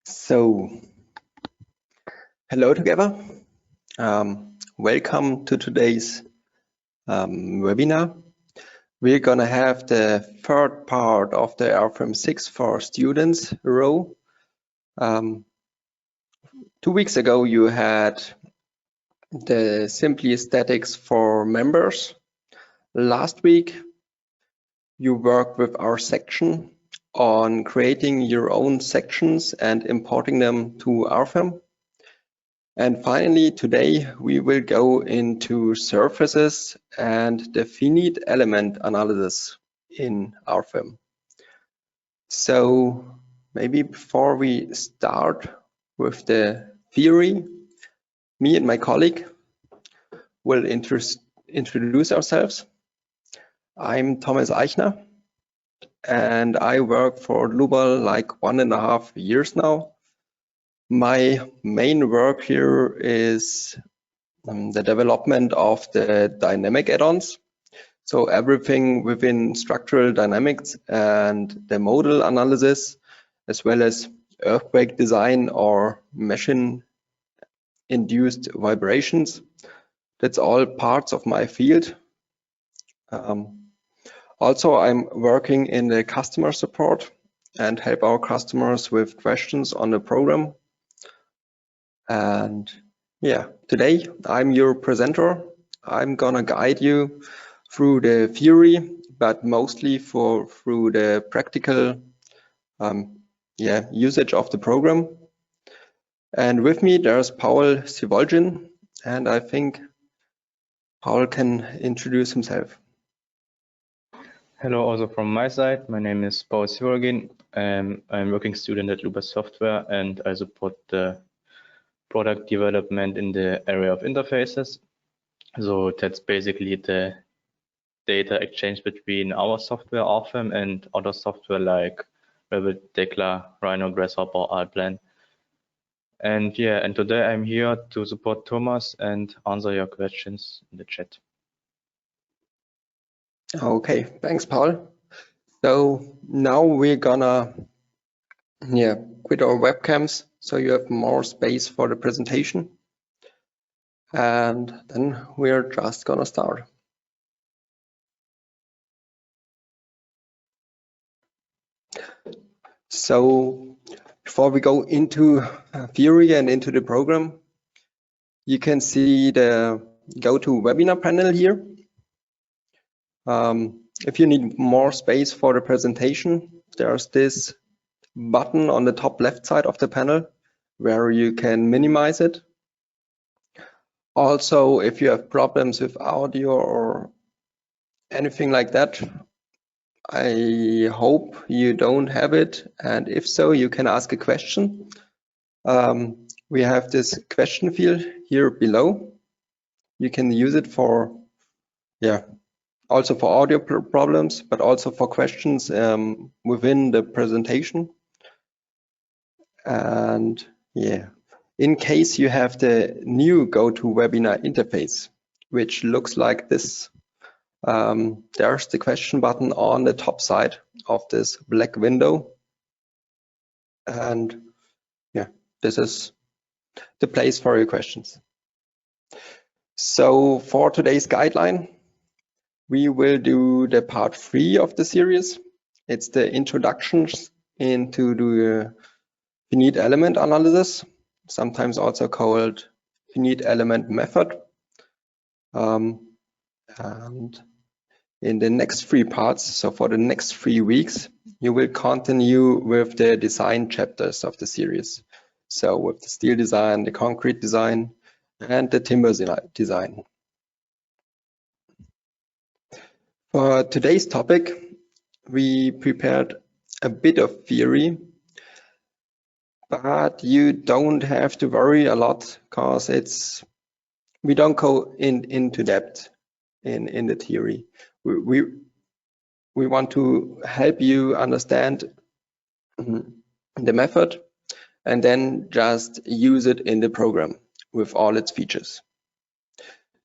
So, hello together. Welcome to today's webinar. We're going to have the third part of the Rfem 6 for students row. 2 weeks ago, you had the simply statics for members. Last week, you worked with our section on creating your own sections and importing them to Rfem. And finally, today we will go into surfaces and the finite element analysis in Rfem. So maybe before we start with the theory, me and my colleague will introduce ourselves. I'm Thomas Eichner, and I work for Dlubal like 1.5 years now. My main work here is the development of the dynamic add-ons. So everything within structural dynamics and the modal analysis, as well as earthquake design or machine-induced vibrations. That's all parts of my field. Also, I'm working in the customer support and help our customers with questions on the program. And yeah, today I'm your presenter. I'm gonna guide you through the theory, but mostly through the practical usage of the program. And with me there's Paul Sivolgin, and I think Paul can introduce himself. Hello, also from my side. My name is Paul Sivolgin. I'm a working student at Dlubal Software, and I support the product development in the area of interfaces. So that's basically the data exchange between our software, Rfem, and other software like Revit, Tekla, Rhino, Grasshopper, Altplan. And yeah, and today I'm here to support Thomas and answer your questions in the chat. Okay, thanks, Paul. So now we're gonna quit our webcams so you have more space for the presentation. And then we're just gonna start. So before we go into theory and into the program, you can see the GoToWebinar panel here. If you need more space for the presentation, there's this button on the top left side of the panel where you can minimize it. Also, if you have problems with audio or anything like that, I hope you don't have it, and if so, you can ask a question. We have this question field here below. You can use it for also for audio problems, but also for questions within the presentation. And in case you have the new GoToWebinar interface, which looks like this, there's the question button on the top side of this black window. And this is the place for your questions. So for today's guideline, we will do the part 3 of the series. It's the introductions into the finite element analysis, sometimes also called finite element method. And in the next 3 parts, so for the next 3 weeks, you will continue with the design chapters of the series. So with the steel design, the concrete design, and the timber design. For today's topic, we prepared a bit of theory, but you don't have to worry a lot because we don't go into depth in the theory. We want to help you understand the method and then just use it in the program with all its features.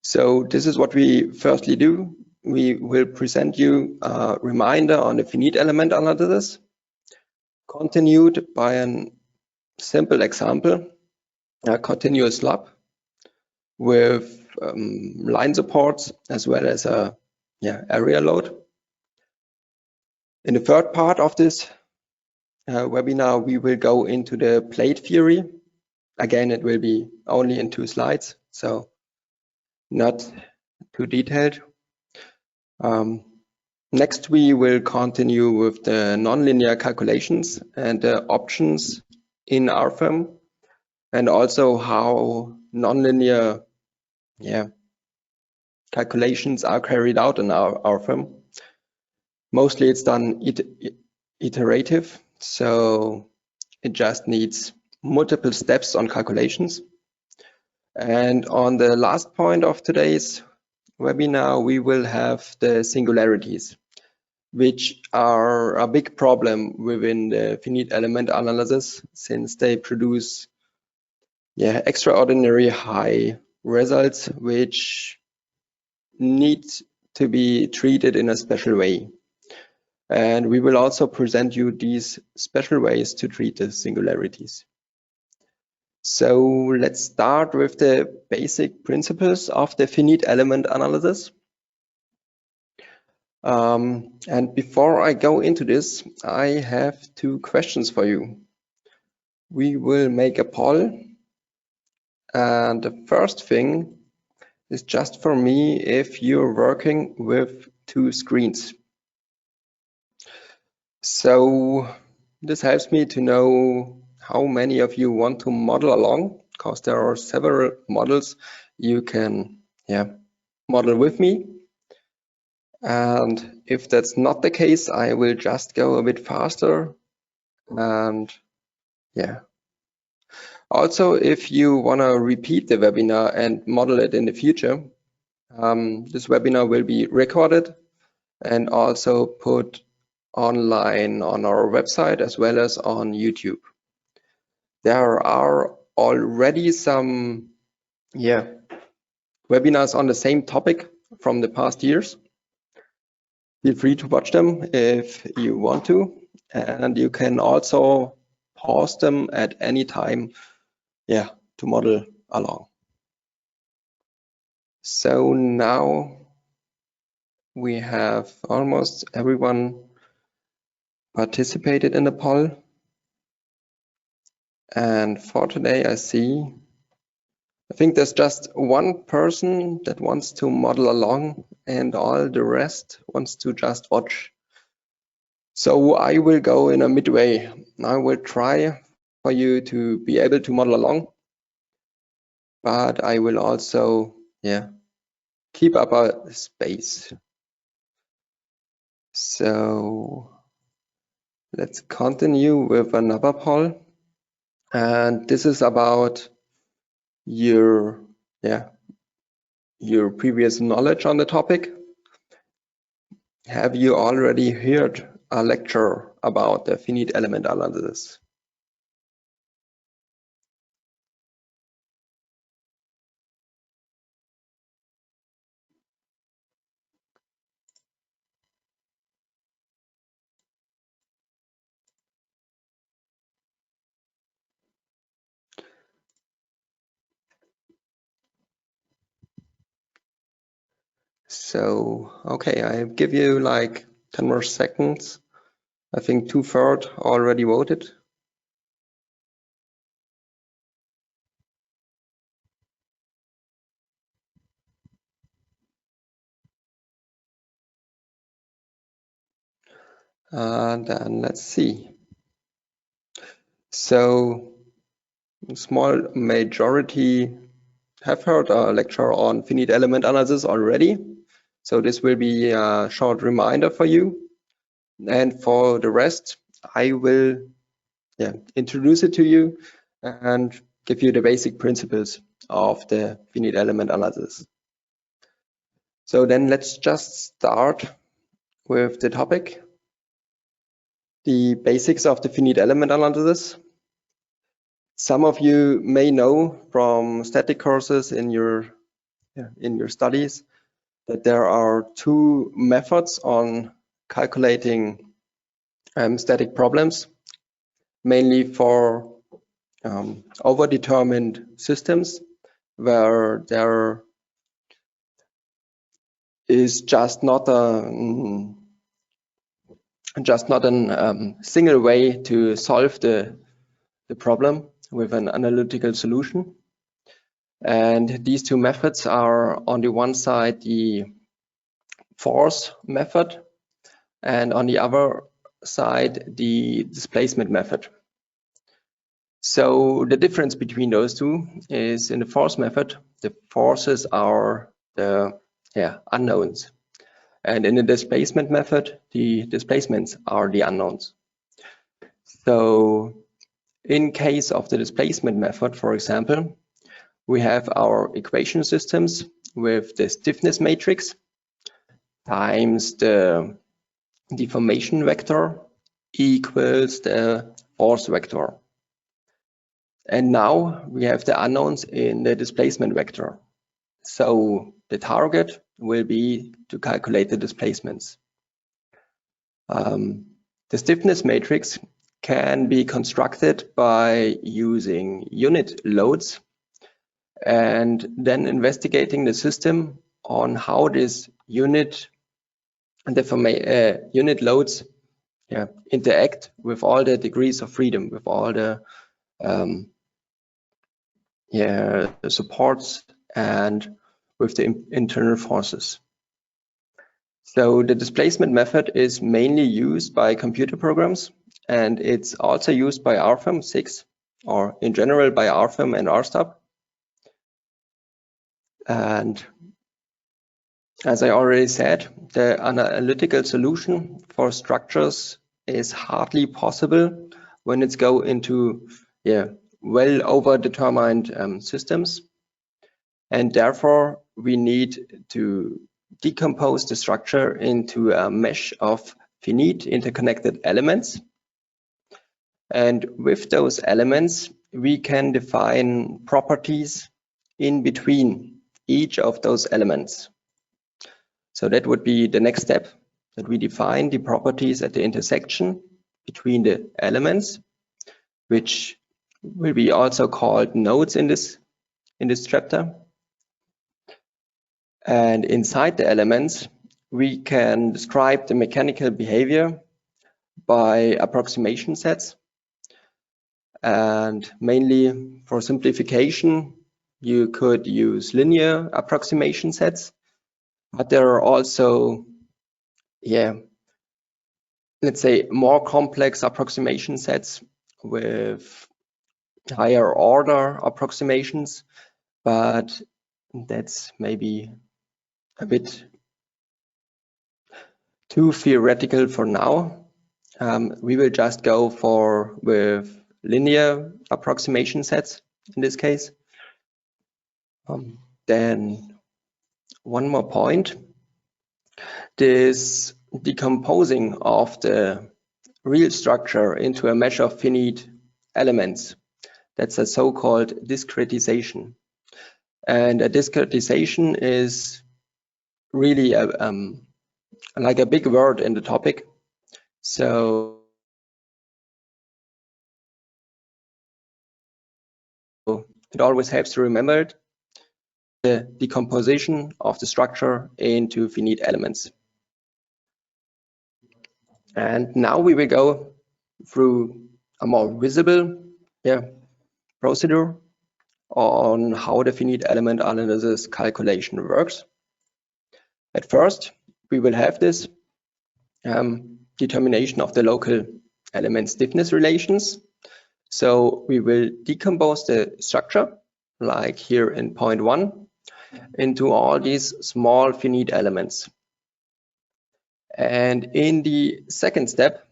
So this is what we firstly do. We will present you a reminder on the finite element analysis, continued by a simple example, a continuous loop with line supports as well as a area load. In the third part of this webinar, we will go into the plate theory. Again, it will be only in 2 slides, so not too detailed. Next, we will continue with the nonlinear calculations and the options in Rfem, and also how nonlinear calculations are carried out in Rfem. Mostly it's done iterative, so it just needs multiple steps on calculations. And on the last point of today's webinar, we will have the singularities, which are a big problem within the finite element analysis, since they produce extraordinary high results which need to be treated in a special way. And we will also present you these special ways to treat the singularities. So let's start with the basic principles of the finite element analysis. And before I go into this, I have 2 questions for you. We will make a poll, and the first thing is just for me if you're working with 2 screens. So this helps me to know how many of you want to model along, because there are several models you can model with me. And if that's not the case, I will just go a bit faster. And also, if you want to repeat the webinar and model it in the future, this webinar will be recorded and also put online on our website as well as on YouTube. There are already some webinars on the same topic from the past years. Feel free to watch them if you want to, and you can also pause them at any time to model along. So now we have almost everyone participated in the poll. And for today, I think there's just 1 person that wants to model along, and all the rest wants to just watch. So I will go in a midway. I will try for you to be able to model along, but I will also keep up a space. So let's continue with another poll. And this is about your previous knowledge on the topic. Have you already heard a lecture about the finite element analysis? So, okay, I give you like 10 more seconds. I think 2/3 already voted. And then let's see. So, a small majority have heard a lecture on finite element analysis already. So this will be a short reminder for you. And for the rest, I will introduce it to you and give you the basic principles of the finite element analysis. So then let's just start with the topic, the basics of the finite element analysis. Some of you may know from static courses in your studies that there are 2 methods on calculating static problems, mainly for overdetermined systems where there is just not a single way to solve the problem with an analytical solution. And these two methods are, on the one side, the force method, and on the other side, the displacement method. So the difference between those two is, in the force method, the forces are the unknowns. And in the displacement method, the displacements are the unknowns. So in case of the displacement method, for example, we have our equation systems with the stiffness matrix times the deformation vector equals the force vector. And now we have the unknowns in the displacement vector. So the target will be to calculate the displacements. The stiffness matrix can be constructed by using unit loads and then investigating the system on how this unit loads interact with all the degrees of freedom, with all the supports and with the internal forces. So the displacement method is mainly used by computer programs, and it's also used by Rfem 6, or in general by Rfem and RSTUB. And as I already said, the analytical solution for structures is hardly possible when it's go into well over-determined systems. And therefore, we need to decompose the structure into a mesh of finite interconnected elements. And with those elements, we can define properties in between each of those elements. So that would be the next step, that we define the properties at the intersection between the elements, which will be also called nodes in this chapter. And inside the elements, we can describe the mechanical behavior by approximation sets. And mainly for simplification, you could use linear approximation sets, but there are also, let's say, more complex approximation sets with higher order approximations, but that's maybe a bit too theoretical for now. We will just go with linear approximation sets in this case. Then one more point, this decomposing of the real structure into a mesh of finite elements, that's a so-called discretization. And a discretization is really like a big word in the topic. So it always helps to remember it, the decomposition of the structure into finite elements. And now we will go through a more visible procedure on how the finite element analysis calculation works. At first, we will have this determination of the local element stiffness relations. So we will decompose the structure, like here in point 1, into all these small finite elements. And in the second step,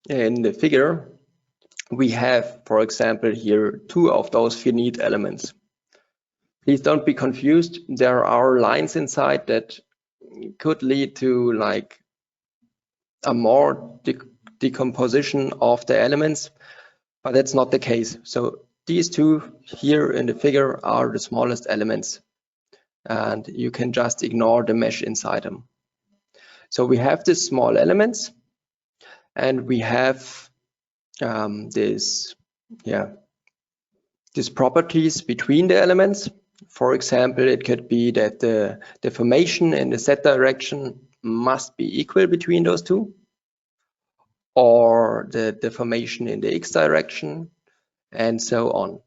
in the figure, we have, for example, here 2 of those finite elements. Please don't be confused. There are lines inside that could lead to like a more decomposition of the elements, but that's not the case. So these 2 here in the figure are the smallest elements, and you can just ignore the mesh inside them. So we have these small elements, and we have these properties between the elements. For example, it could be that the deformation in the z direction must be equal between those two, or the deformation in the x direction, and so on.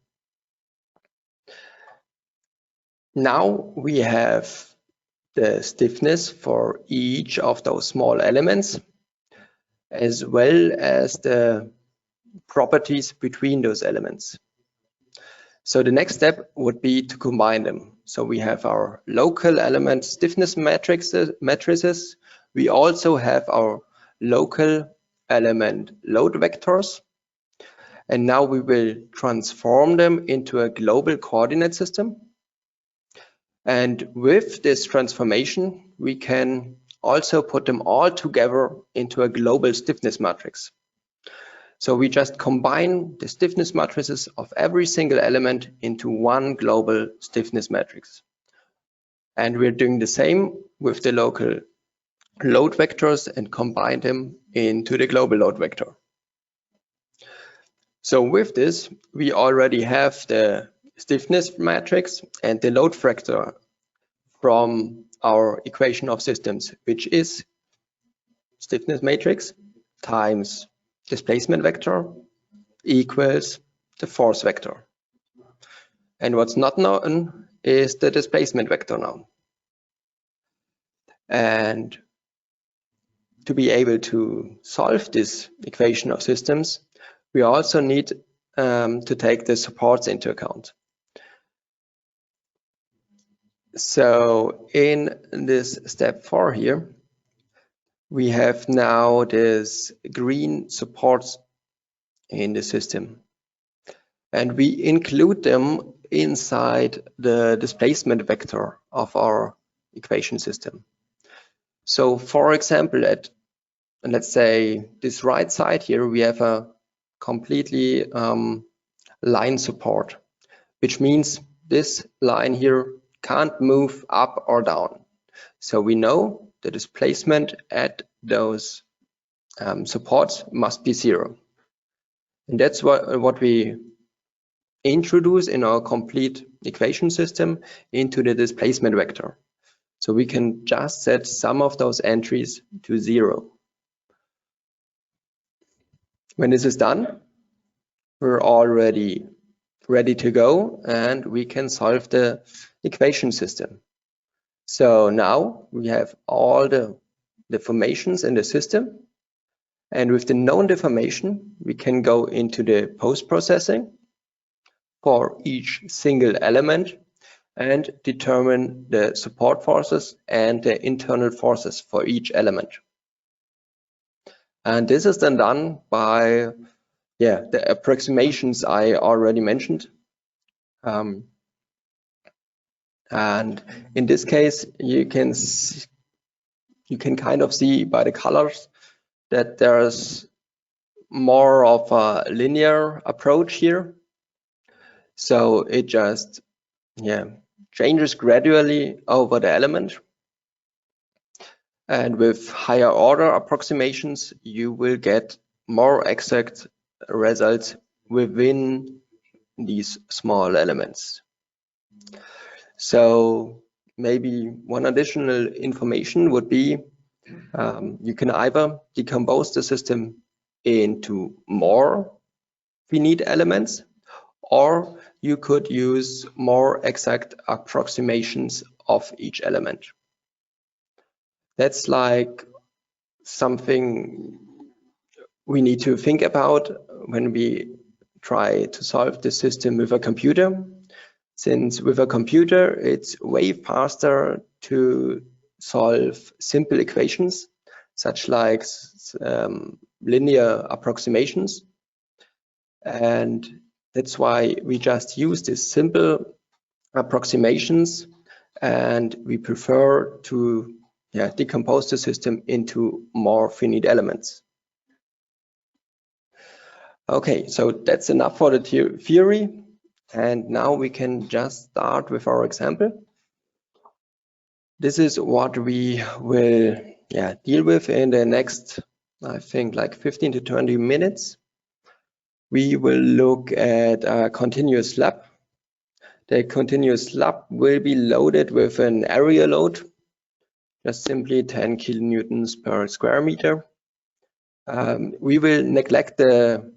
Now we have the stiffness for each of those small elements, as well as the properties between those elements. So the next step would be to combine them. So we have our local element stiffness matrices. We also have our local element load vectors. And now we will transform them into a global coordinate system. And with this transformation, we can also put them all together into a global stiffness matrix. So we just combine the stiffness matrices of every single element into one global stiffness matrix. And we're doing the same with the local load vectors and combine them into the global load vector. So with this, we already have the stiffness matrix and the load vector from our equation of systems, which is stiffness matrix times displacement vector equals the force vector. And what's not known is the displacement vector now. And to be able to solve this equation of systems, we also need to take the supports into account. So in this step 4 here, we have now this green supports in the system, and we include them inside the displacement vector of our equation system. So for example, let's say this right side here, we have a completely line support, which means this line here can't move up or down. So we know the displacement at those supports must be 0. And that's what we introduce in our complete equation system into the displacement vector. So we can just set some of those entries to 0. When this is done, we're already ready to go and we can solve the equation system. So now we have all the deformations in the system, and with the known deformation, we can go into the post-processing for each single element and determine the support forces and the internal forces for each element. And this is then done by the approximations I already mentioned. And in this case, you can kind of see by the colors that there's more of a linear approach here. So it just changes gradually over the element. And with higher order approximations, you will get more exact results within these small elements. So maybe one additional information would be you can either decompose the system into more finite elements, or you could use more exact approximations of each element. That's like something we need to think about when we try to solve the system with a computer. Since with a computer, it's way faster to solve simple equations, such like linear approximations. And that's why we just use these simple approximations, and we prefer to decompose the system into more finite elements. Okay, so that's enough for the theory. And now we can just start with our example. This is what we will deal with in the next, I think, like 15 to 20 minutes. we will look at a continuous slab. The continuous slab will be loaded with an area load, just simply 10 kilonewtons per square meter. We will neglect the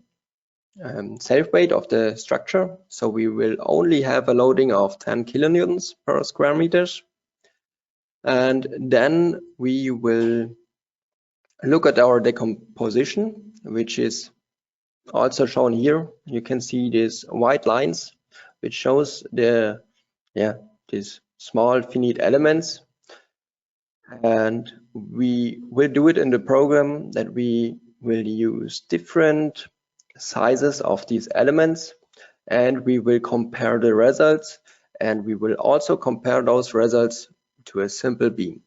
self-weight of the structure, so we will only have a loading of 10 kilonewtons per square meters. And then we will look at our decomposition, which is also shown here. You can see these white lines, which shows these small finite elements. And we will do it in the program that we will use different sizes of these elements, and we will compare the results, and we will also compare those results to a simple beam.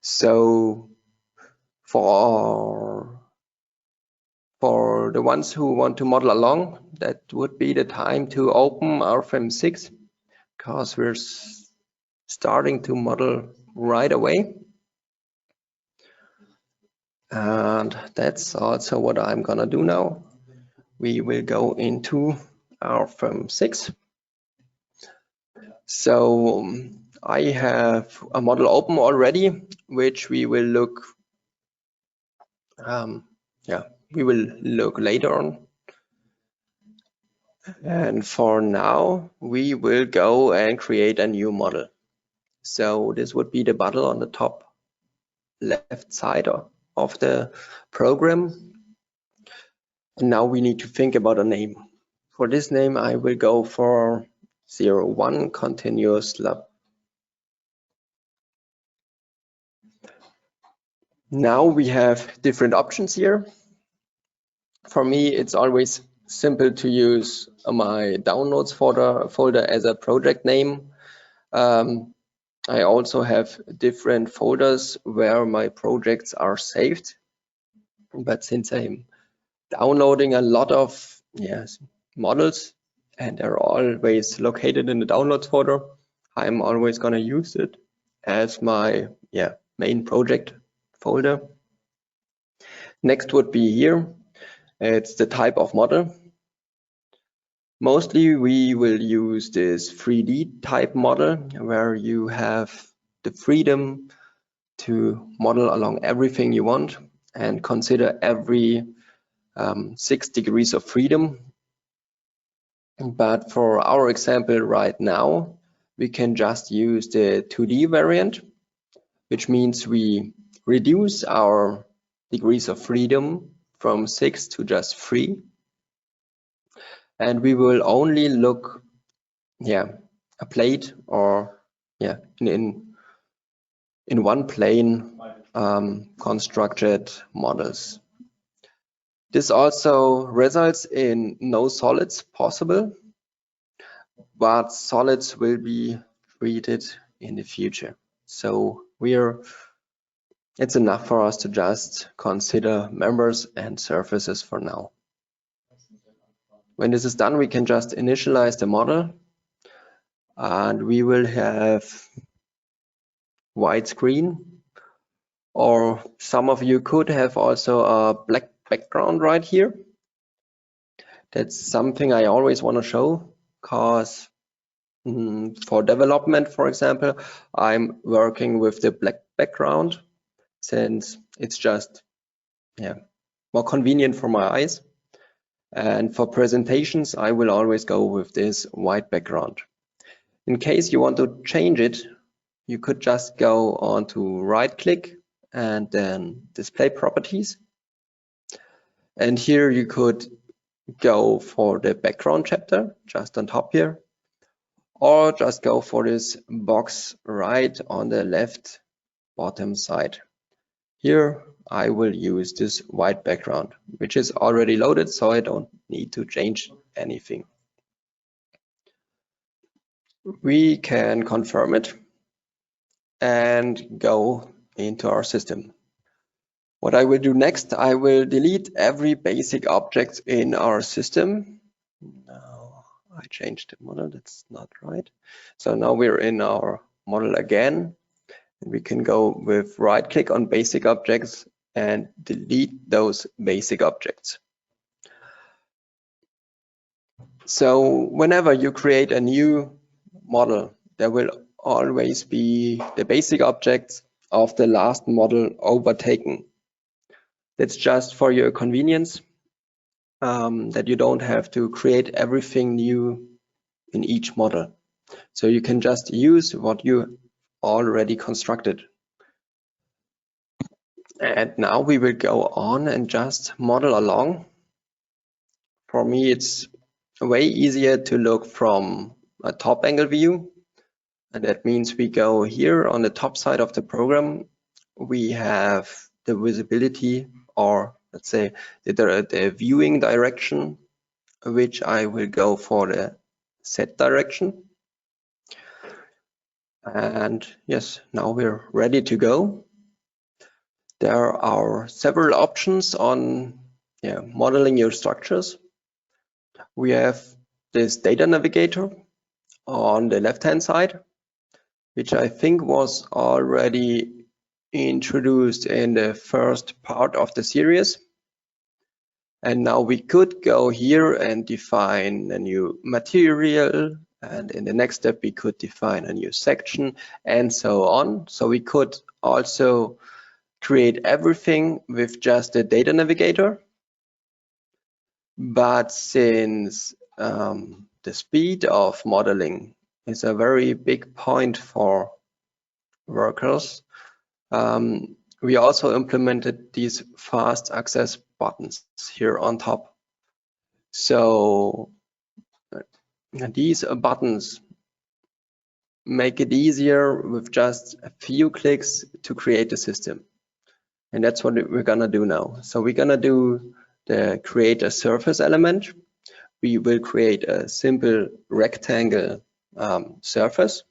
So for the ones who want to model along, that would be the time to open Rfem 6, because we're starting to model right away. And that's also what I'm gonna do now. We will go into Rfem 6. So I have a model open already, which we will look later on. And for now, we will go and create a new model. So this would be the button on the top left side of the program. And now we need to think about a name. For this name, I will go for 01 continuous slab. Now we have different options here. For me, it's always simple to use my downloads folder as a project name. I also have different folders where my projects are saved. But since I'm downloading a lot of models and they're always located in the downloads folder, I'm always going to use it as my main project folder. Next would be here. It's the type of model. Mostly we will use this 3D type model where you have the freedom to model along everything you want and consider every 6 degrees of freedom. But for our example right now, we can just use the 2D variant, which means we reduce our degrees of freedom from 6 to just 3. And we will only look a plate or in one plane constructed models. This also results in no solids possible, but solids will be treated in the future. So it's enough for us to just consider members and surfaces for now. When this is done, we can just initialize the model, and we will have white screen, or some of you could have also a black background right here. That's something I always want to show, because for development, for example, I'm working with the black background since it's just more convenient for my eyes. And for presentations, I will always go with this white background. In case you want to change it, you could just go on to right click and then display properties. And here you could go for the background chapter just on top here, or just go for this box right on the left bottom side. Here I will use this white background, which is already loaded, so I don't need to change anything. We can confirm it and go into our system. What I will do next, I will delete every basic object in our system. Now I changed the model, that's not right. So now we're in our model again. We can go with right click on basic objects and delete those basic objects. So whenever you create a new model, there will always be the basic objects of the last model overtaken. That's just for your convenience, that you don't have to create everything new in each model. So you can just use what you already constructed. And now we will go on and just model along. For me, it's way easier to look from a top angle view. And that means we go here on the top side of the program. We have the visibility, or let's say the viewing direction, which I will go for the Z direction. And yes, now we're ready to go. There are several options on modeling your structures. We have this data navigator on the left-hand side, which I think was already introduced in the first part of the series. And now we could go here and define a new material, and in the next step we could define a new section, and so on. So we could also create everything with just the data navigator. But since the speed of modeling is a very big point for workers, we also implemented these fast access buttons here on top. So these buttons make it easier with just a few clicks to create a system. And that's what we're gonna do now. So we're gonna do the create a surface element. We will create a simple rectangle surface.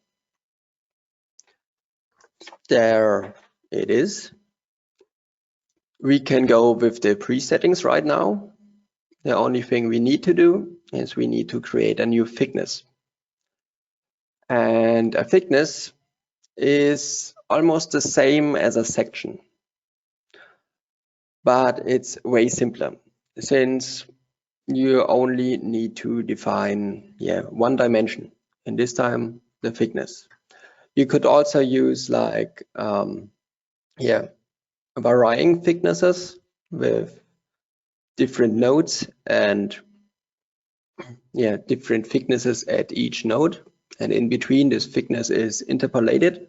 There it is. We can go with the presettings right now. The only thing we need to do is we need to create a new thickness. And a thickness is almost the same as a section, but it's way simpler since you only need to define one dimension, and this time the thickness. You could also use like varying thicknesses with different nodes and different thicknesses at each node, and in between this thickness is interpolated.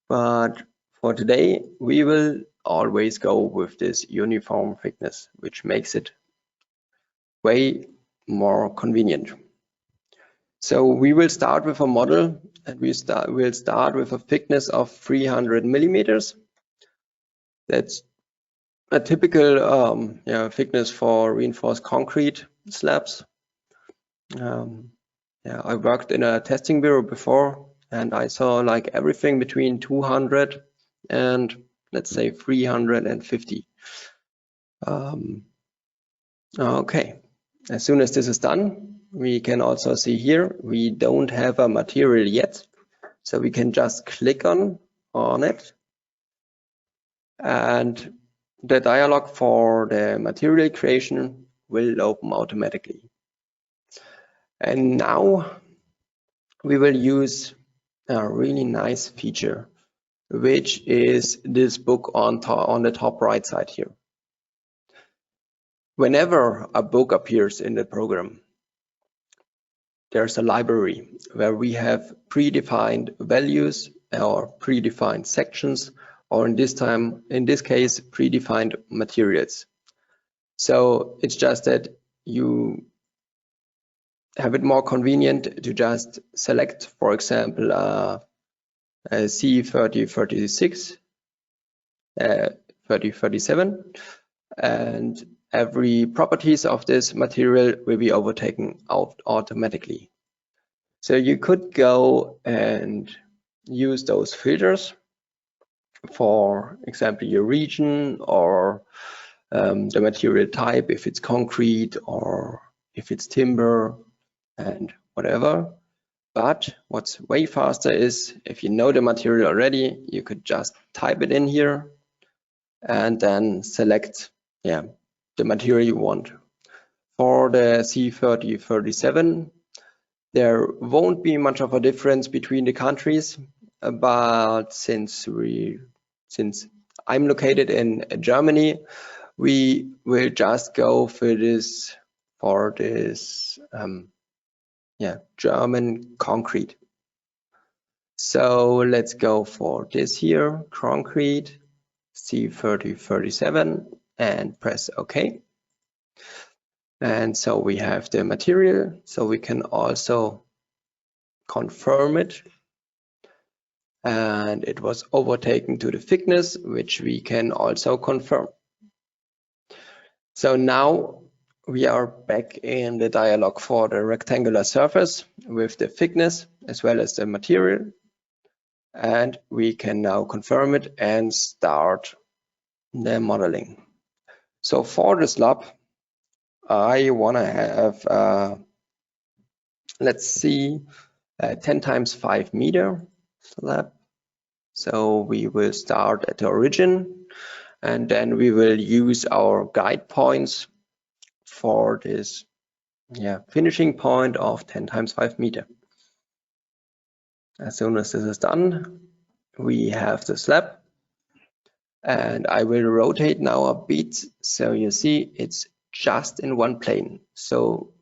But for today we will always go with this uniform thickness, which makes it way more convenient. So we will start with a model, and we'll start with a thickness of 300 millimeters. That's a typical thickness for reinforced concrete slabs. I worked in a testing bureau before, and I saw like everything between 200 and let's say 350. Okay, as soon as this is done, we can also see here we don't have a material yet, so we can just click on it, and the dialog for the material creation will open automatically. And now we will use a really nice feature, which is this book on the top right side here. Whenever a book appears in the program, there's a library where we have predefined values or predefined sections, or in this case, predefined materials. So it's just that you have it more convenient to just select, for example, a C3036, 3037, and every properties of this material will be overtaken automatically. So you could go and use those filters, for example, your region, or the material type, if it's concrete or if it's timber and whatever. But what's way faster is if you know the material already, you could just type it in here and then select the material you want. For the C3037, there won't be much of a difference between the countries, but since I'm located in Germany, we will just go for this German concrete. So let's go for this here, concrete C3037, and press OK. And so we have the material, so we can also confirm it. And it was overtaken to the thickness, which we can also confirm. So now we are back in the dialog for the rectangular surface with the thickness as well as the material. And we can now confirm it and start the modeling. So for the slab, I want to have, let's see, 10 times 5 meter slab. So we will start at the origin, and then we will use our guide points for this finishing point of 10 times 5 meter. As soon as this is done, we have the slab, and I will rotate now a bit, so you see it's just in one plane. So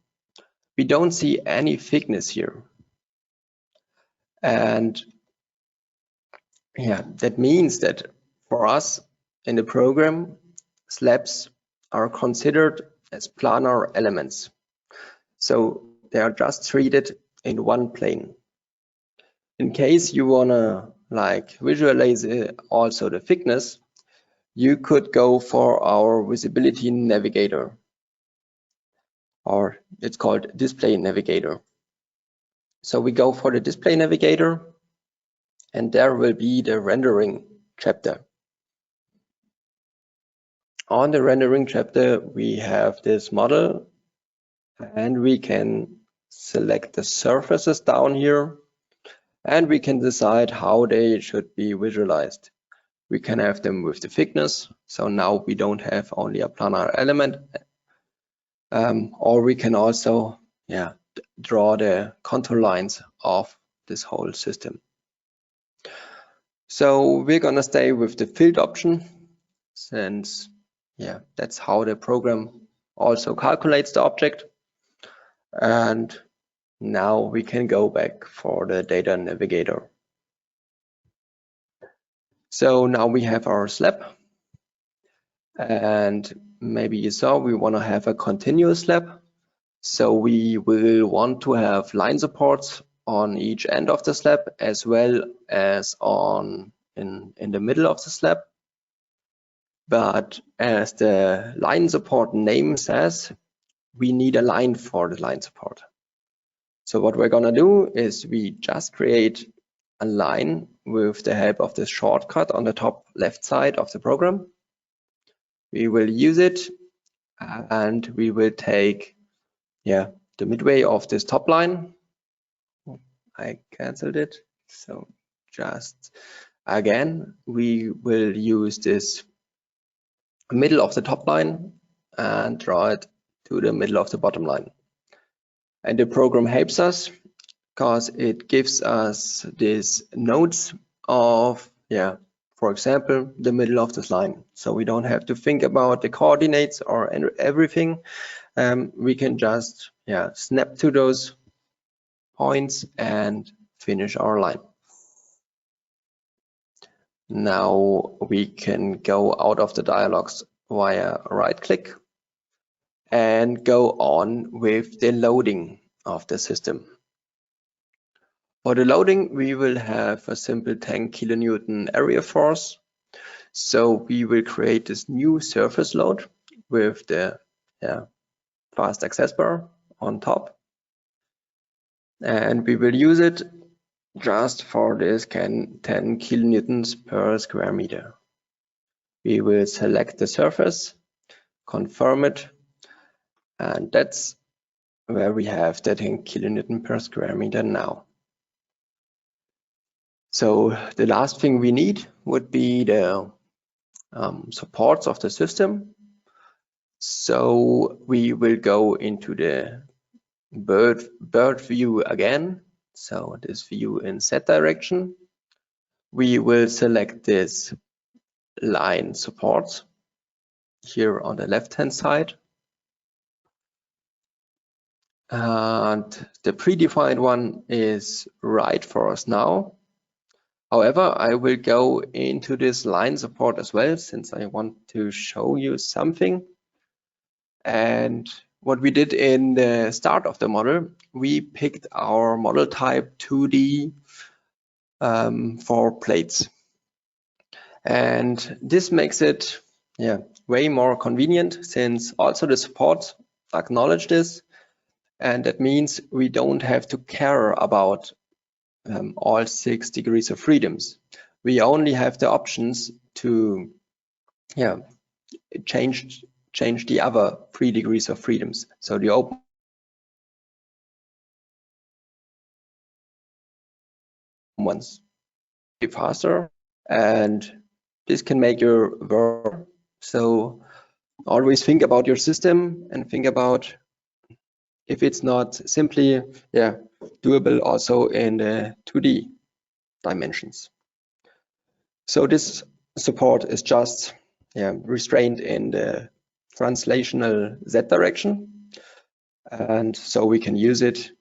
we don't see any thickness here. And that means that for us in the program, slabs are considered as planar elements. So they are just treated in one plane. In case you wanna visualize also the thickness, you could go for our visibility navigator, or it's called display navigator. So we go for the display navigator, and there will be the rendering chapter. On the rendering chapter, we have this model, and we can select the surfaces down here, and we can decide how they should be visualized. We can have them with the thickness, so now we don't have only a planar element, or we can also draw the contour lines of this whole system. So we're gonna stay with the filled option, since that's how the program also calculates the object. And now we can go back for the data navigator. So now we have our slab, and maybe you saw we want to have a continuous slab. So we will want to have line supports on each end of the slab, as well as in the middle of the slab. But as the line support name says, we need a line for the line support. So what we're gonna do is we just create a line with the help of this shortcut on the top left side of the program. We will use it, and we will take the midway of this top line. I canceled it, so just again we will use this middle of the top line and draw it to the middle of the bottom line. And the program helps us because it gives us these nodes of for example, the middle of this line. So we don't have to think about the coordinates or everything. We can just snap to those points and finish our line. Now we can go out of the dialogues via right click and go on with the loading of the system. For the loading, we will have a simple 10 kilonewton area force. So we will create this new surface load with the fast access bar on top. And we will use it just for this 10 kilonewtons per square meter. We will select the surface, confirm it, and that's where we have the 10 kilonewton per square meter now. So the last thing we need would be the supports of the system. So we will go into the bird view again. So this view in Z direction. We will select this line support here on the left hand side. And the predefined one is right for us now. However, I will go into this line support as well, since I want to show you something. And what we did in the start of the model, we picked our model type 2D for plates. And this makes it way more convenient, since also the support acknowledge this. And that means we don't have to care about all 6 degrees of freedoms. We only have the options to change the other 3 degrees of freedoms. So the open ones be faster, and this can make your work. So always think about your system and think about if it's not simply doable also in the 2D dimensions. So this support is just restrained in the translational Z direction, and so we can use it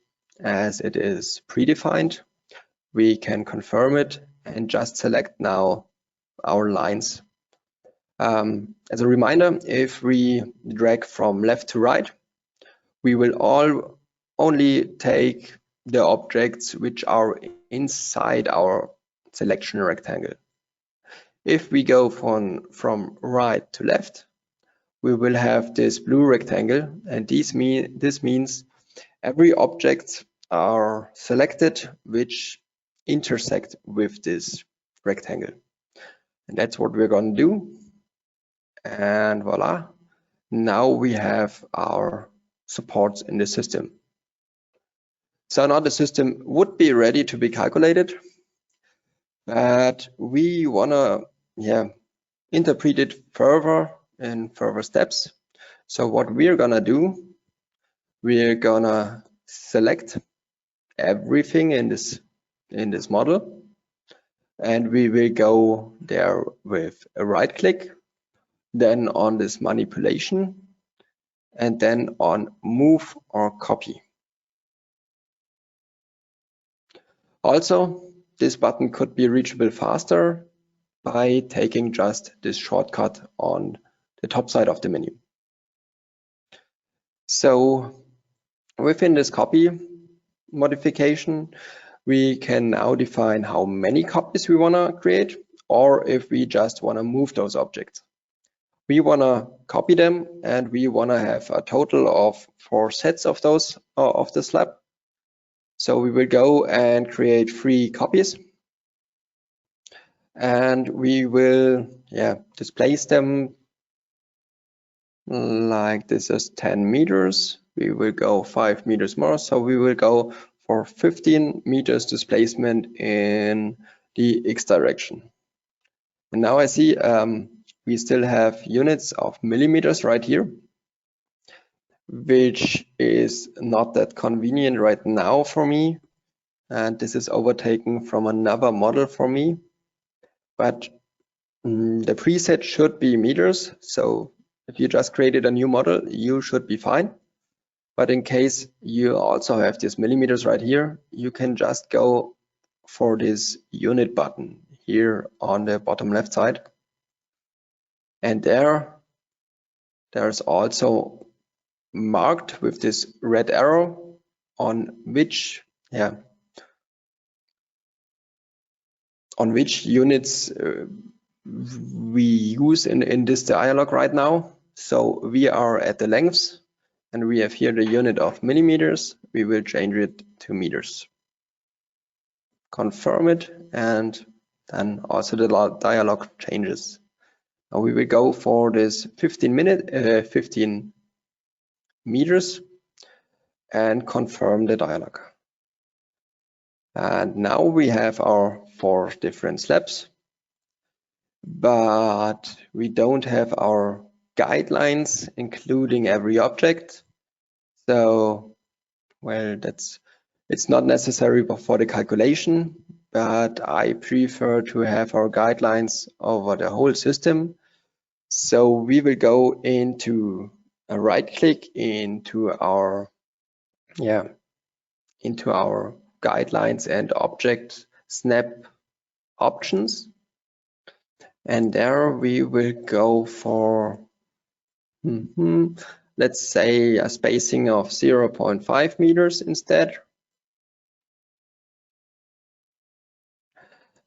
as it is predefined. We can confirm it and just select now our lines. As a reminder, if we drag from left to right, we will only take the objects which are inside our selection rectangle. If we go from right to left, we will have this blue rectangle, and this means every object are selected which intersect with this rectangle. And that's what we're going to do. And voila, now we have our supports in the system. So now the system would be ready to be calculated, but we want to interpret it further in further steps. So what we're gonna do, we're gonna select everything in this model, and we will go there with a right click, then on this manipulation, and then on move or copy. Also, this button could be reachable faster by taking just this shortcut on the top side of the menu. So within this copy modification, we can now define how many copies we want to create, or if we just want to move those objects. We want to copy them, and we want to have a total of 4 sets of those of the slab. So we will go and create 3 copies, and we will displace them like this is 10 meters. We will go 5 meters more, so we will go for 15 meters displacement in the X direction. And now I see we still have units of millimeters right here, which is not that convenient right now for me, and this is overtaken from another model for me. But the preset should be meters, so if you just created a new model, you should be fine. But in case you also have these millimeters right here, you can just go for this unit button here on the bottom left side, and there's also marked with this red arrow on which units we use in this dialog right now. So we are at the lengths, and we have here the unit of millimeters. We will change it to meters. Confirm it, and then also the dialog changes. Now we will go for this 15 meters and confirm the dialog. And now we have our 4 different slabs, but we don't have our guidelines, including every object. So, well, it's not necessary for the calculation, but I prefer to have our guidelines over the whole system. So we will go into a right click into our guidelines and object snap options, and there we will go for let's say a spacing of 0.5 meters instead,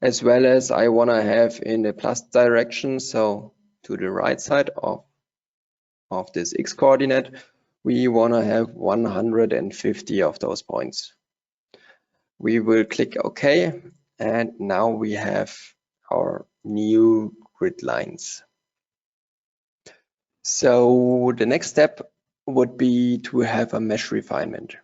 as well as I want to have in the plus direction, so to the right side of this x coordinate, we want to have 150 of those points. We will click OK, and now we have our new grid lines. So the next step would be to have a mesh refinement.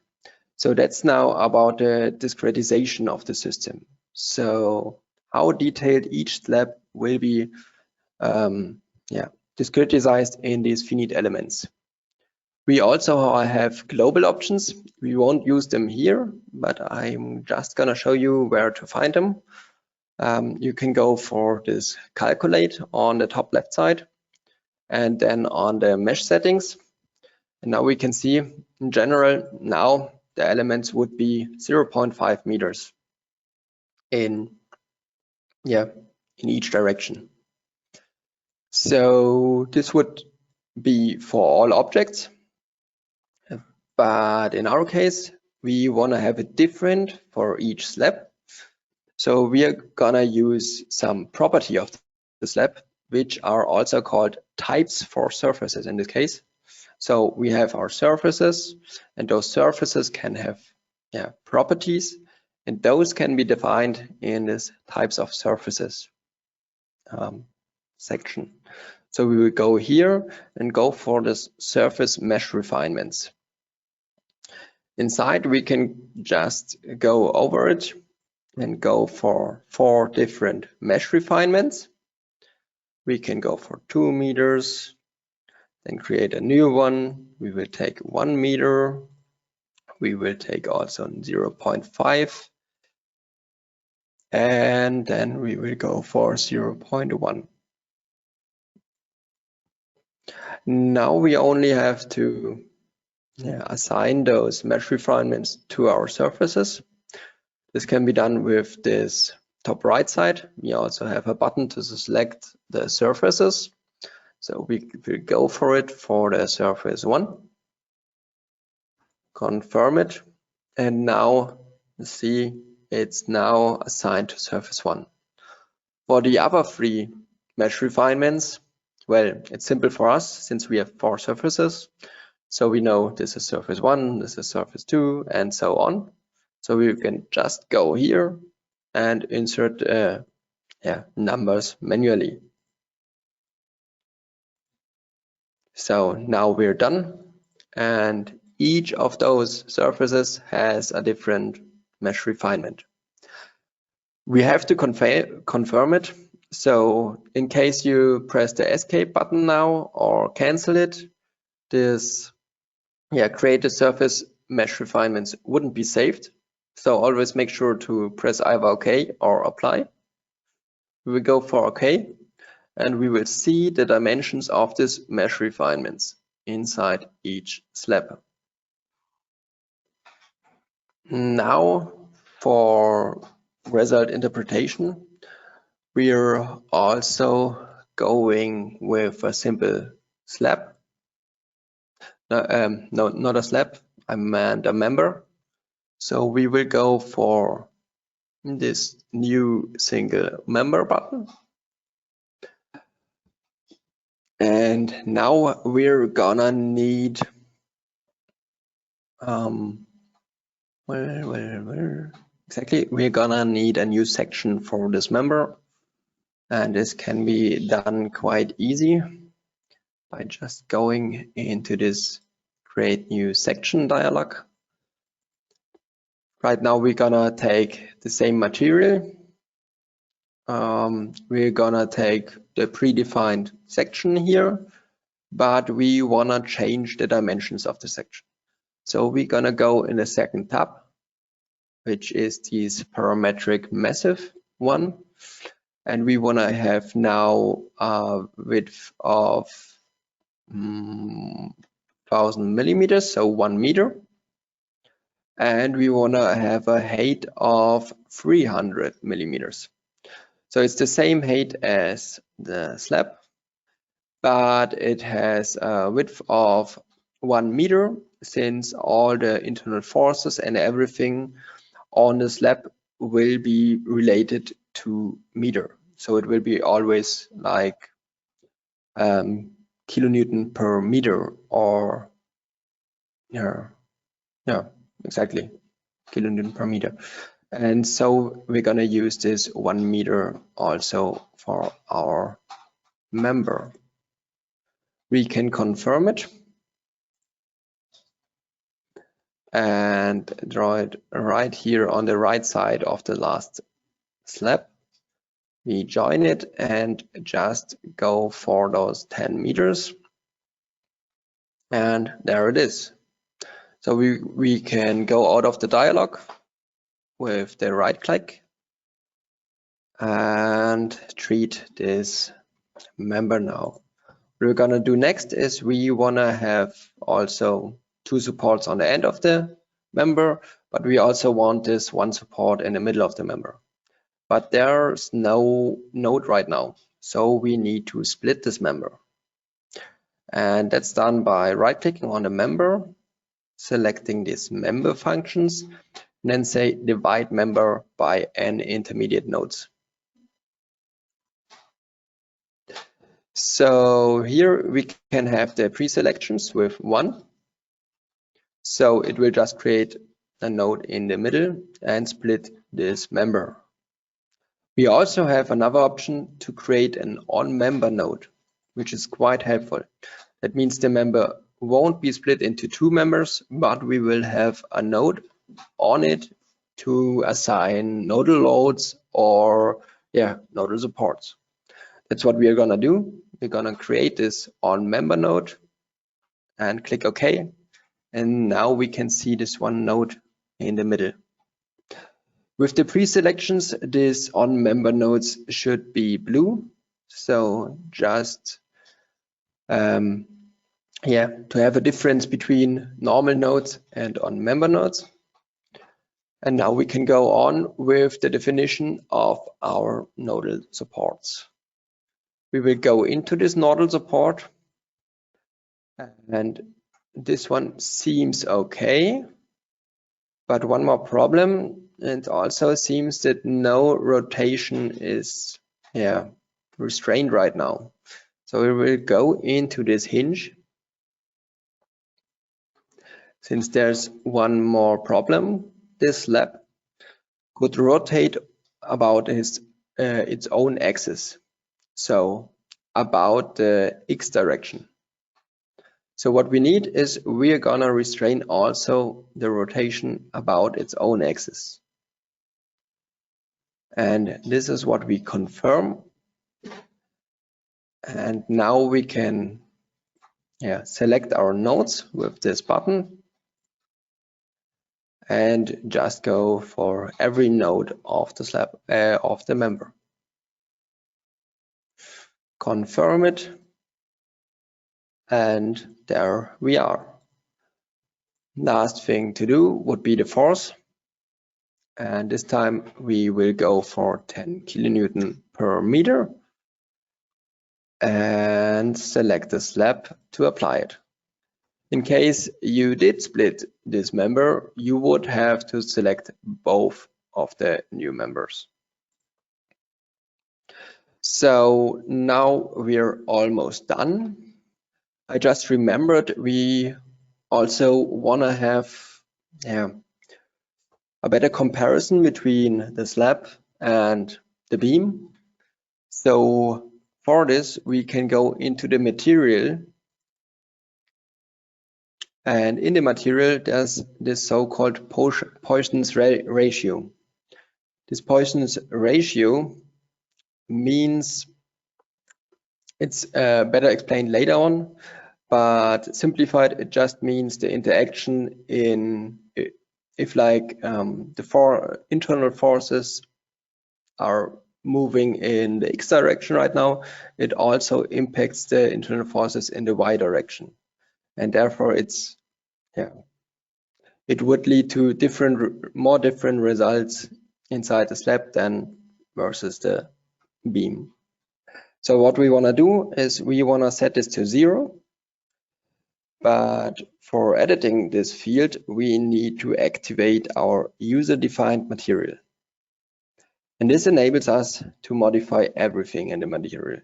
So that's now about the discretization of the system. So how detailed each slab will be discretized in these finite elements. We also have global options. We won't use them here, but I'm just gonna show you where to find them. You can go for this calculate on the top left side, and then on the mesh settings. And now we can see in general, now the elements would be 0.5 meters in each direction. So this would be for all objects, but in our case, we want to have it different for each slab. So we are gonna use some property of the slab, which are also called types for surfaces in this case. So we have our surfaces, and those surfaces can have properties, and those can be defined in this types of surfaces section. So we will go here and go for this surface mesh refinements. Inside we can just go over it and go for 4 different mesh refinements. We can go for 2 meters, then create a new one. We will take 1 meter. We will take also 0.5. And then we will go for 0.1. Now we only have to assign those mesh refinements to our surfaces. This can be done with this top right side. We also have a button to select the surfaces. So we will go for it for the surface 1. Confirm it. And now see it's now assigned to surface 1. For the other 3 mesh refinements, well, it's simple for us since we have 4 surfaces. So we know this is surface 1, this is surface 2, and so on. So we can just go here and insert numbers manually. So now we're done, and each of those surfaces has a different mesh refinement. We have to confirm it. So in case you press the escape button now or cancel it, this create a surface mesh refinements wouldn't be saved. So always make sure to press either OK or apply. We will go for OK, and we will see the dimensions of this mesh refinements inside each slab. Now for result interpretation, we are also going with a simple slab. No, not a slab, I meant a member. So we will go for this new single member button. And now we're gonna need exactly, we're gonna need a new section for this member, and this can be done quite easy by just going into this create new section dialog. Right now we're gonna take the same material. We're gonna take the predefined section here, but we wanna change the dimensions of the section. So we're gonna go in the second tab, which is this parametric massive one. And we wanna have now a width of 1000 millimeters, so 1 meter. And we wanna have a height of 300 millimeters. So it's the same height as the slab, but it has a width of 1 meter, since all the internal forces and everything on the slab will be related to meter. So it will be always like kilonewton per meter, or yeah, exactly, kilonewton per meter. And so we're gonna use this 1 meter also for our member. We can confirm it and draw it right here on the right side of the last slab. We join it and just go for those 10 meters. And there it is. So we can go out of the dialog with the right click and treat this member now. What we're gonna do next is we wanna have also 2 supports on the end of the member, but we also want this 1 support in the middle of the member. But there's no node right now, so we need to split this member. And that's done by right-clicking on the member, selecting these member functions, and then say divide member by n intermediate nodes. So here we can have the pre-selections with 1. So it will just create a node in the middle and split this member. We also have another option to create an on-member node, which is quite helpful. That means the member won't be split into 2 members, but we will have a node on it to assign nodal loads or nodal supports. That's what we are gonna do. We're gonna create this on-member node and click OK. And now we can see this 1 node in the middle. With the pre-selections, these on-member nodes should be blue. So just to have a difference between normal nodes and on-member nodes. And now we can go on with the definition of our nodal supports. We will go into this nodal support, and this one seems okay. But one more problem, it also seems that no rotation is restrained right now. So we will go into this hinge. Since there's one more problem, this slab could rotate about its own axis, so about the x direction. So what we need is we're gonna restrain also the rotation about its own axis. And this is what we confirm. And now we can select our nodes with this button and just go for every node of the slab of the member. Confirm it, and there we are. Last thing to do would be the force, and this time we will go for 10 kilonewton per meter and select the slab to apply it. In case you did split this member, you would have to select both of the new members. So now we're almost done. I just remembered we also want to have a better comparison between the slab and the beam. So for this, we can go into the material. And in the material, there's this so-called Poisson's ratio. This Poisson's ratio means, it's better explained later on, but simplified, it just means the interaction in, if like the four internal forces are moving in the x direction right now, it also impacts the internal forces in the y direction, and therefore it's, yeah, it would lead to more different results inside the slab than versus the beam. So what we want to do is we want to set this to 0, but for editing this field we need to activate our user-defined material. And this enables us to modify everything in the material.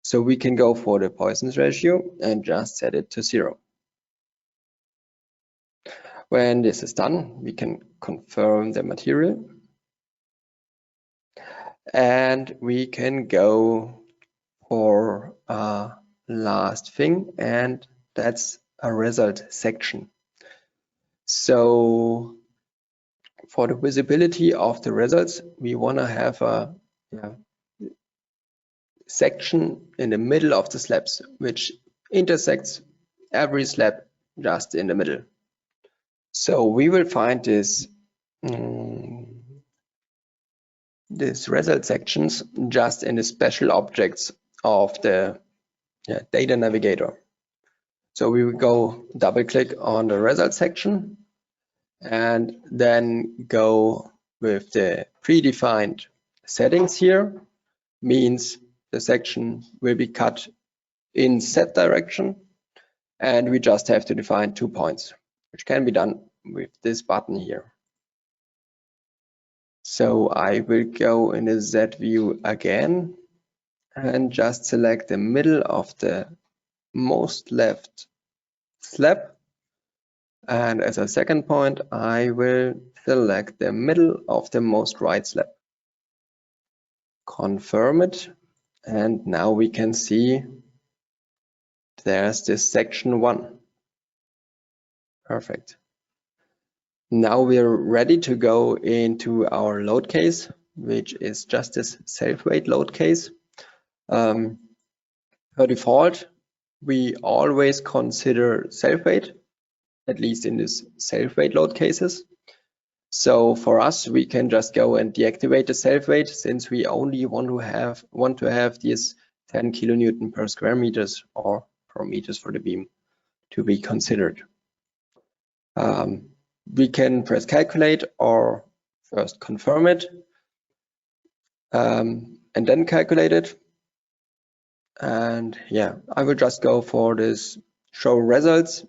So we can go for the Poisson's ratio and just set it to 0. When this is done, we can confirm the material. And we can go for a last thing, and that's a result section. So for the visibility of the results, we want to have a section in the middle of the slabs, which intersects every slab just in the middle. So we will find this these result sections just in the special objects of the data navigator. So we will go double click on the result section and then go with the predefined settings here. Means the section will be cut in Z direction, and we just have to define 2 points, which can be done with this button here. So I will go in the Z view again and just select the middle of the most left slab, and as a second point I will select the middle of the most right slab. Confirm it, and now we can see there's this section 1. Perfect. Now we're ready to go into our load case, which is just this self-weight load case. Per default, we always consider self-weight, at least in this self-weight load cases. So for us, we can just go and deactivate the self-weight, since we only want to have this 10 kilonewton per square meters or per meters for the beam to be considered. We can press calculate or first confirm it, and then calculate it. And yeah, I will just go for this show results.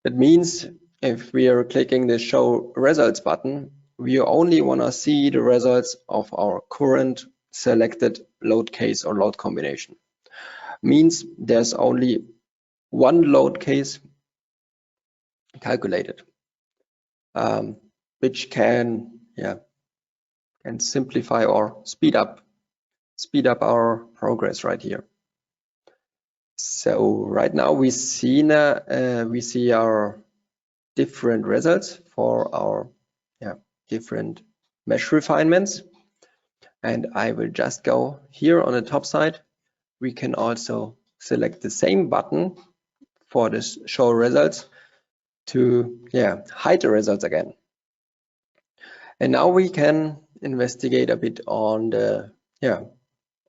That means if we are clicking the show results button, we only want to see the results of our current selected load case or load combination. Means there's only one load case calculated, which can simplify or speed up our progress right here. So right now we see our different results for our different mesh refinements, and I will just go here on the top side. We can also select the same button for this show results to hide the results again. And now we can investigate a bit on the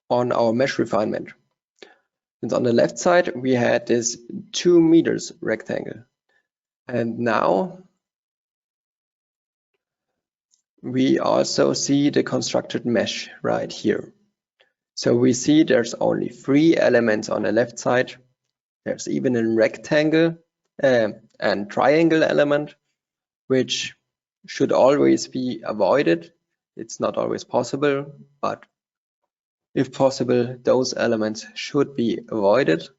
on our mesh refinement. Since on the left side we had this 2 meters rectangle, and now we also see the constructed mesh right here. So we see there's only 3 elements on the left side. There's even a rectangle and triangle element, which should always be avoided. It's not always possible, but if possible, those elements should be avoided.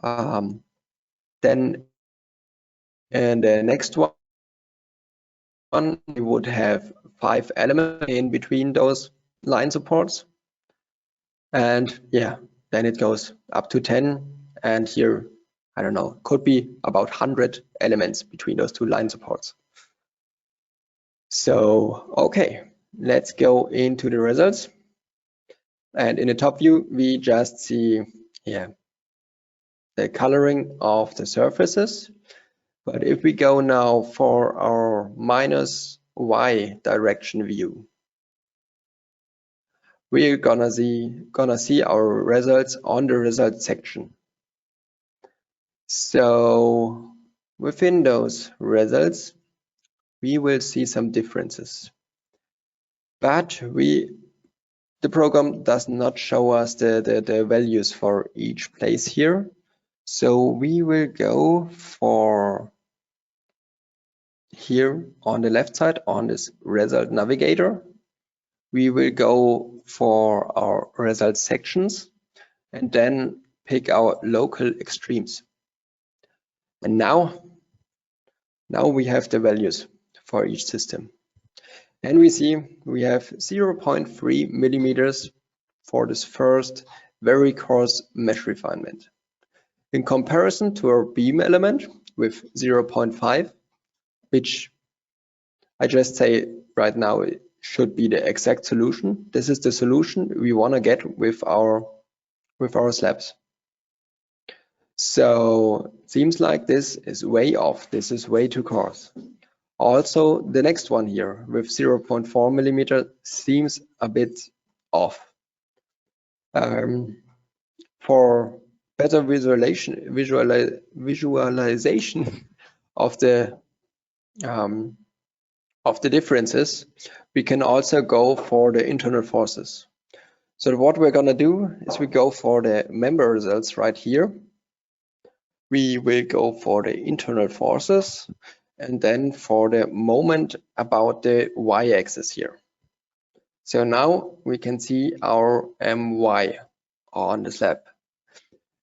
Then in the next one, we would have 5 elements in between those line supports. And then it goes up to 10. And here, I don't know, could be about 100 elements between those 2 line supports. So, okay, let's go into the results. And in the top view, we just see the coloring of the surfaces. But if we go now for our minus y direction view, we're gonna see our results on the results section. So within those results, we will see some differences. But the program does not show us the values for each place here. So we will go for here on the left side on this result navigator. We will go for our result sections and then pick our local extremes. And now we have the values for each system. And we see we have 0.3 millimeters for this first very coarse mesh refinement. In comparison to our beam element with 0.5, which I just say right now it should be the exact solution. This is the solution we want to get with our slabs. So it seems like this is way off. This is way too coarse. Also, the next one here with 0.4 millimeter seems a bit off. For better visualization of the differences, we can also go for the internal forces. So what we're gonna do is we go for the member results right here. We will go for the internal forces and then for the moment about the y-axis here. So now we can see our my on the slab.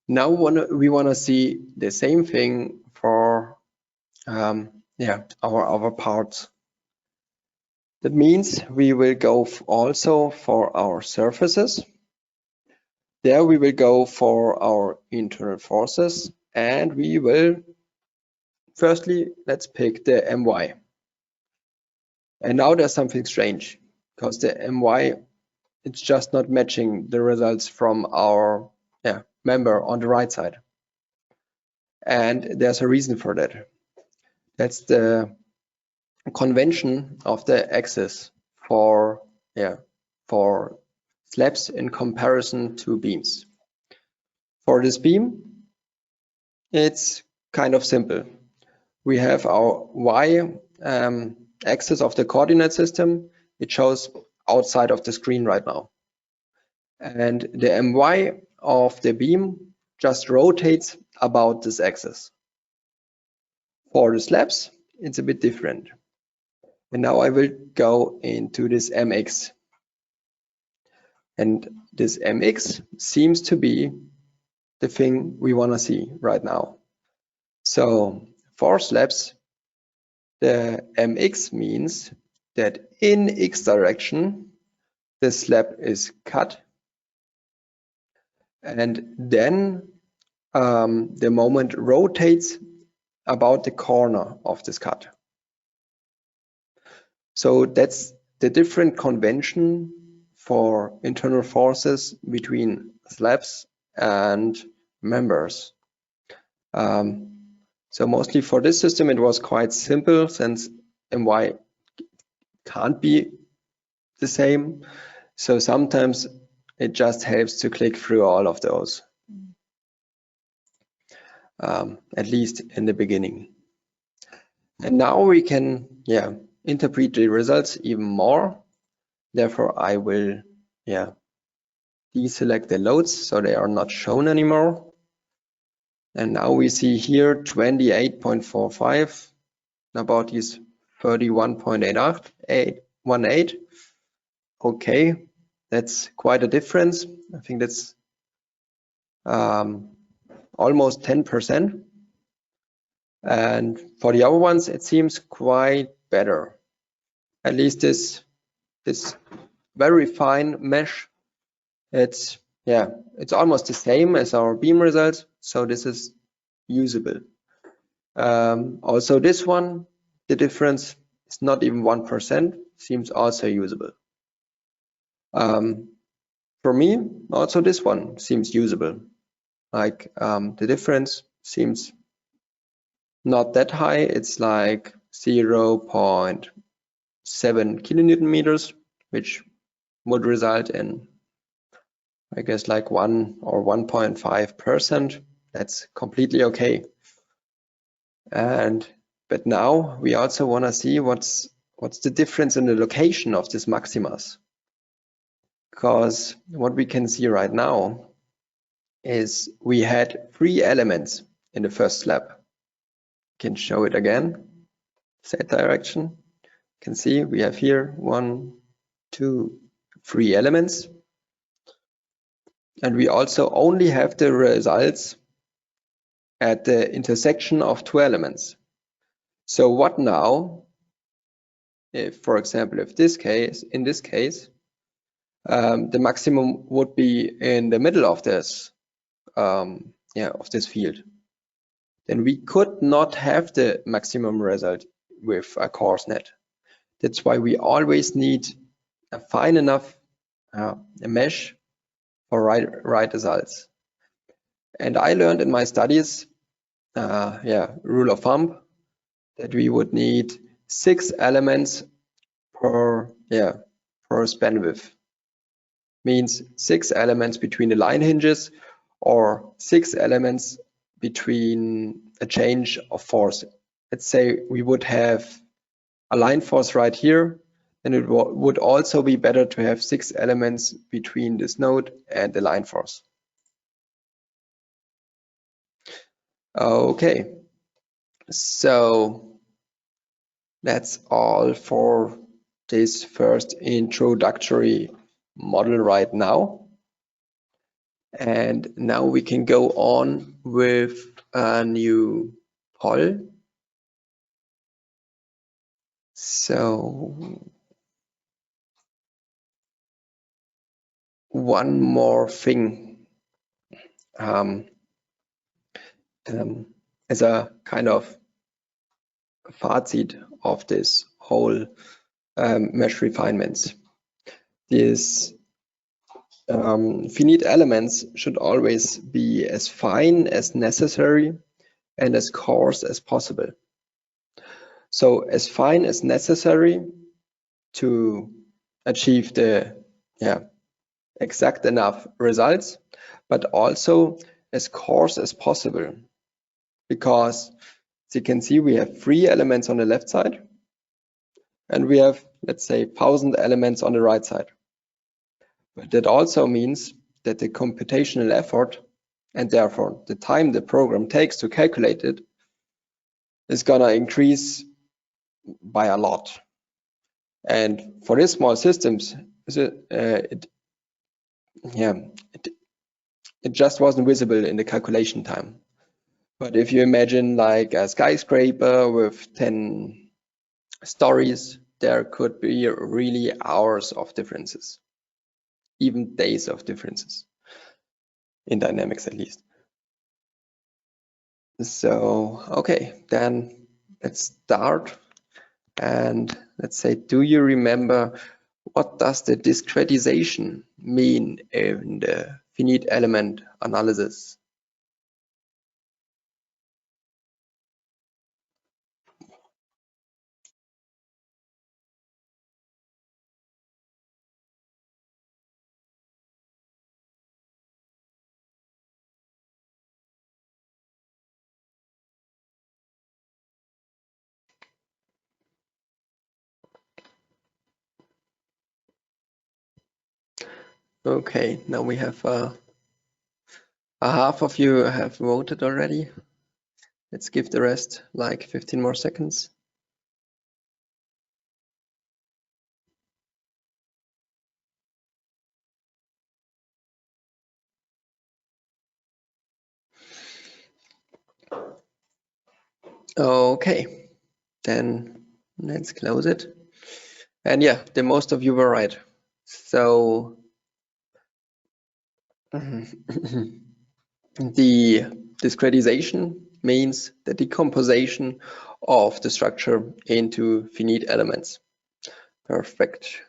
Now we want to see the same thing for our other parts. That means we will go also for our surfaces. There we will go for our internal forces, and we will firstly, let's pick the my. And now there's something strange because the my, it's just not matching the results from our member on the right side. And there's a reason for that. That's the convention of the axis for slabs in comparison to beams. For this beam, it's kind of simple. We have our y axis of the coordinate system. It shows outside of the screen right now. And the my of the beam just rotates about this axis. For the slabs, it's a bit different. And now I will go into this mx. And this mx seems to be the thing we want to see right now. So for slabs, the mx means that in x direction, the slab is cut. And then the moment rotates about the corner of this cut. So that's the different convention for internal forces between slabs and members. So mostly for this system, it was quite simple since my can't be the same. So sometimes it just helps to click through all of those, at least in the beginning. And now we can, interpret the results even more. Therefore, I will, deselect the loads so they are not shown anymore. And now we see here 28.45 about these 31.18. Okay, that's quite a difference. I think that's almost 10%. And for the other ones, it seems quite better. At least this very fine mesh, it's almost the same as our beam results. So this is usable. Also this one, the difference is not even 1%, seems also usable. For me, also this one seems usable. like the difference seems not that high. It's like 0.7 kilonewton meters, which would result in, I guess, like 1 or 1.5%. That's completely okay. But now we also want to see what's the difference in the location of these maximas. Because what we can see right now is we had 3 elements in the first lab. Can show it again, Z direction. You can see we have here 1, 2, 3 elements. And we also only have the results at the intersection of 2 elements. So what now, if, for example, in this case, the maximum would be in the middle of this, of this field. Then we could not have the maximum result with a coarse net. That's why we always need a fine enough a mesh for right results. And I learned in my studies, rule of thumb, that we would need 6 elements per span width. Means 6 elements between the line hinges, or 6 elements between a change of force. Let's say we would have a line force right here, and it would also be better to have 6 elements between this node and the line force. Okay, so that's all for this first introductory model right now. And now we can go on with a new poll. So one more thing as a kind of fazit of this whole mesh refinements. These finite elements should always be as fine as necessary and as coarse as possible. So as fine as necessary to achieve the exact enough results, but also as coarse as possible, because as you can see, we have 3 elements on the left side and we have, let's say, 1,000 elements on the right side. But that also means that the computational effort, and therefore the time the program takes to calculate it, is gonna increase by a lot. And for these small systems, it just wasn't visible in the calculation time. But if you imagine like a skyscraper with 10 stories, there could be really hours of differences, even days of differences, in dynamics at least. So, okay, then let's start. And let's say, do you remember what does the discretization mean in the finite element analysis? Okay, now we have a half of you have voted already. Let's give the rest like 15 more seconds. Okay, then let's close it. And yeah, the most of you were right. So the discretization means the decomposition of the structure into finite elements. Perfect.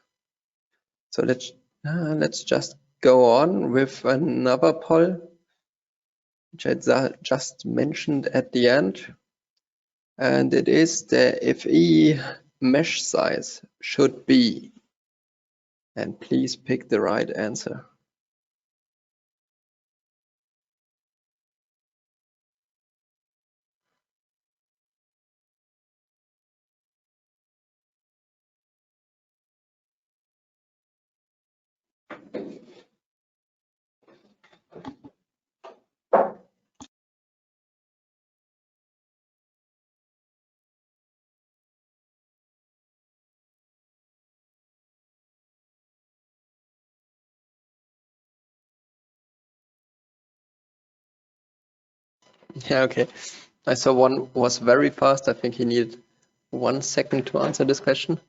So let's just go on with another poll. which I just mentioned at the end, and it is the FE mesh size should be, and please pick the right answer. Yeah, okay. I saw one was very fast. I think he needed 1 second to answer this question.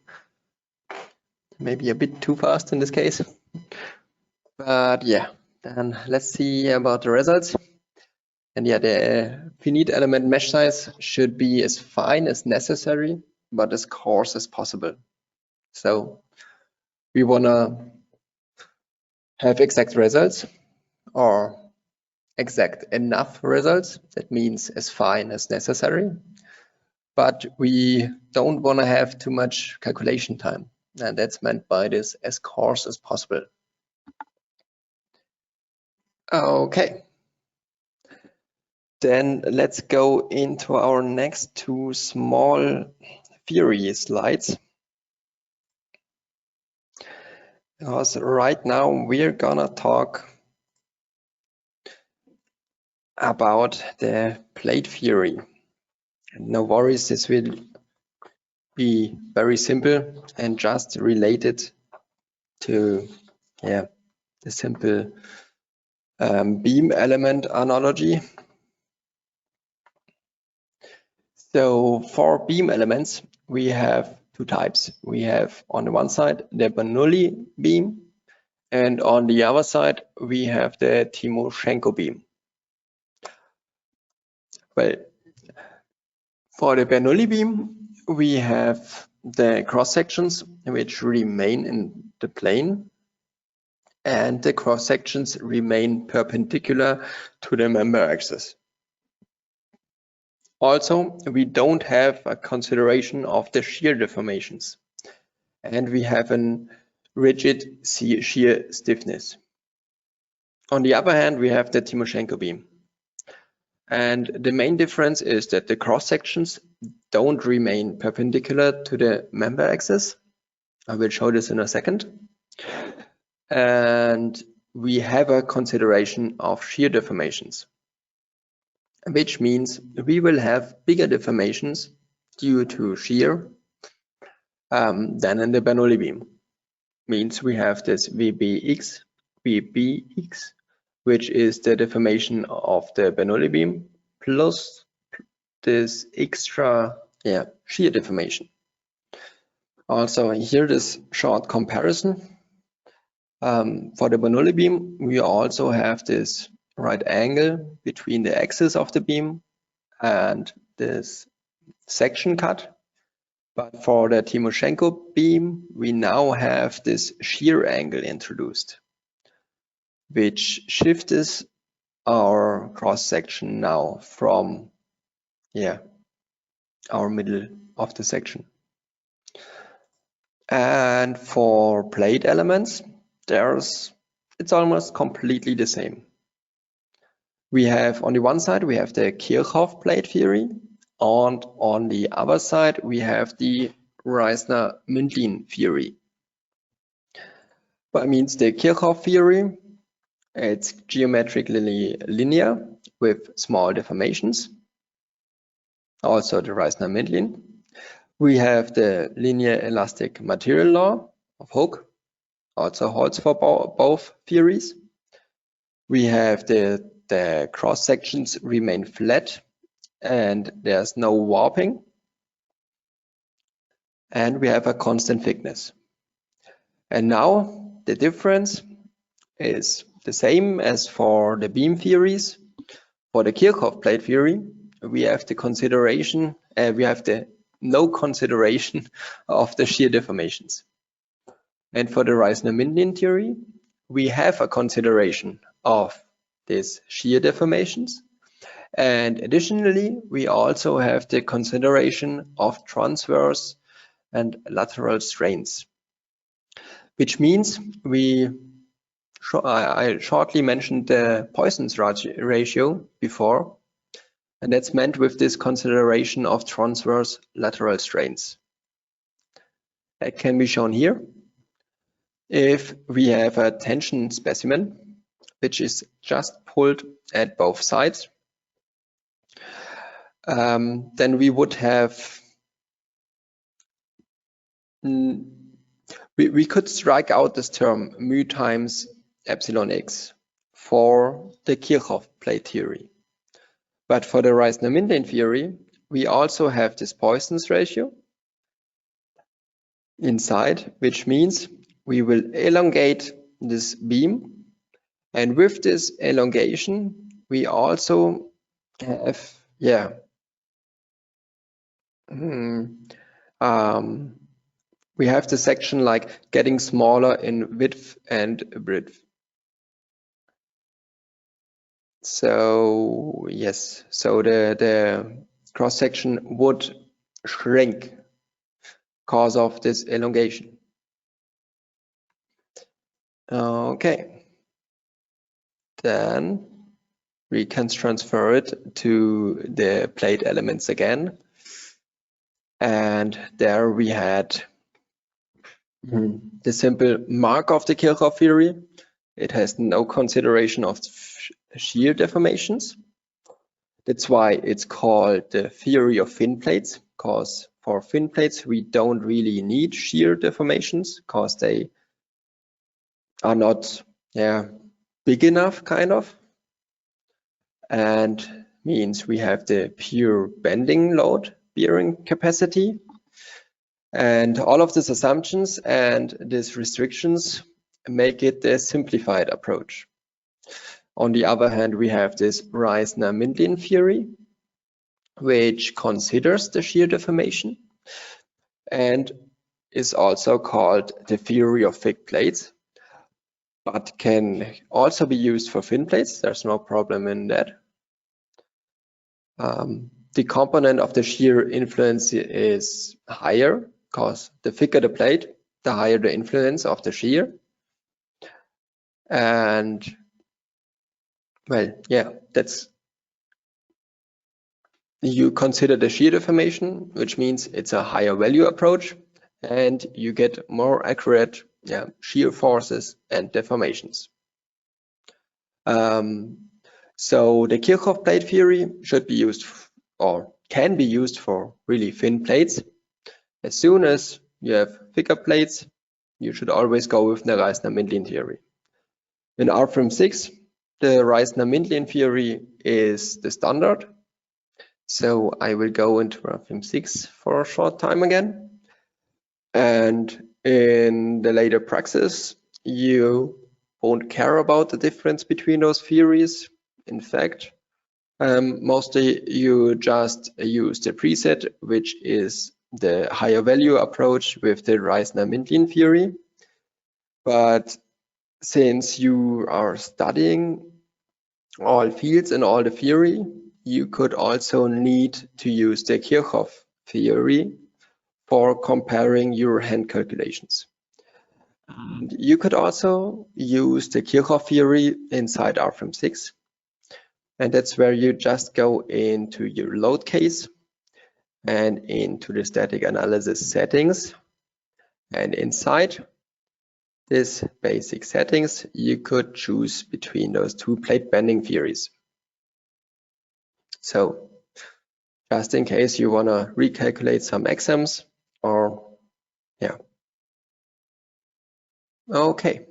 Maybe a bit too fast in this case. But yeah, then let's see about the results. And yeah, the finite element mesh size should be as fine as necessary, but as coarse as possible. So we wanna have exact results, or exact enough results. That means as fine as necessary. But we don't want to have too much calculation time. And that's meant by this as coarse as possible. Okay. Then let's go into our next 2 small theory slides. Because right now we're gonna talk about the plate theory. No worries, this will be very simple and just related to the simple beam element analogy. So for beam elements, we have 2 types. We have on the one side the Bernoulli beam, and on the other side we have the Timoshenko beam. Well, for the Bernoulli beam, we have the cross sections which remain in the plane, and the cross sections remain perpendicular to the member axis. Also, we don't have a consideration of the shear deformations, and we have a rigid shear stiffness. On the other hand, we have the Timoshenko beam. And the main difference is that the cross sections don't remain perpendicular to the member axis. I will show this in a second. And we have a consideration of shear deformations, which means we will have bigger deformations due to shear than in the Bernoulli beam. Means we have this VBX, which is the deformation of the Bernoulli beam, plus this extra shear deformation. Also here this short comparison. For the Bernoulli beam, we also have this right angle between the axis of the beam and this section cut. But for the Timoshenko beam, we now have this shear angle introduced, which shifts our cross section now from our middle of the section. And for plate elements, it's almost completely the same. We have on the one side we have the Kirchhoff plate theory, and on the other side we have the Reisner-Mündlin theory. That means the Kirchhoff theory, it's geometrically linear with small deformations. Also the Reisner-Mündlin. We have the linear elastic material law of Hooke, also holds for both theories. We have the cross sections remain flat and there's no warping. And we have a constant thickness. And now the difference is the same as for the beam theories. For the Kirchhoff plate theory, we have the consideration, no consideration of the shear deformations. And for the Reisner-Mündlin theory, we have a consideration of these shear deformations, And additionally, we also have the consideration of transverse and lateral strains, which means I shortly mentioned the Poisson's ratio before, and that's meant with this consideration of transverse lateral strains. That can be shown here. If we have a tension specimen, which is just pulled at both sides, then we would have, we could strike out this term mu times epsilon x for the Kirchhoff plate theory. But for the Reisner-Mindlin theory, we also have this Poisson's ratio inside, which means we will elongate this beam, and with this elongation we also have we have the section like getting smaller in width and breadth. So yes, so the cross section would shrink because of this elongation. Okay, then we can transfer it to the plate elements again, and there we had the simple mark of the Kirchhoff theory. It has no consideration of shear deformations. That's why it's called the theory of thin plates, because for thin plates we don't really need shear deformations because they are not big enough, kind of, and means we have the pure bending load bearing capacity. And all of these assumptions and these restrictions make it a simplified approach. On the other hand, we have this Reisner-Mindlin theory, which considers the shear deformation and is also called the theory of thick plates, but can also be used for thin plates. There's no problem in that. The component of the shear influence is higher, because the thicker the plate, the higher the influence of the shear. And well, yeah, that's, you consider the shear deformation, which means it's a higher value approach, and you get more accurate shear forces and deformations. So the Kirchhoff plate theory should be used or can be used for really thin plates. As soon as you have thicker plates, you should always go with the Reisner-Mindlin theory. In Rfem 6, the Reisner-Mindlin theory is the standard. So I will go into Rfem 6 for a short time again. And in the later praxis, you won't care about the difference between those theories. In fact, mostly you just use the preset, which is the higher value approach with the Reisner-Mindlin theory. But since you are studying all fields and all the theory, you could also need to use the Kirchhoff theory for comparing your hand calculations. And you could also use the Kirchhoff theory inside Rfem 6. And that's where you just go into your load case and into the static analysis settings. And inside this basic settings, you could choose between those two plate bending theories. So just in case you want to recalculate some exams or okay.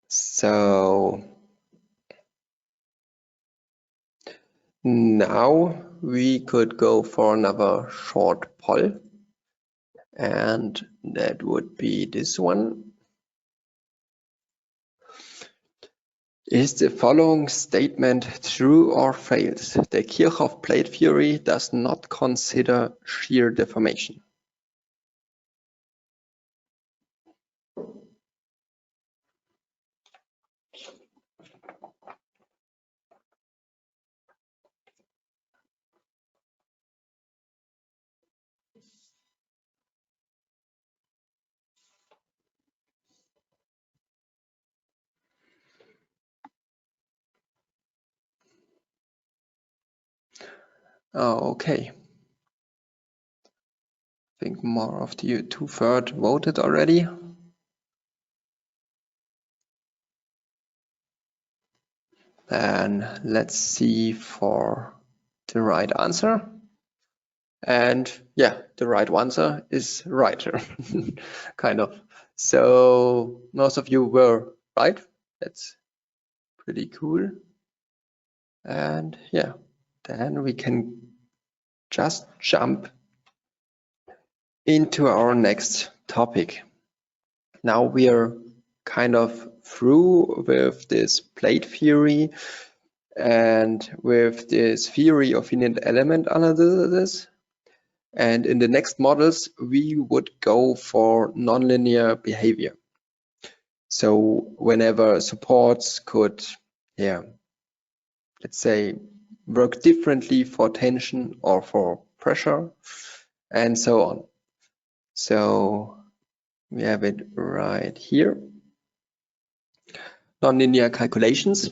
So now we could go for another short poll, and that would be this one. Is the following statement true or false? The Kirchhoff plate theory does not consider shear deformation. Okay. I think more of you 2/3 voted already. And let's see for the right answer. And yeah, the right answer is writer, kind of. So most of you were right. That's pretty cool. And yeah, then we can just jump into our next topic. Now we are kind of through with this plate theory and with this theory of finite element analysis. And in the next models, we would go for nonlinear behavior. So whenever supports could, yeah, let's say, work differently for tension or for pressure, and so on. So we have it right here. Nonlinear calculations.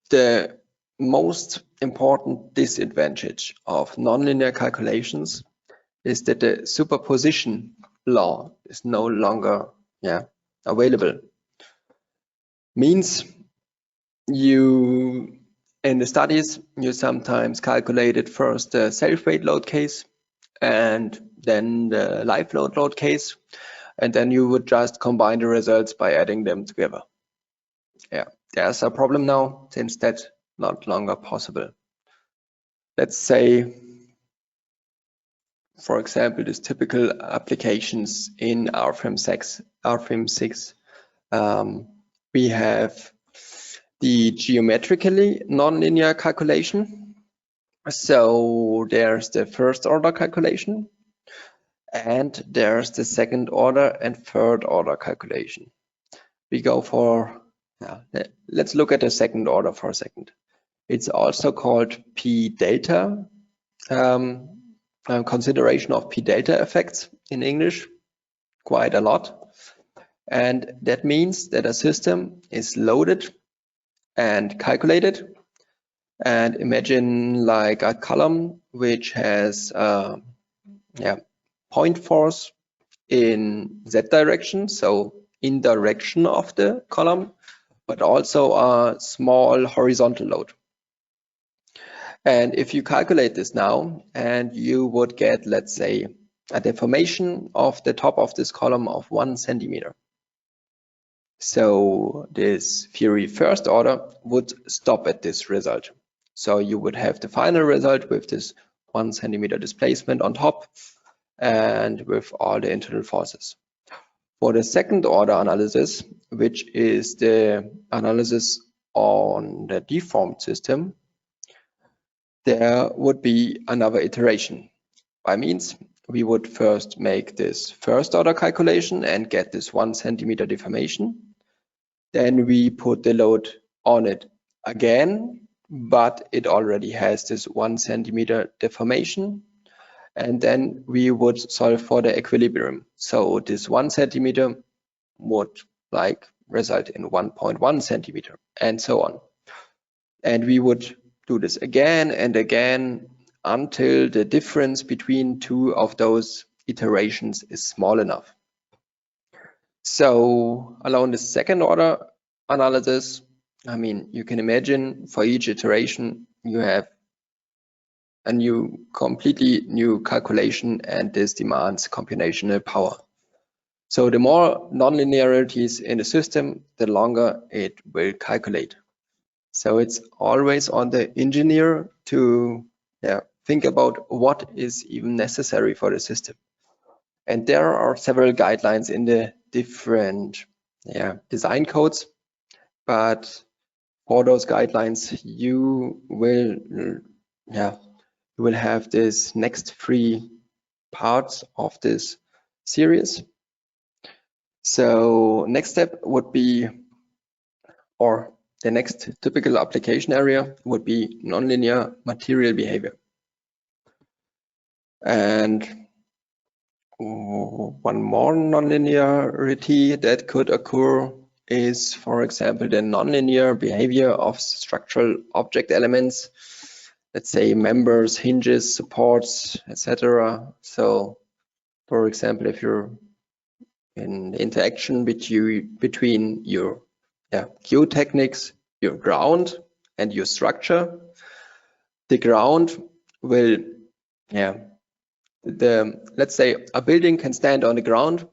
The most important disadvantage of nonlinear calculations is that the superposition law is no longer available. Means you, in the studies, you sometimes calculated first the self-weight load case and then the live load case, and then you would just combine the results by adding them together. Yeah, there's a problem now since that's not longer possible. Let's say, for example, these typical applications in Rfem 6. We have the geometrically nonlinear calculation. So there's the first order calculation, and there's the second order and third order calculation. We go for, let's look at the second order for a second. It's also called P delta, consideration of P delta effects in English, quite a lot. And that means that a system is loaded and calculated. And imagine like a column which has point force in Z direction, so in direction of the column, but also a small horizontal load. And if you calculate this now, and you would get, let's say, a deformation of the top of this column of 1 centimeter. So this theory first order would stop at this result. So you would have the final result with this 1 centimeter displacement on top and with all the internal forces. For the second order analysis, which is the analysis on the deformed system, there would be another iteration. By means, we would first make this first order calculation and get this 1 centimeter deformation. Then we put the load on it again, but it already has this 1 centimeter deformation. And then we would solve for the equilibrium. So this 1 centimeter would result in 1.1 centimeter and so on. And we would do this again and again until the difference between two of those iterations is small enough. So along the second order analysis, I mean, you can imagine for each iteration, you have a completely new calculation, and this demands computational power. So the more nonlinearities in the system, the longer it will calculate. So it's always on the engineer to think about what is even necessary for the system. And there are several guidelines in the different design codes, but for those guidelines, you will have this next 3 parts of this series. So next step would be, or the next typical application area would be nonlinear material behavior. And one more nonlinearity that could occur is, for example, the nonlinear behavior of structural object elements, let's say members, hinges, supports, etc. So, for example, if you're in the interaction between your geotechnics, your ground, and your structure, the ground will, let's say a building can stand on the ground,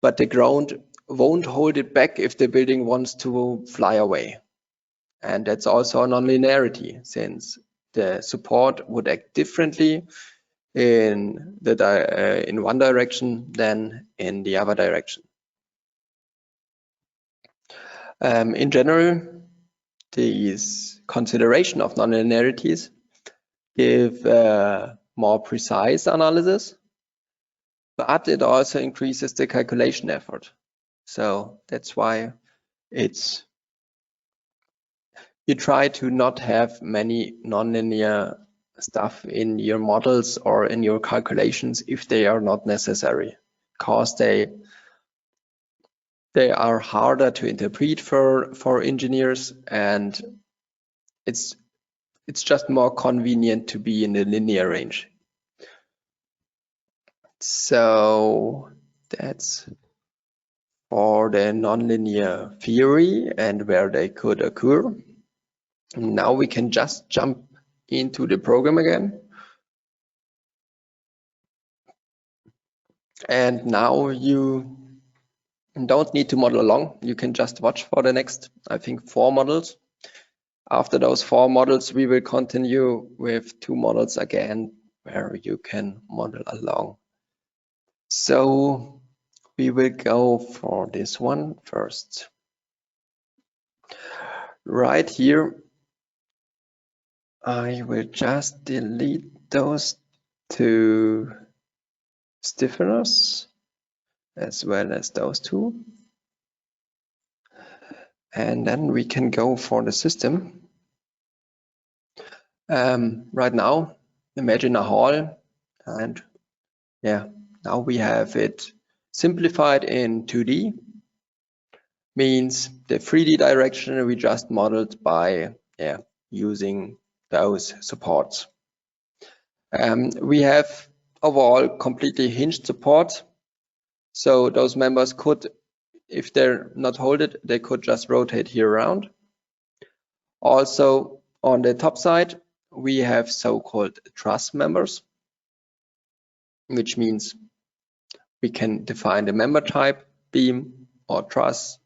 but the ground won't hold it back if the building wants to fly away. And that's also a nonlinearity, since the support would act differently in one direction than in the other direction. In general, these consideration of nonlinearities give more precise analysis, but it also increases the calculation effort. So that's why you try to not have many nonlinear stuff in your models or in your calculations if they are not necessary, because they are harder to interpret for engineers, and it's just more convenient to be in the linear range. So that's for the nonlinear theory and where they could occur. Now we can just jump into the program again. And now you don't need to model along. You can just watch for the next, I think, 4 models. After those 4 models, we will continue with 2 models again, where you can model along. So we will go for this one first. Right here, I will just delete those 2 stiffeners as well as those 2. And then we can go for the system. Right now, imagine a hall, and now we have it simplified in 2D. Means the 3D direction we just modeled by using those supports. We have overall completely hinged support, so those members could, if they're not holded, they could just rotate here around. Also on the top side, we have so-called truss members, which means we can define the member type, beam or truss,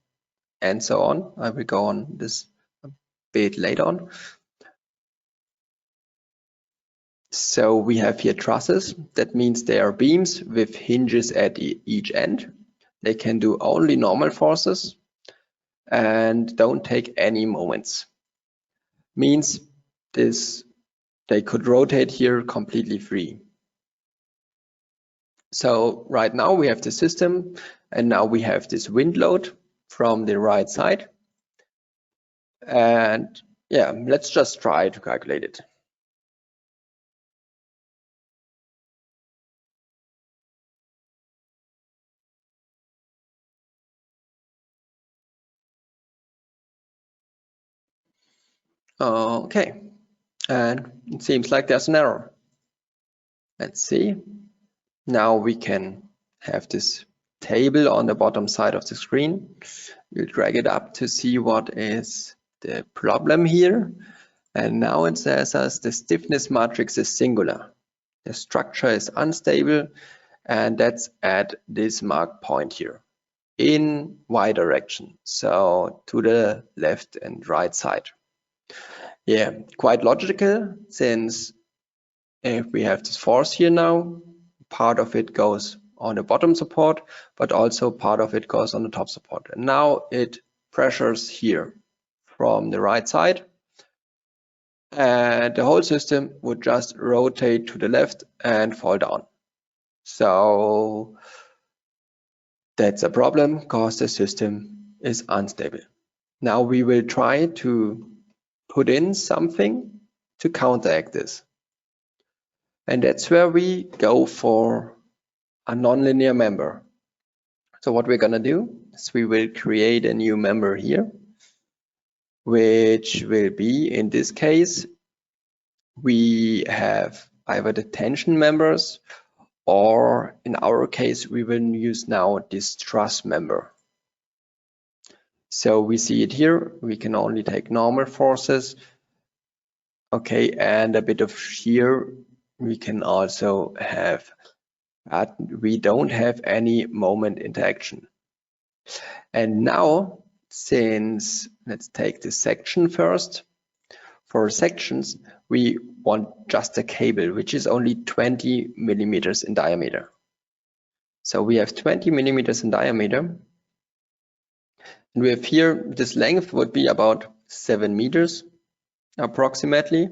and so on. I will go on this a bit later on. So we have here trusses. That means they are beams with hinges at each end. They can do only normal forces and don't take any moments. Means they could rotate here completely free. So right now we have the system, and now we have this wind load from the right side. And let's just try to calculate it. Okay, and it seems like there's an error. Let's see. Now we can have this table on the bottom side of the screen. We'll drag it up to see what is the problem here. And now it says us the stiffness matrix is singular. The structure is unstable, and that's at this marked point here in Y direction, so to the left and right side. Quite logical, since if we have this force here now, part of it goes on the bottom support, but also part of it goes on the top support. And now it pressures here from the right side, and the whole system would just rotate to the left and fall down. So that's a problem because the system is unstable. Now we will try to put in something to counteract this. And that's where we go for a nonlinear member. So what we're gonna do is we will create a new member here, which will be, in this case, we have either the tension members, or in our case, we will use now this truss member. So we see it here, we can only take normal forces. Okay, and a bit of shear we can also have, but we don't have any moment interaction. And now, since, let's take this section first. For sections, we want just a cable, which is only 20 millimeters in diameter. So we have 20 millimeters in diameter. And we have here, this length would be about 7 meters approximately.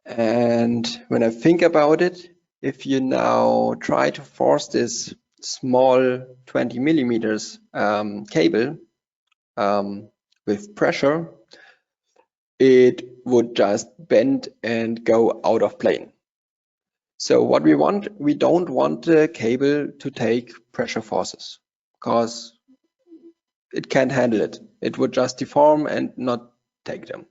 And when I think about it, if you now try to force this small 20 millimeters cable with pressure, it would just bend and go out of plane. So what we don't want the cable to take pressure forces, because it can't handle it. It would just deform and not take them.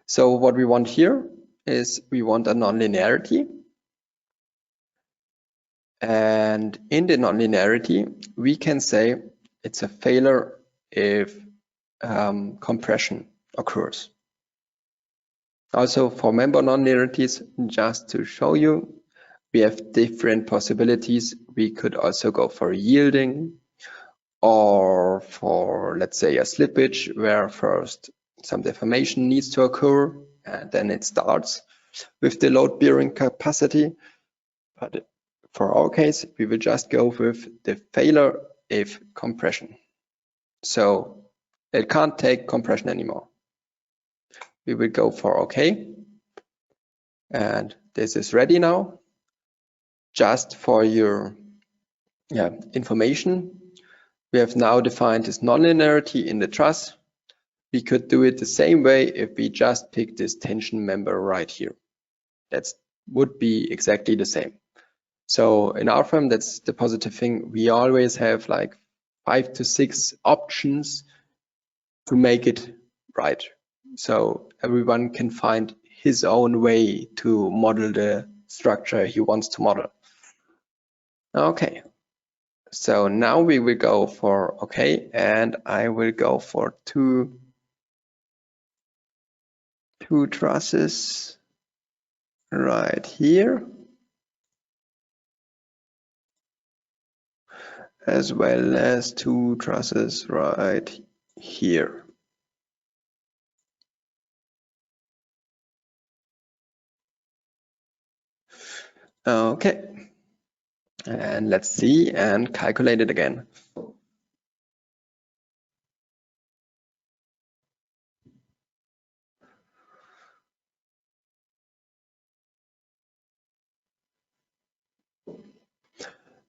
So what we want here is we want a nonlinearity. And in the nonlinearity, we can say it's a failure if compression occurs. Also for member nonlinearities, just to show you, we have different possibilities. We could also go for yielding, or for, let's say, a slippage where first some deformation needs to occur and then it starts with the load bearing capacity. But for our case, we will just go with the failure if compression. So it can't take compression anymore. We will go for OK. And this is ready now. Just for your information, we have now defined this nonlinearity in the truss. We could do it the same way if we just pick this tension member right here. That would be exactly the same. So in Rfem, that's the positive thing. We always have like 5 to 6 options to make it right. So everyone can find his own way to model the structure he wants to model. Okay. So now we will go for OK, and I will go for two trusses right here, as well as 2 trusses right here. Okay, and let's see and calculate it again.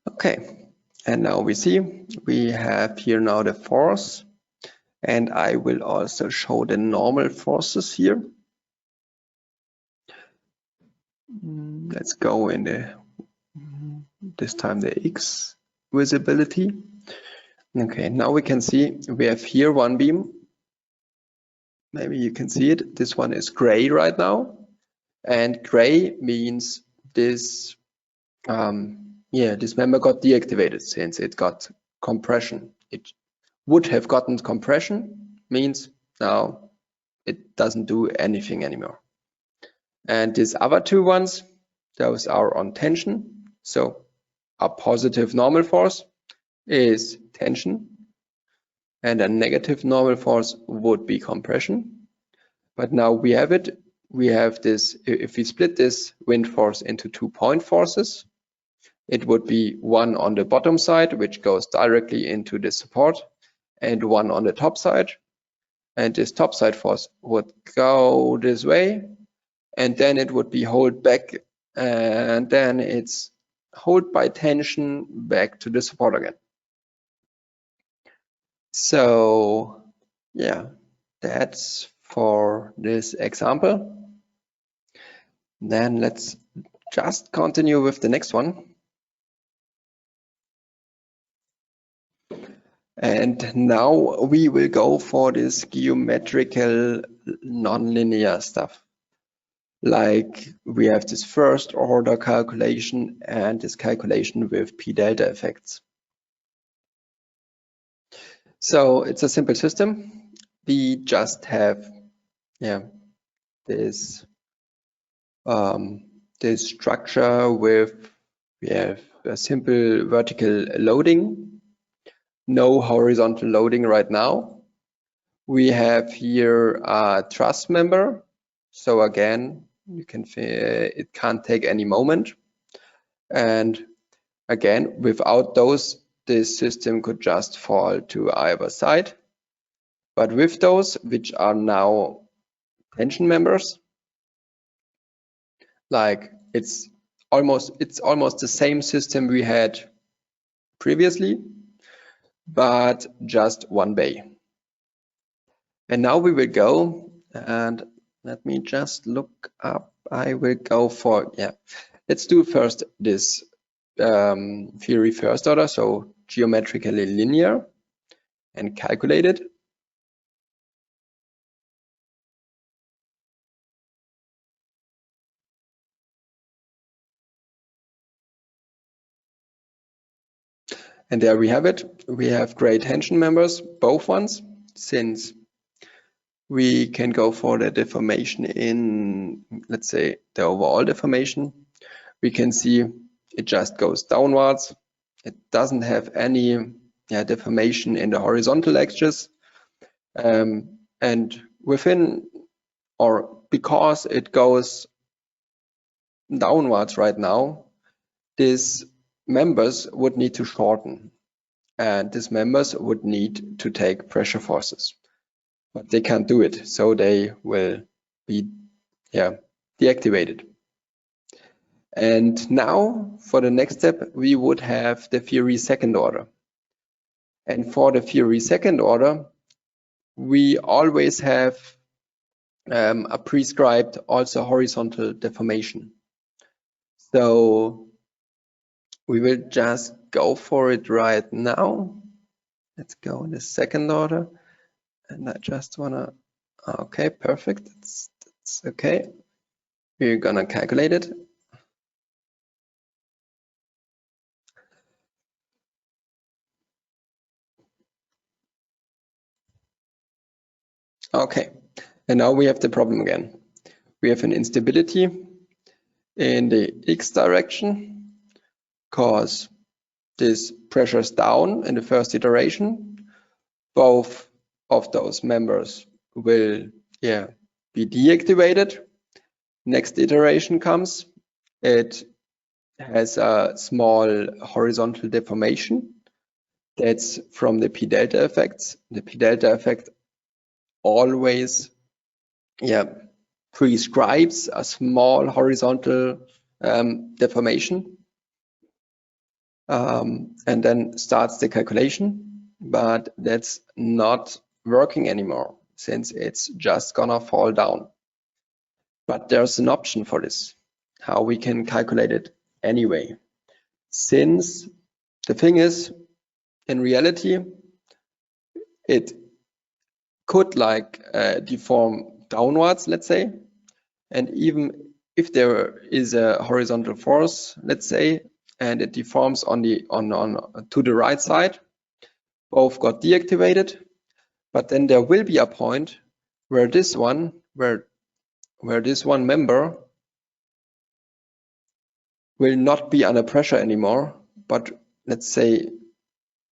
Okay, and now we see we have here now the force, and I will also show the normal forces here. Let's go in this time the X visibility. Okay, now we can see we have here one beam. Maybe you can see it. This one is gray right now, and gray means this this member got deactivated since it got compression. It would have gotten compression, means now it doesn't do anything anymore. And these other 2 ones, those are on tension. So a positive normal force is tension, and a negative normal force would be compression. But now we have it. We have this, if we split this wind force into 2 point forces, it would be one on the bottom side, which goes directly into the support, and one on the top side. And this top side force would go this way, and then it would be held back, and then it's held by tension back to the support again. So yeah, that's for this example. Then let's just continue with the next one. And now we will go for this geometrical nonlinear stuff. Like we have this first order calculation and this calculation with p delta effects. So it's a simple system. We just have this structure with we have a simple vertical loading, no horizontal loading right now. We have here a truss member. So again, you can it can't take any moment. And again, without those, this system could just fall to either side. But with those, which are now tension members, like it's almost the same system we had previously, but just one bay. And now we will go, and let me just look up. I will go for, let's do first this theory first order, so geometrically linear, and calculate it. And there we have it. We have gray tension members, both ones, since we can go for the deformation in, let's say, the overall deformation. We can see it just goes downwards. It doesn't have any deformation in the horizontal axis. And within, or because it goes downwards right now, these members would need to shorten. And these members would need to take pressure forces. But they can't do it, so they will be deactivated. And now for the next step, we would have the theory second order. And for the theory second order, we always have a prescribed also horizontal deformation. So we will just go for it right now. Let's go in the second order. And I just wanna, okay, perfect, that's okay. We're gonna calculate it. Okay, and now we have the problem again. We have an instability in the x direction, cause this pressures down in the first iteration. Both of those members will be deactivated. Next iteration comes, it has a small horizontal deformation. That's from the p delta effects. The p delta effect always prescribes a small horizontal deformation, and then starts the calculation, but that's not working anymore since it's just gonna fall down. But there's an option for this, how we can calculate it anyway. Since the thing is, in reality, it could deform downwards, let's say, and even if there is a horizontal force, let's say, and it deforms to the right side, both got deactivated, but then there will be a point where this one member will not be under pressure anymore, but let's say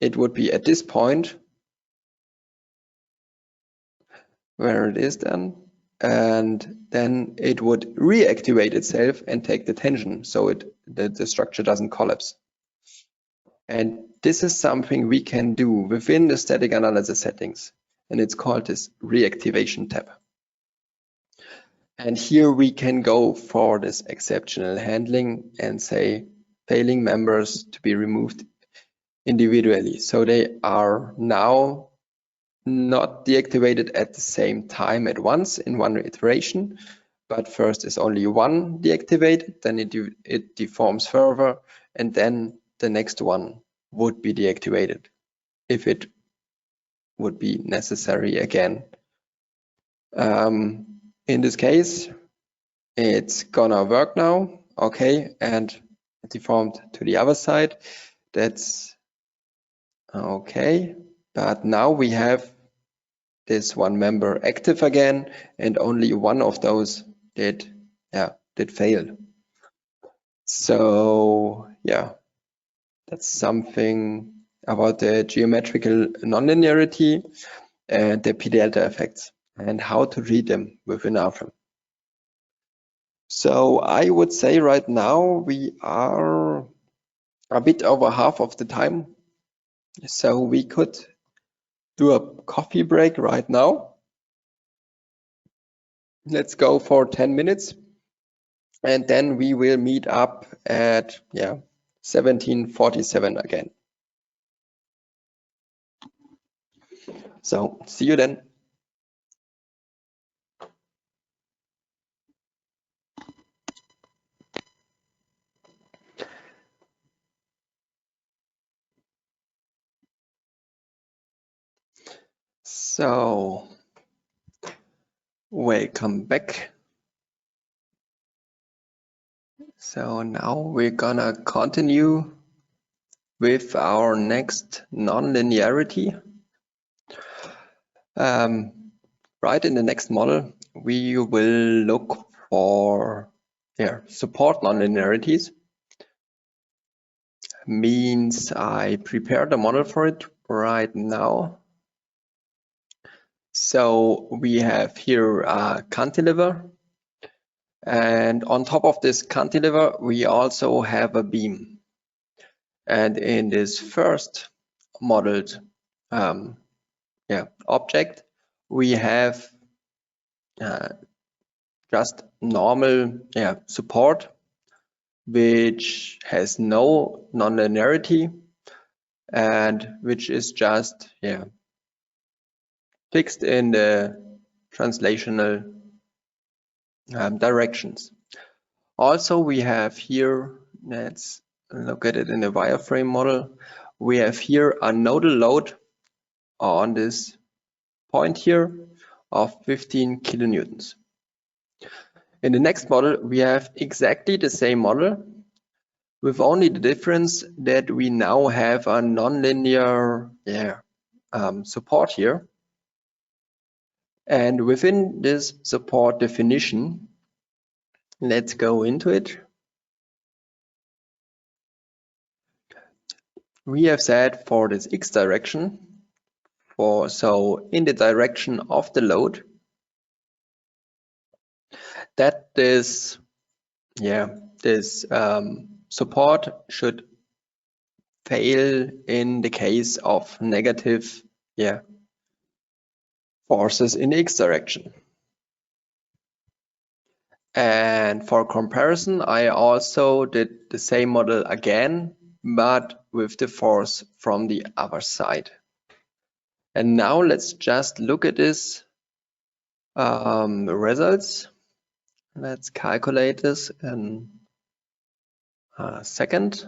it would be at this point where it is then, and then it would reactivate itself and take the tension, so the structure doesn't collapse. And this is something we can do within the static analysis settings, and it's called this reactivation tab. And here we can go for this exceptional handling and say failing members to be removed individually. So they are now not deactivated at the same time at once in one iteration, but first is only one deactivated, then it deforms further, and then the next one would be deactivated if it would be necessary again. In this case, it's gonna work now, okay, and it deformed to the other side. That's okay, but now we have this one member active again, and only one of those did fail. So yeah, that's something about the geometrical nonlinearity and the p-delta effects and how to read them within Rfem. So I would say right now we are a bit over half of the time, so we could do a coffee break right now. Let's go for 10 minutes, and then we will meet up at 17:47 again. So see you then. So welcome back. So now we're gonna continue with our next nonlinearity. Right in the next model, we will look for support nonlinearities. Means I prepared a model for it right now. So we have here a cantilever, and on top of this cantilever we also have a beam. And in this first modeled object, we have just normal support, which has no nonlinearity and which is just fixed in the translational directions. Also, we have here, let's look at it in the wireframe model, we have here a nodal load on this point here of 15 kilonewtons. In the next model, we have exactly the same model, with only the difference that we now have a nonlinear support here. And within this support definition, let's go into it. We have said for this x direction, so in the direction of the load, that this support should fail in the case of negative forces in the x direction. And for comparison, I also did the same model again, but with the force from the other side. And now let's just look at this results. Let's calculate this in a second.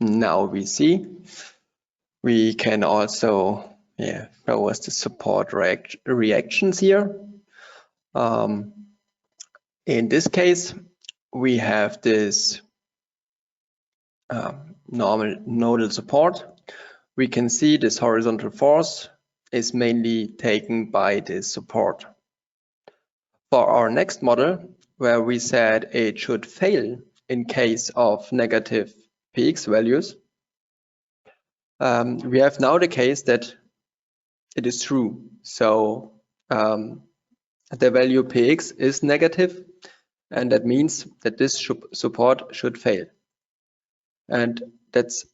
Now we see we can also show us the support reactions here. In this case, we have this normal nodal support. We can see this horizontal force is mainly taken by this support. For our next model, where we said it should fail in case of negative px values, we have now the case that it is true. So the value px is negative, and that means that this support should fail. And that's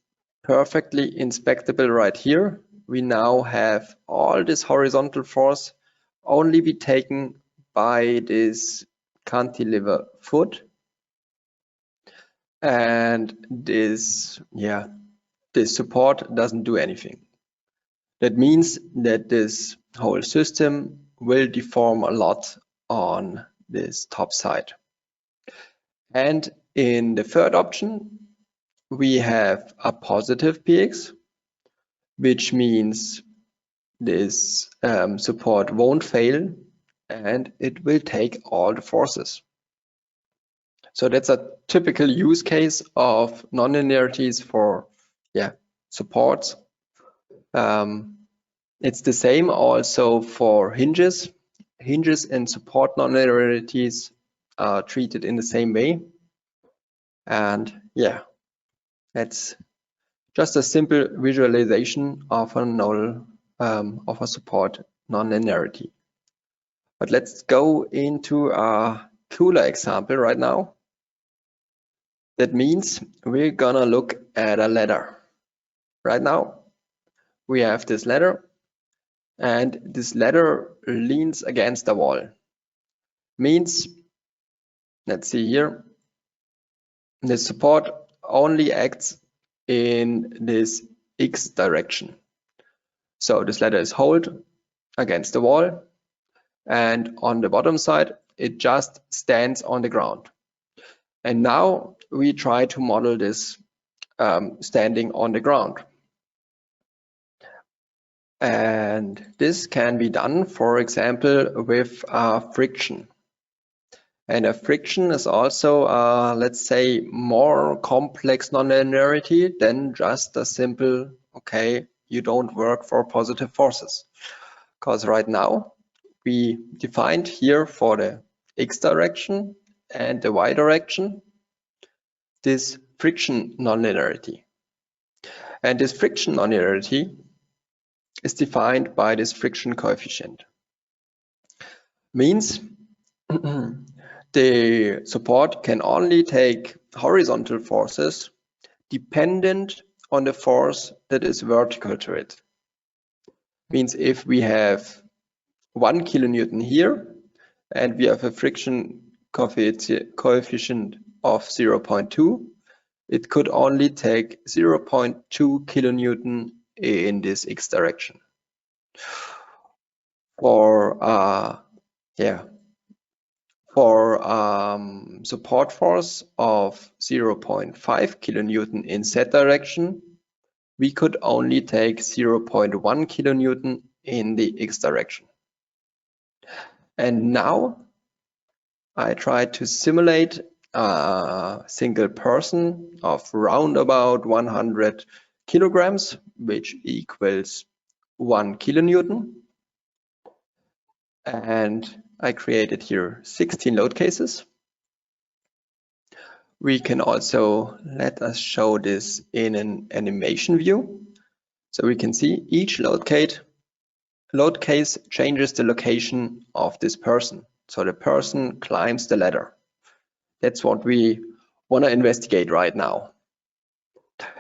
perfectly inspectable right here. We now have all this horizontal force only be taken by this cantilever foot, and this support doesn't do anything. That means that this whole system will deform a lot on this top side. And in the third option, we have a positive px, which means this support won't fail and it will take all the forces. So that's a typical use case of nonlinearities for supports. It's the same also for hinges. Hinges and support nonlinearities are treated in the same way. And yeah, that's just a simple visualization of a support nonlinearity. But let's go into a cooler example right now. That means we're gonna look at a ladder. Right now, we have this ladder, and this ladder leans against the wall. Means, let's see here, the support only acts in this X direction. So this ladder is held against the wall, and on the bottom side, it just stands on the ground. And now we try to model this standing on the ground. And this can be done, for example, with friction. And a friction is also, let's say, more complex nonlinearity than just a simple, okay, you don't work for positive forces. Because right now, we defined here for the X direction and the Y direction this friction nonlinearity. And this friction nonlinearity is defined by this friction coefficient. Means the support can only take horizontal forces dependent on the force that is vertical to it. Means if we have 1 kilonewton here and we have a friction coefficient of 0.2, it could only take 0.2 kilonewton in this X direction. For support force of 0.5 kilonewton in Z direction, we could only take 0.1 kilonewton in the X direction. And now I try to simulate a single person of round about 100 kilograms, which equals 1 kilonewton. And I created here 16 load cases. We can also let us show this in an animation view. So we can see each load case changes the location of this person. So the person climbs the ladder. That's what we want to investigate right now.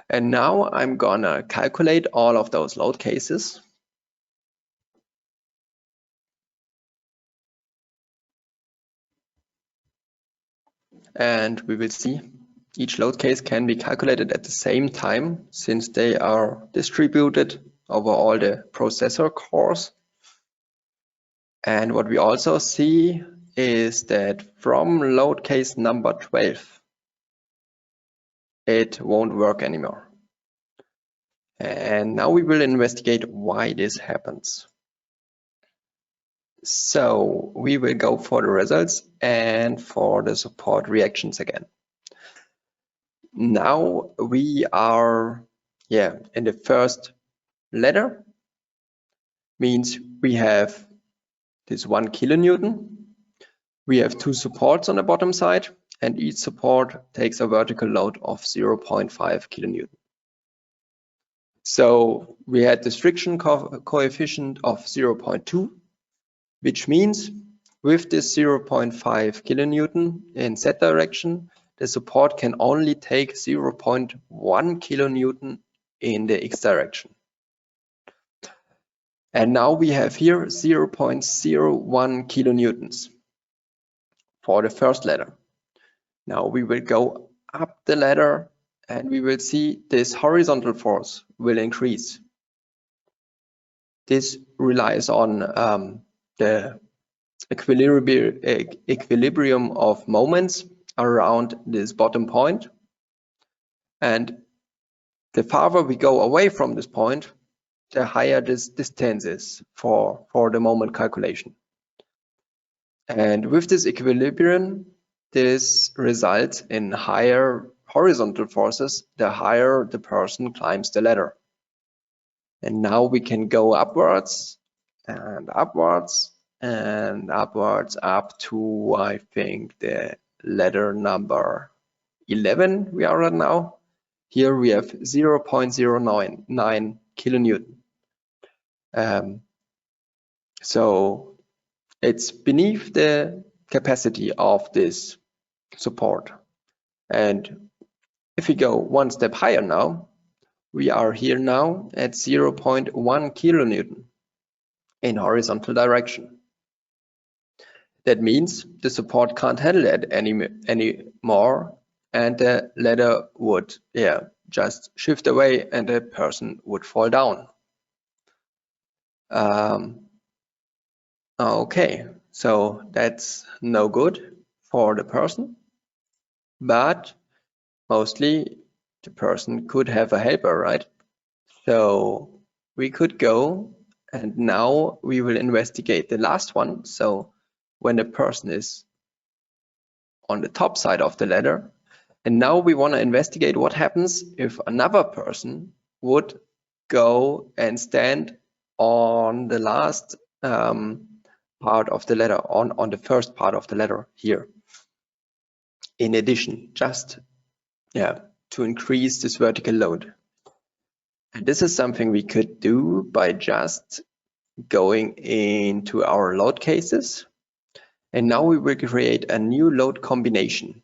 And now I'm gonna calculate all of those load cases. And we will see each load case can be calculated at the same time since they are distributed over all the processor cores. And what we also see is that from load case number 12, it won't work anymore. And now we will investigate why this happens. So we will go for the results and for the support reactions again. Now we are in the first ladder. Means we have this 1 kilonewton. We have 2 supports on the bottom side, and each support takes a vertical load of 0.5 kilonewton. So we had this friction coefficient of 0.2, which means with this 0.5 kilonewton in Z direction, the support can only take 0.1 kilonewton in the X direction. And now we have here 0.01 kilonewtons for the first ladder. Now we will go up the ladder and we will see this horizontal force will increase. This relies on the equilibrium of moments around this bottom point, and the farther we go away from this point, the higher this distance is for the moment calculation. And with this equilibrium, this results in higher horizontal forces the higher the person climbs the ladder. And now we can go upwards and upwards and upwards up to, I think, the ladder number 11 we are at now. Here we have 0.099 kilonewton. So it's beneath the capacity of this support. And if we go one step higher now, we are here now at 0.1 kilonewton in horizontal direction. That means the support can't handle it anymore, and the ladder would just shift away and the person would fall down. Okay, so that's no good for the person, but mostly the person could have a helper, right? So we could go, and now we will investigate the last one. So when the person is on the top side of the ladder, and now we want to investigate what happens if another person would go and stand on the last part of the ladder, on the first part of the ladder here. In addition, just to increase this vertical load. And this is something we could do by just going into our load cases. And now we will create a new load combination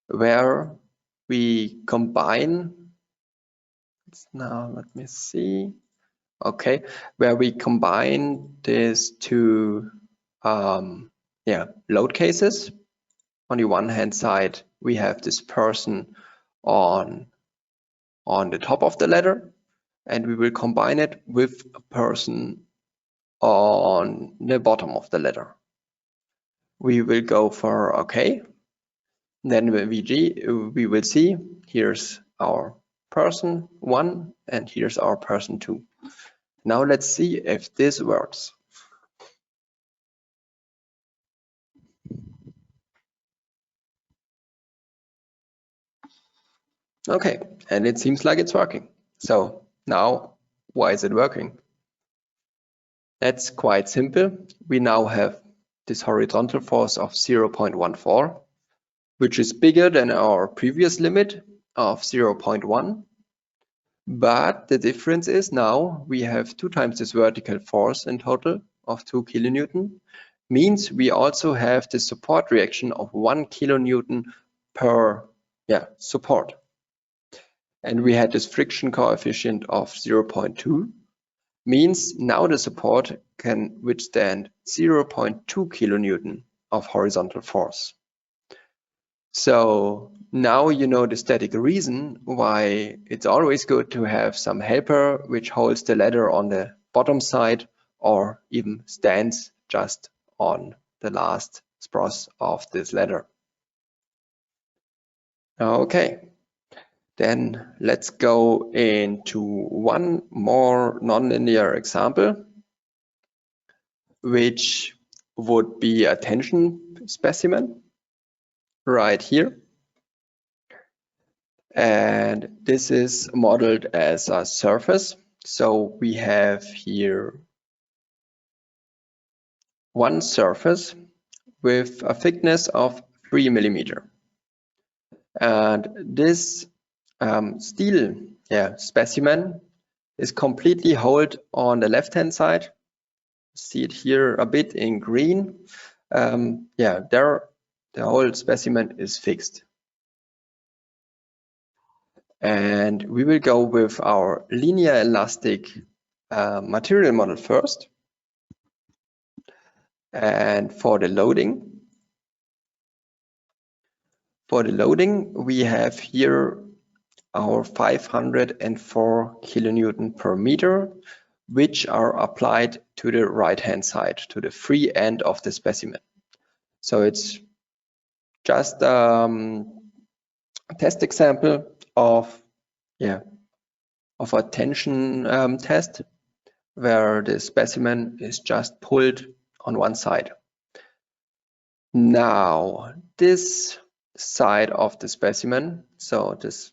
where we combine, let me see. Okay, where we combine these two load cases. On the one hand side, we have this person on the top of the ladder, and we will combine it with a person on the bottom of the ladder. We will go for OK. Then we will see here's our person 1 and here's our person 2. Now let's see if this works. Okay, and it seems like it's working. So now, why is it working? That's quite simple. We now have this horizontal force of 0.14, which is bigger than our previous limit of 0.1. But the difference is now we have 2 times this vertical force in total of 2 kilonewton. Means we also have the support reaction of 1 kilonewton per support. And we had this friction coefficient of 0.2. Means now the support can withstand 0.2 kilonewton of horizontal force. So now you know the static reason why it's always good to have some helper which holds the ladder on the bottom side or even stands just on the last spross of this ladder. Okay, then let's go into one more nonlinear example, which would be a tension specimen right here. And this is modeled as a surface. So we have here one surface with a thickness of 3 millimeter. And this steel specimen is completely holed on the left-hand side. See it here a bit in green. There the whole specimen is fixed. And we will go with our linear elastic material model first. And for the loading, we have here our 504 kilonewton per meter, which are applied to the right-hand side, to the free end of the specimen. So it's just a test example of a tension test where the specimen is just pulled on one side. Now this side of the specimen, so this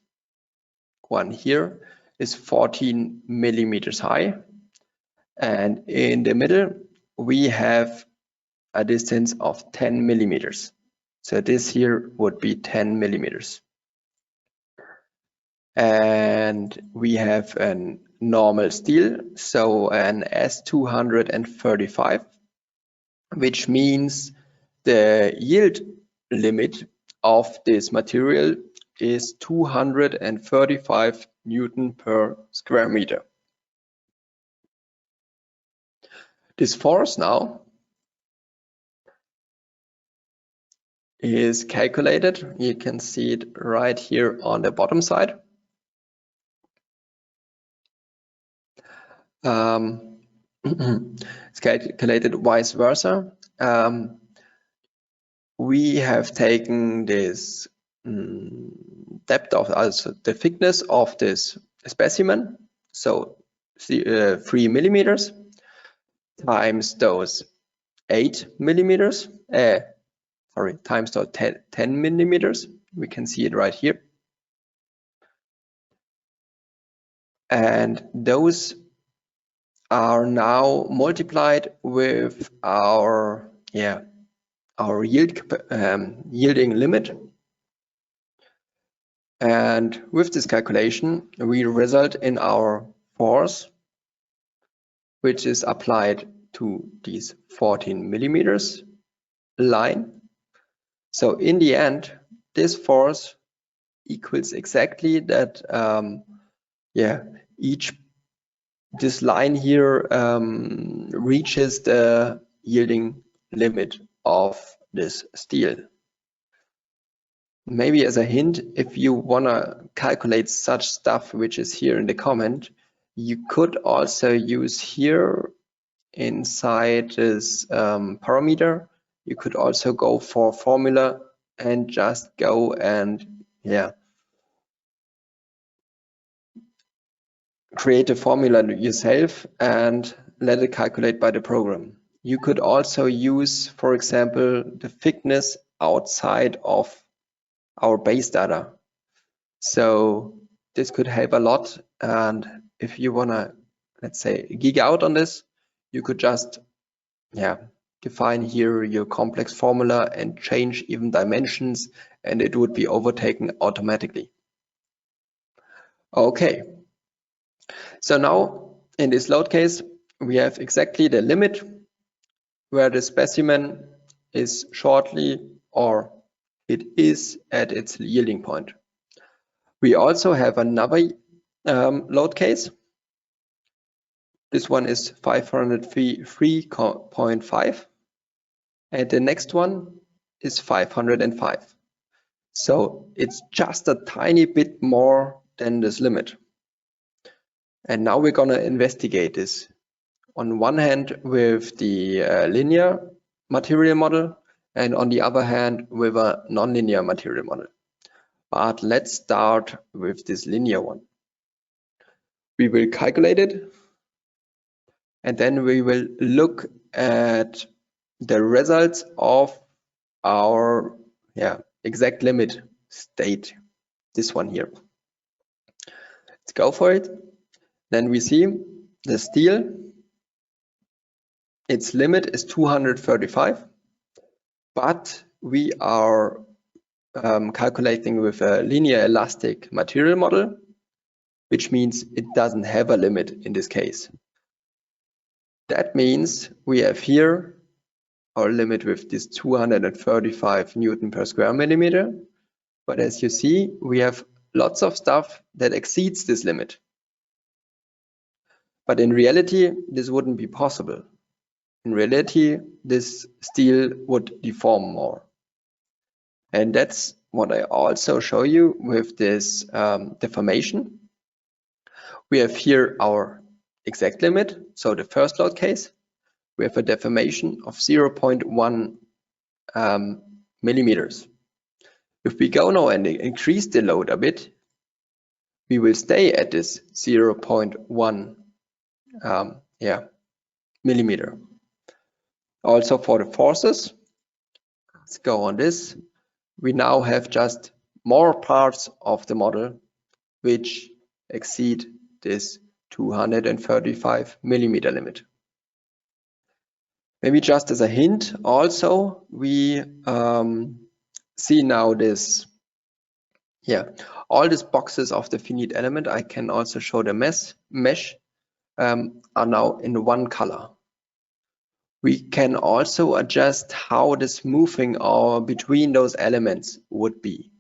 one here, is 14 millimeters high, and in the middle we have a distance of 10 millimeters. So this here would be 10 millimeters. And we have a normal steel, so an S235, which means the yield limit of this material is 235 Newton per square meter. This force now is calculated. You can see it right here on the bottom side. It's calculated vice versa. We have taken this depth of, also the thickness of this specimen, so 3 millimeters times those 8 millimeters, times those 10 millimeters. We can see it right here. And those are now multiplied with our yielding limit, and with this calculation we result in our force, which is applied to these 14 millimeters line. So in the end, this force equals exactly that. This line here reaches the yielding limit of this steel. Maybe as a hint, if you want to calculate such stuff which is here in the comment, you could also use here inside this parameter, you could also go for formula and just go and create a formula yourself and let it calculate by the program. You could also use, for example, the thickness outside of our base data. So this could help a lot. And if you want to, let's say, geek out on this, you could just define here your complex formula and change even dimensions, and it would be overtaken automatically. Okay. So now in this load case, we have exactly the limit where the specimen is shortly, or it is at its yielding point. We also have another load case. This one is 503.5, and the next one is 505. So it's just a tiny bit more than this limit. And now we're going to investigate this on one hand with the linear material model, and on the other hand with a nonlinear material model. But let's start with this linear one. We will calculate it, and then we will look at the results of our exact limit state, this one here. Let's go for it. Then we see the steel, its limit is 235, but we are calculating with a linear elastic material model, which means it doesn't have a limit in this case. That means we have here our limit with this 235 Newton per square millimeter, but as you see, we have lots of stuff that exceeds this limit. But in reality, this wouldn't be possible. In reality, this steel would deform more. And that's what I also show you with this deformation. We have here our exact limit. So the first load case, we have a deformation of 0.1 millimeters. If we go now and increase the load a bit, we will stay at this 0.1 millimeter. Also for the forces, let's go on this. We now have just more parts of the model which exceed this 235 millimeter limit. Maybe just as a hint, also we see now this, all these boxes of the finite element. I can also show the mesh are now in one color. We can also adjust how the smoothing between those elements would be.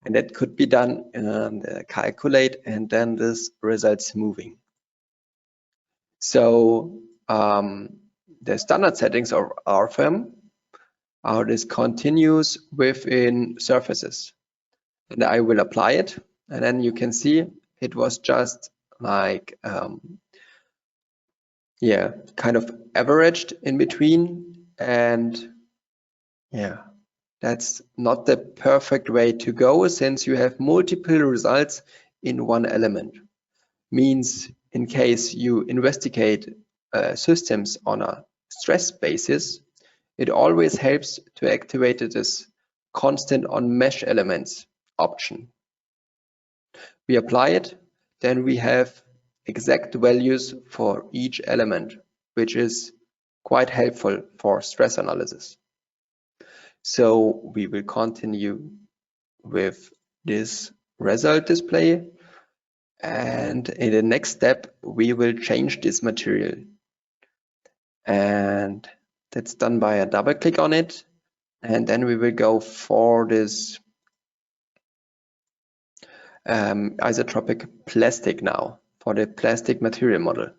And that could be done in calculate and then this results smoothing. So the standard settings of Rfem are this continuous within surfaces. And I will apply it. And then you can see it was just like, kind of averaged in between. And that's not the perfect way to go, since you have multiple results in one element. Means in case you investigate systems on a stress basis, it always helps to activate this constant on mesh elements option. We apply it, then we have exact values for each element, which is quite helpful for stress analysis. So we will continue with this result display, and in the next step we will change this material, and that's done by a double click on it, and then we will go for this isotropic plastic now, for the plastic material model.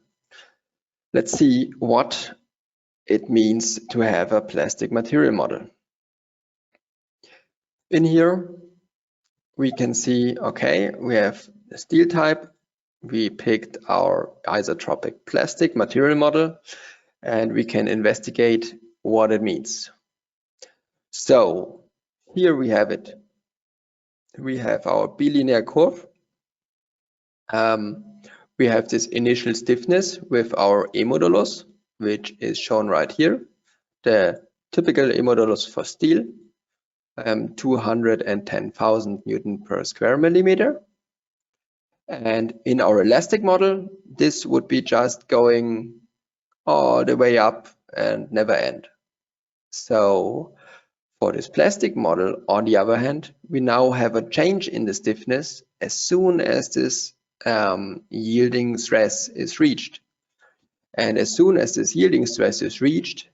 Let's see what it means to have a plastic material model. In here we can see, okay, we have the steel type, we picked our isotropic plastic material model, and we can investigate what it means. So here we have it. We have our bilinear curve. We have this initial stiffness with our E modulus, which is shown right here. The typical E modulus for steel, 210,000 Newton per square millimeter. And in our elastic model, this would be just going all the way up and never end. So for this plastic model, on the other hand, we now have a change in the stiffness as soon as this yielding stress is reached. And as soon as this yielding stress is reached,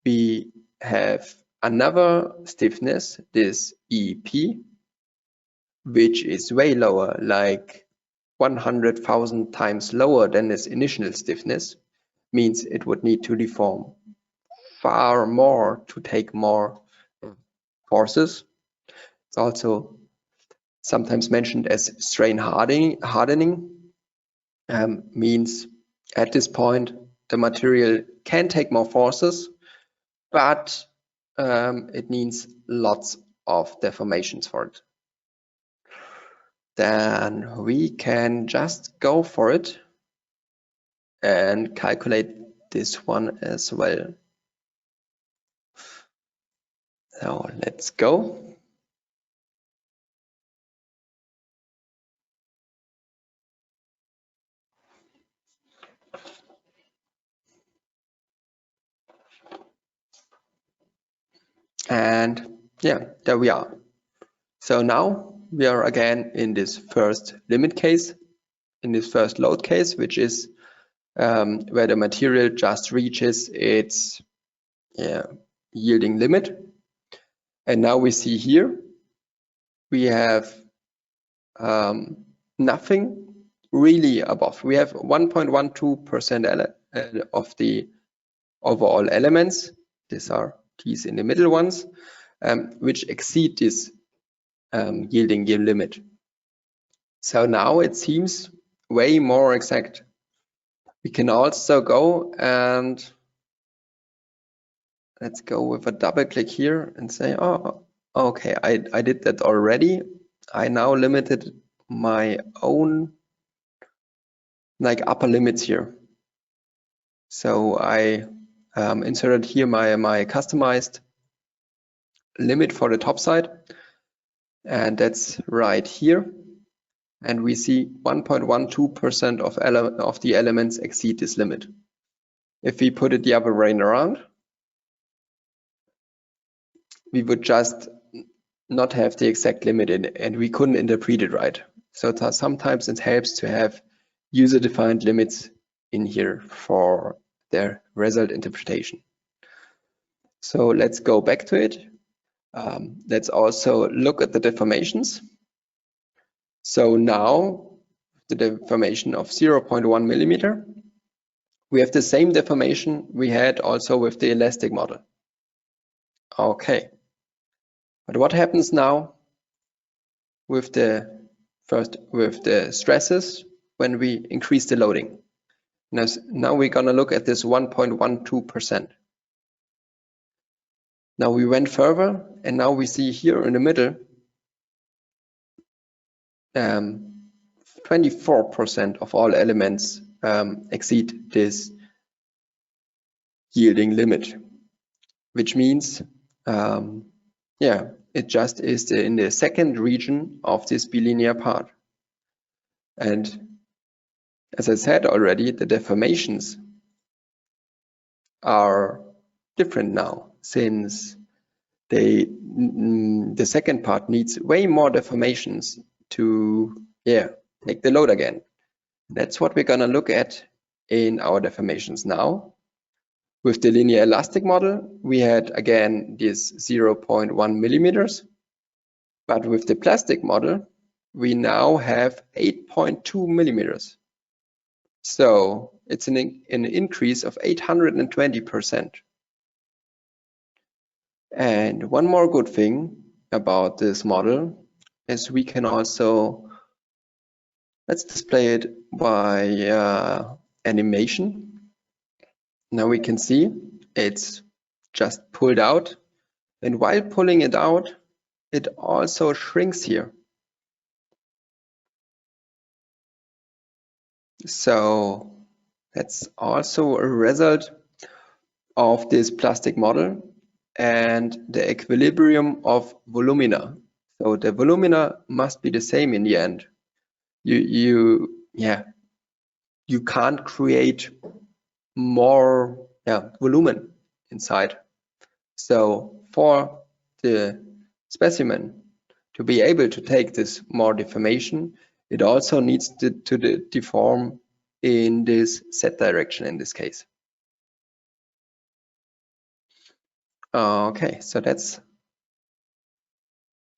we have another stiffness, this EP, which is way lower, like 100,000 times lower than this initial stiffness. Means it would need to deform far more to take more forces. It's also sometimes mentioned as strain hardening. Means at this point the material can take more forces, but it needs lots of deformations for it. Then we can just go for it and calculate this one as well. So let's go. And there we are. So now we are again in this first limit case, in this first load case, which is where the material just reaches its yielding limit. And now we see here we have nothing really above. We have 1.12% of the overall elements. These are these in the middle ones, which exceed this yielding limit. So now it seems way more exact. We can also go and let's go with a double click here and say, oh, Okay, I did that already. I now limited my own like upper limits here. So I inserted here my customized limit for the top side, and that's right here. And we see 1.12% of the elements exceed this limit. If we put it the other way around, we would just not have the exact limit in it, and we couldn't interpret it right. So sometimes it helps to have user-defined limits in here for their result interpretation. So let's go back to it. Let's also look at the deformations. So now the deformation of 0.1 millimeter, we have the same deformation we had also with the elastic model. Okay, but what happens now with the stresses when we increase the loading? Now we're gonna look at this 1.12%. Now we went further, and now we see here in the middle 24% of all elements exceed this yielding limit, which means yeah, it just is in the second region of this bilinear part. And as I said already, the deformations are different now, since the second part needs way more deformations to take the load again. That's what we're gonna look at in our deformations now. With the linear elastic model, we had again this 0.1 millimeters, but with the plastic model, we now have 8.2 millimeters. So it's an increase of 820%. And one more good thing about this model is we can also, let's display it by animation. Now we can see it's just pulled out, and while pulling it out, it also shrinks here. So that's also a result of this plastic model and the equilibrium of volumina. So the volumina must be the same in the end. You can't create more volumen inside. So for the specimen to be able to take this more deformation, it also needs to deform in this Z direction in this case. Okay, so that's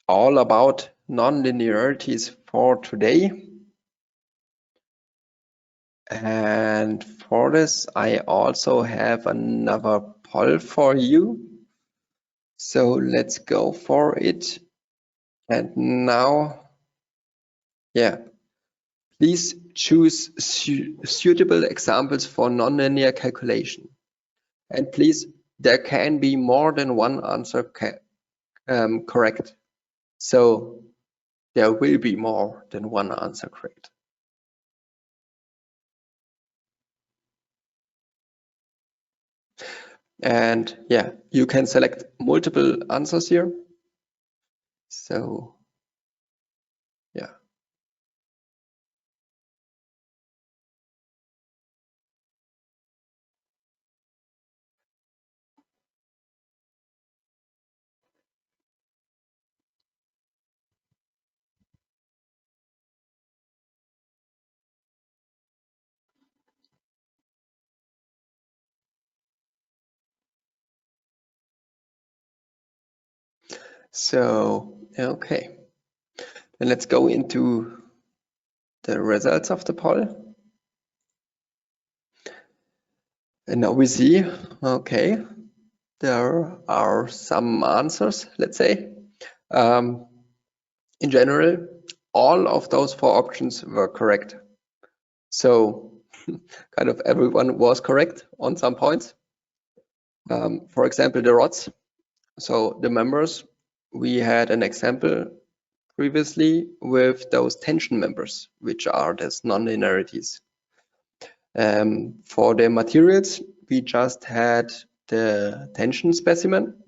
all about non-linearities for today. And for this, I also have another poll for you. So let's go for it. And now, please choose suitable examples for nonlinear calculation. And please, there can be more than one answer correct. So there will be more than one answer correct. And you can select multiple answers here. So okay, then let's go into the results of the poll. And now we see, okay, there are some answers, let's say. In general, all of those 4 options were correct. So kind of everyone was correct on some points. For example, the rods. So the members we had an example previously with those tension members, which are these nonlinearities. For the materials, we just had the tension specimen.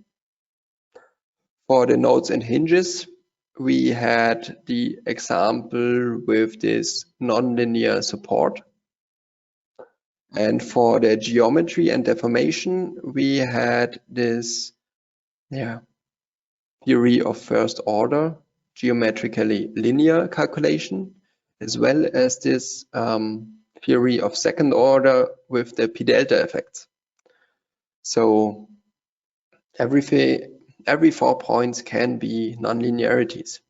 For the nodes and hinges, we had the example with this nonlinear support. And for the geometry and deformation, we had this theory of first order, geometrically linear calculation, as well as this theory of second order with the p delta effects. So every 4 points can be nonlinearities,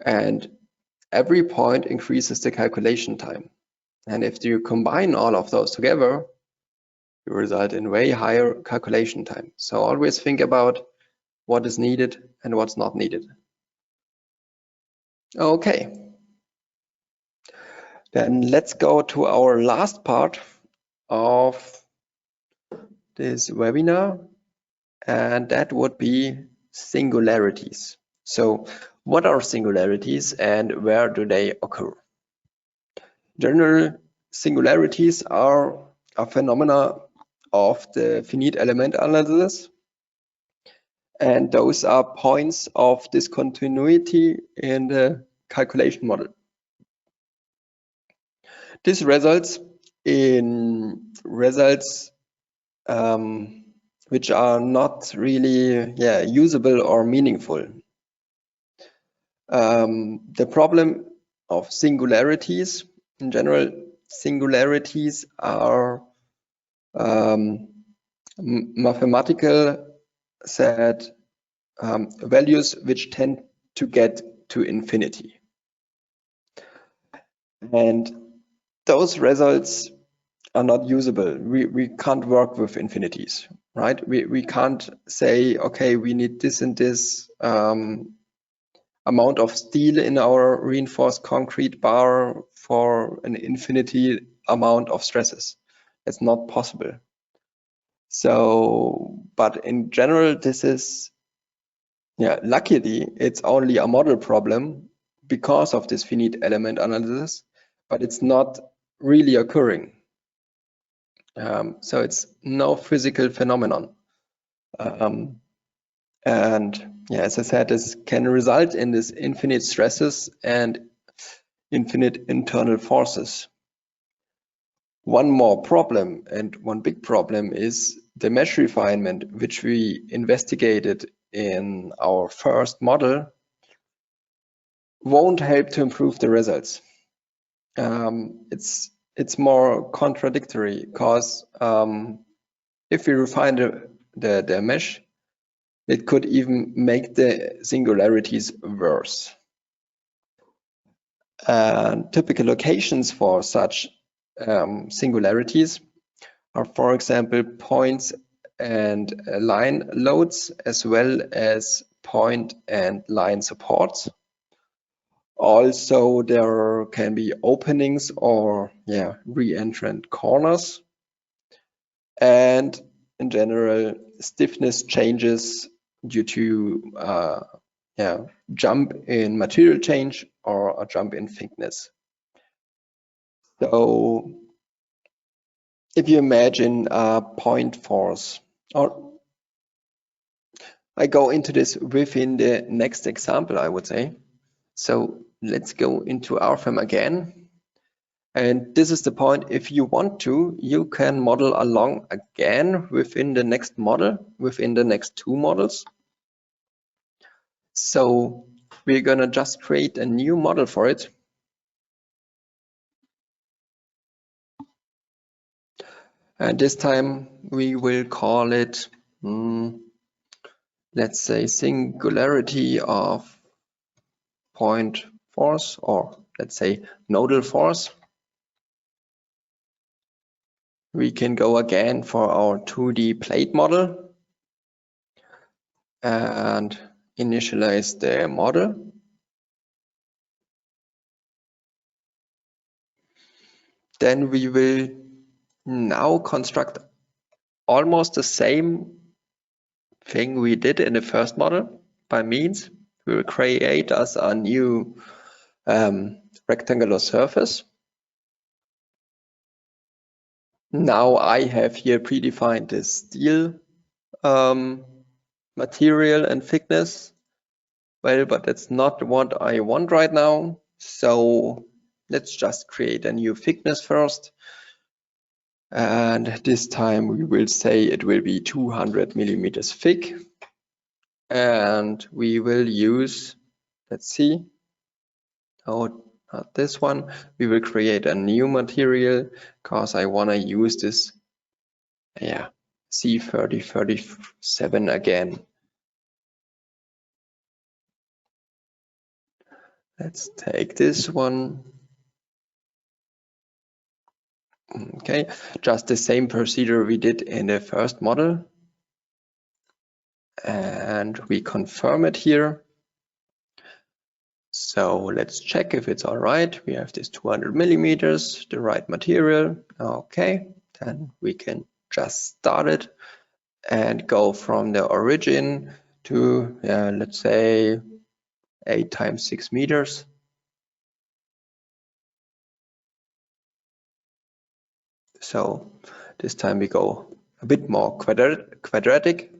and every point increases the calculation time. And if you combine all of those together, you result in way higher calculation time. So always think about what is needed and what's not needed. Okay. Then let's go to our last part of this webinar, and that would be singularities. So what are singularities and where do they occur? General singularities are a phenomena of the finite element analysis, and those are points of discontinuity in the calculation model. This results in results which are not really usable or meaningful. The problem of singularities, in general, singularities are mathematical set values which tend to get to infinity. And those results are not usable. We can't work with infinities, right? We can't say, okay, we need this and this amount of steel in our reinforced concrete bar for an infinity amount of stresses. It's not possible. So, but in general, this is, luckily, it's only a model problem because of this finite element analysis, but it's not really occurring. So it's no physical phenomenon. And as I said, this can result in this infinite stresses and infinite internal forces. One more problem, and one big problem, is the mesh refinement, which we investigated in our first model, won't help to improve the results. It's more contradictory because if we refine the mesh, it could even make the singularities worse. Typical locations for such singularities are, for example, points and line loads, as well as point and line supports. Also, there can be openings or re-entrant corners, and in general, stiffness changes due to jump in material change or a jump in thickness. So if you imagine a point force, or I go into this within the next example, I would say. So let's go into Rfem again. And this is the point. If you want to, you can model along again within the next model, within the next 2 models. So we're gonna just create a new model for it. And this time we will call it, let's say, singularity of point force, or let's say nodal force. We can go again for our 2D plate model and initialize the model. Then we will now construct almost the same thing we did in the first model, by means we will create us a new rectangular surface. Now I have here predefined the steel material and thickness. Well, but that's not what I want right now. So let's just create a new thickness first. And this time we will say it will be 200 millimeters thick. And we will use, let's see, oh, not this one. We will create a new material because I want to use this, yeah, C3037 again. Let's take this one. Okay, just the same procedure we did in the first model. And we confirm it here. So let's check if it's all right. We have this 200 millimeters, the right material. Okay, then we can just start it and go from the origin to, let's say, 8 times 6 meters. So this time we go a bit more quadratic,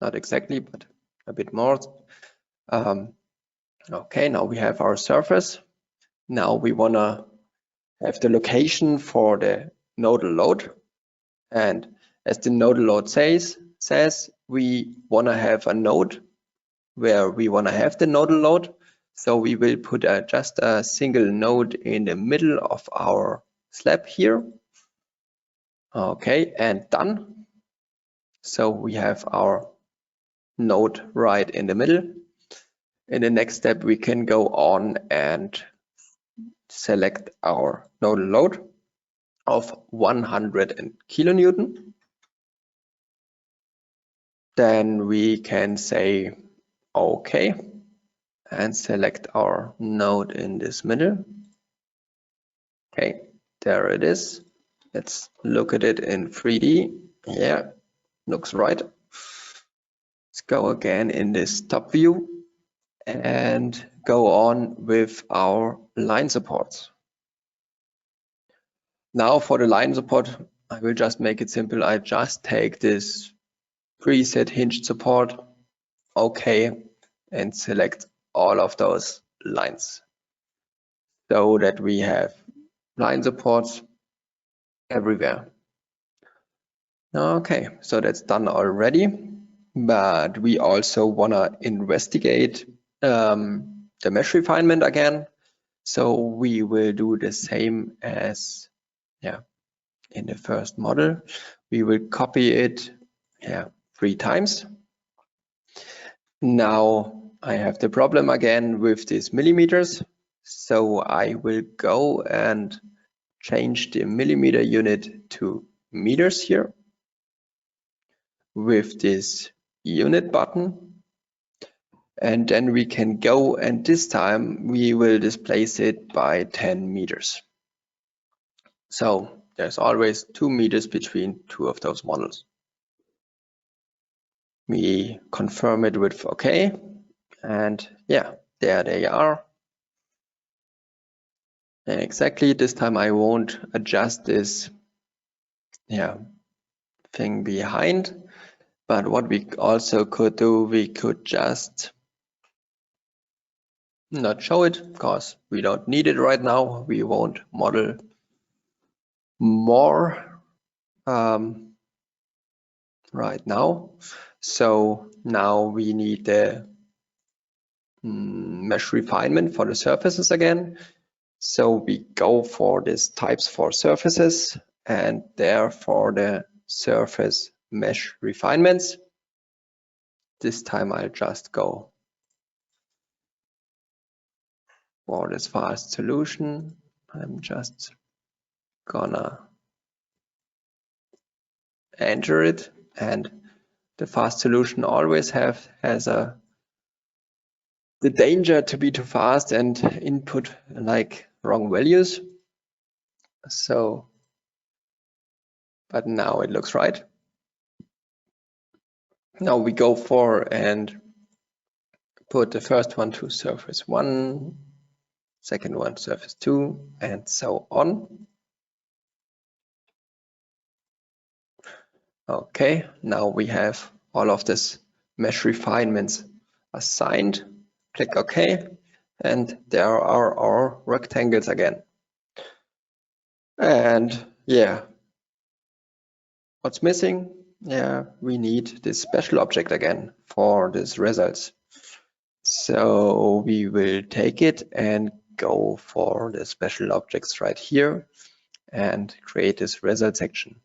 not exactly, but a bit more. Okay, now we have our surface. Now we want to have the location for the nodal load. And as the nodal load says we want to have a node where we want to have the nodal load. So we will put just a single node in the middle of our slab here. Okay, and done. So we have our node right in the middle. In the next step, we can go on and select our nodal load of 100 kilonewton. Then we can say OK and select our node in this middle. Okay, there it is. Let's look at it in 3D. Yeah, looks right. Let's go again in this top view and go on with our line supports. Now for the line support, I will just make it simple. I just take this preset hinged support, OK, and select all of those lines so that we have line supports everywhere. Okay, so that's done already, but we also want to investigate the mesh refinement again. So we will do the same as in the first model. We will copy it 3 times. Now I have the problem again with these millimeters. So I will go and change the millimeter unit to meters here with this unit button. And then we can go, and this time we will displace it by 10 meters. So there's always 2 meters between 2 of those models. We confirm it with OK, and yeah, there they are. And exactly this time I won't adjust this thing behind, but what we also could do, we could just not show it because we don't need it right now. We won't model more right now. So now we need the mesh refinement for the surfaces again. So we go for this types for surfaces and therefore the surface mesh refinements. This time I'll just go for this fast solution. I'm just gonna enter it, and the fast solution always has the danger to be too fast and input like wrong values. So, but now it looks right. Now we go for and put the first one to surface 1, second one surface 2, and so on. Okay, now we have all of this mesh refinements assigned. Click OK, and there are our rectangles again. And yeah, what's missing? Yeah, we need this special object again for these results. So we will take it and go for the special objects right here and create this result section.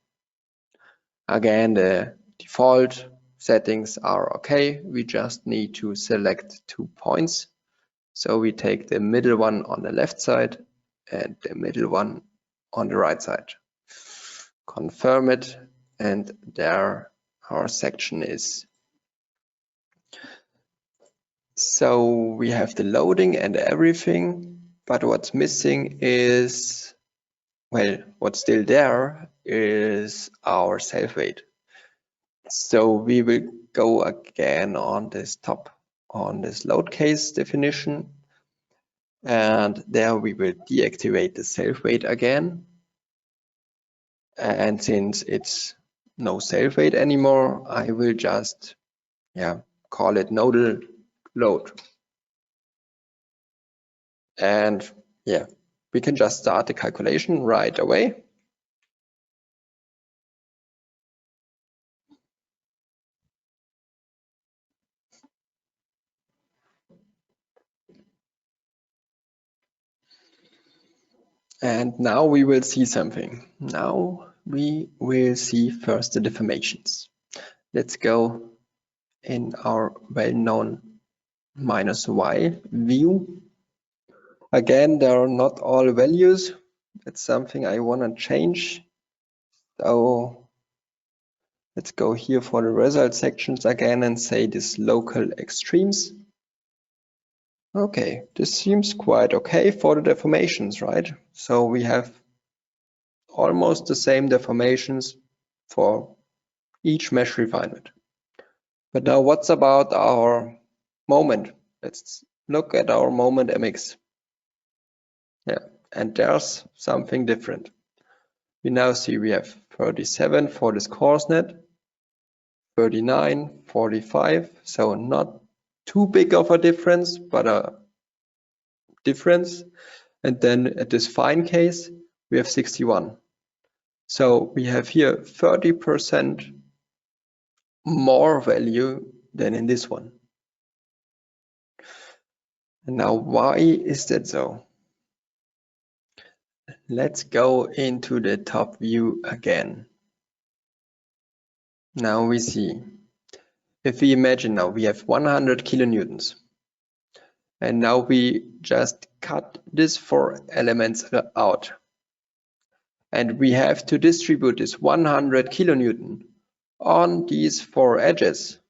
Again, the default settings are okay. We just need to select 2 points. So we take the middle one on the left side and the middle one on the right side. Confirm it, and there our section is. So we have the loading and everything, but what's missing is, well, what's still there is our self-weight. So we will go again on this top, on this load case definition, and there we will deactivate the self-weight again. And since it's no self-weight anymore, I will just call it nodal load. And yeah, we can just start the calculation right away. And now we will see something. Now we will see first the deformations. Let's go in our well-known -y view. Again, there are not all values. That's something I want to change. So let's go here for the result sections again and say this local extremes. Okay, this seems quite okay for the deformations, right? So we have almost the same deformations for each mesh refinement. But now what's about our moment? Let's look at our moment MX. Yeah, and there's something different. We now see we have 37 for this course net, 39, 45, so not too big of a difference, but a difference. And then at this fine case, we have 61. So we have here 30% more value than in this one. And now why is that so? Let's go into the top view again. Now we see, if we imagine now we have 100 kilonewtons, and now we just cut this 4 elements out, and we have to distribute this 100 kilonewton on these 4 edges,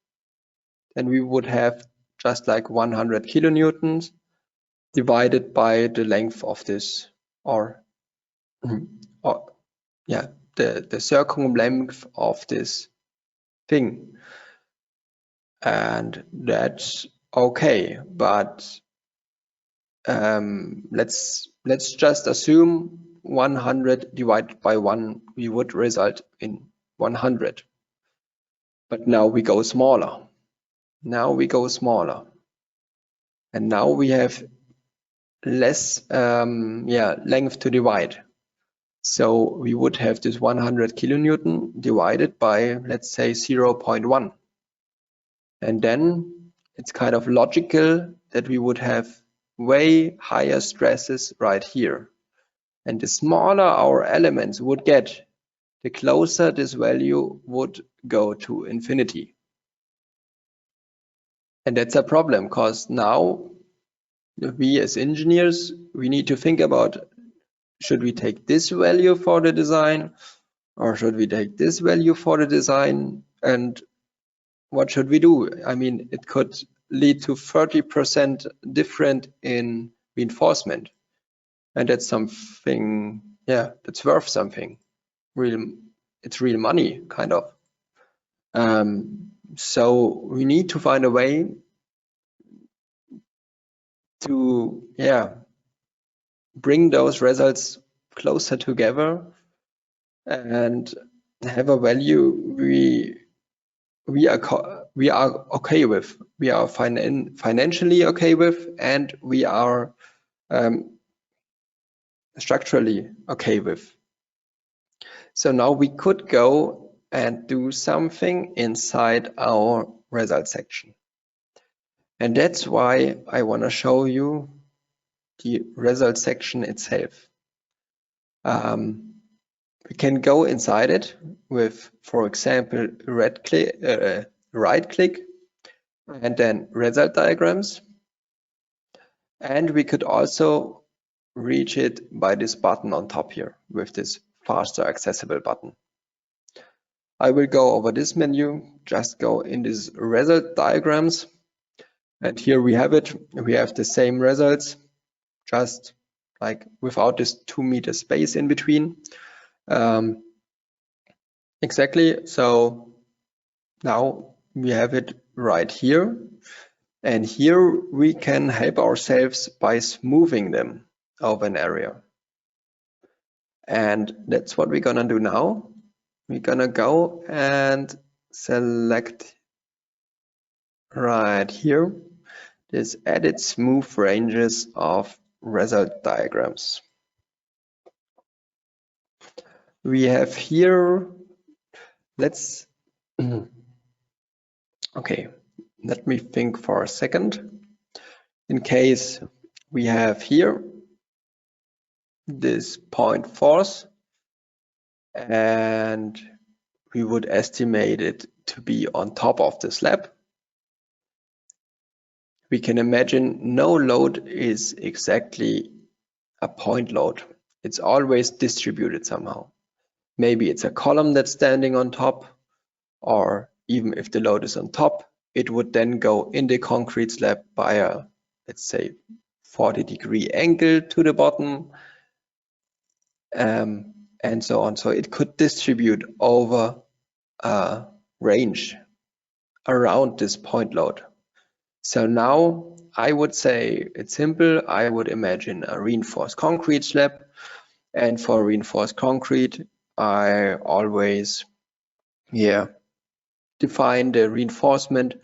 then we would have just like 100 kilonewtons divided by the length of this, the circumlength of this thing. And that's okay, but let's just assume 100 divided by 1, we would result in 100. But now we go smaller. Now we go smaller. And now we have less length to divide. So we would have this 100 kilonewton divided by, let's say, 0.1. And then it's kind of logical that we would have way higher stresses right here. And the smaller our elements would get, the closer this value would go to infinity. And that's a problem, because now we as engineers, we need to think about, should we take this value for the design, or should we take this value for the design, and what should we do? I mean, it could lead to 30% different in reinforcement, and that's something, that's worth something. It's real money, kind of. So we need to find a way to bring those results closer together and have a value we are okay with, we are financially okay with, and we are structurally okay with. So now we could go and do something inside our result section. And that's why I want to show you the result section itself. We can go inside it with, for example, right click and then result diagrams. And we could also reach it by this button on top here with this faster accessible button. I will go over this menu, just go in this result diagrams. And here we have it. We have the same results, just like without this 2 meter space in between. Exactly. So now we have it right here. And here we can help ourselves by smoothing them over an area. And that's what we're gonna do now. We're gonna go and select right here this edit smooth ranges of result diagrams. We have here, okay, let me think for a second. In case we have here this point force, and we would estimate it to be on top of the slab. We can imagine no load is exactly a point load. It's always distributed somehow. Maybe it's a column that's standing on top, or even if the load is on top, it would then go in the concrete slab by a, let's say, 40-degree angle to the bottom, and so on. So it could distribute over a range around this point load. So now I would say it's simple. I would imagine a reinforced concrete slab, and for reinforced concrete, I always define the reinforcement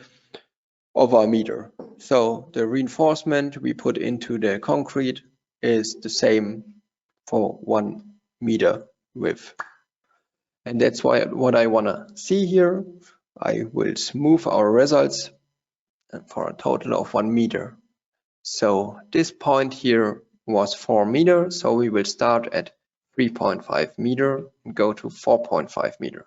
over a meter. So the reinforcement we put into the concrete is the same for 1 meter width. And that's what I want to see here. I will smooth our results for a total of 1 meter. So this point here was 4 meters, so we will start at 3.5 meter and go to 4.5 meter.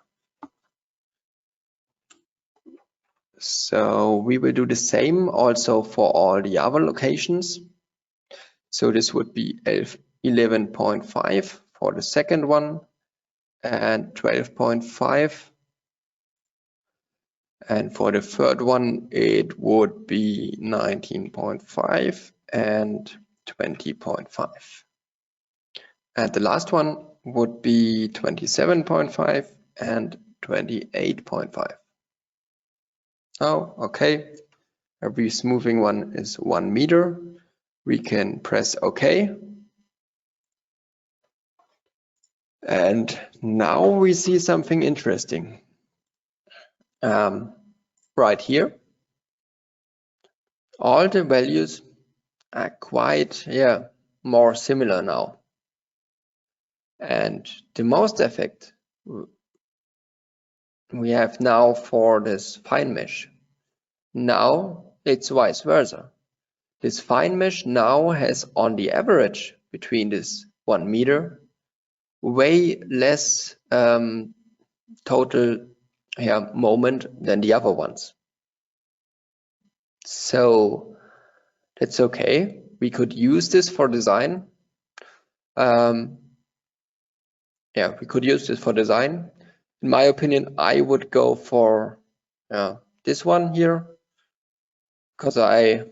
So we will do the same also for all the other locations. So this would be 11.5 for the second one, and 12.5. And for the third one, it would be 19.5 and 20.5. And the last one would be 27.5 and 28.5. Oh, okay. Every smoothing one is 1 meter. We can press OK. And now we see something interesting. Right here, all the values are quite more similar now. And the most effect we have now for this fine mesh. Now it's vice versa. This fine mesh now has, on the average between this 1 meter, way less total moment than the other ones. So that's okay. We could use this for design. We could use this for design. In my opinion, I would go for this one here, because I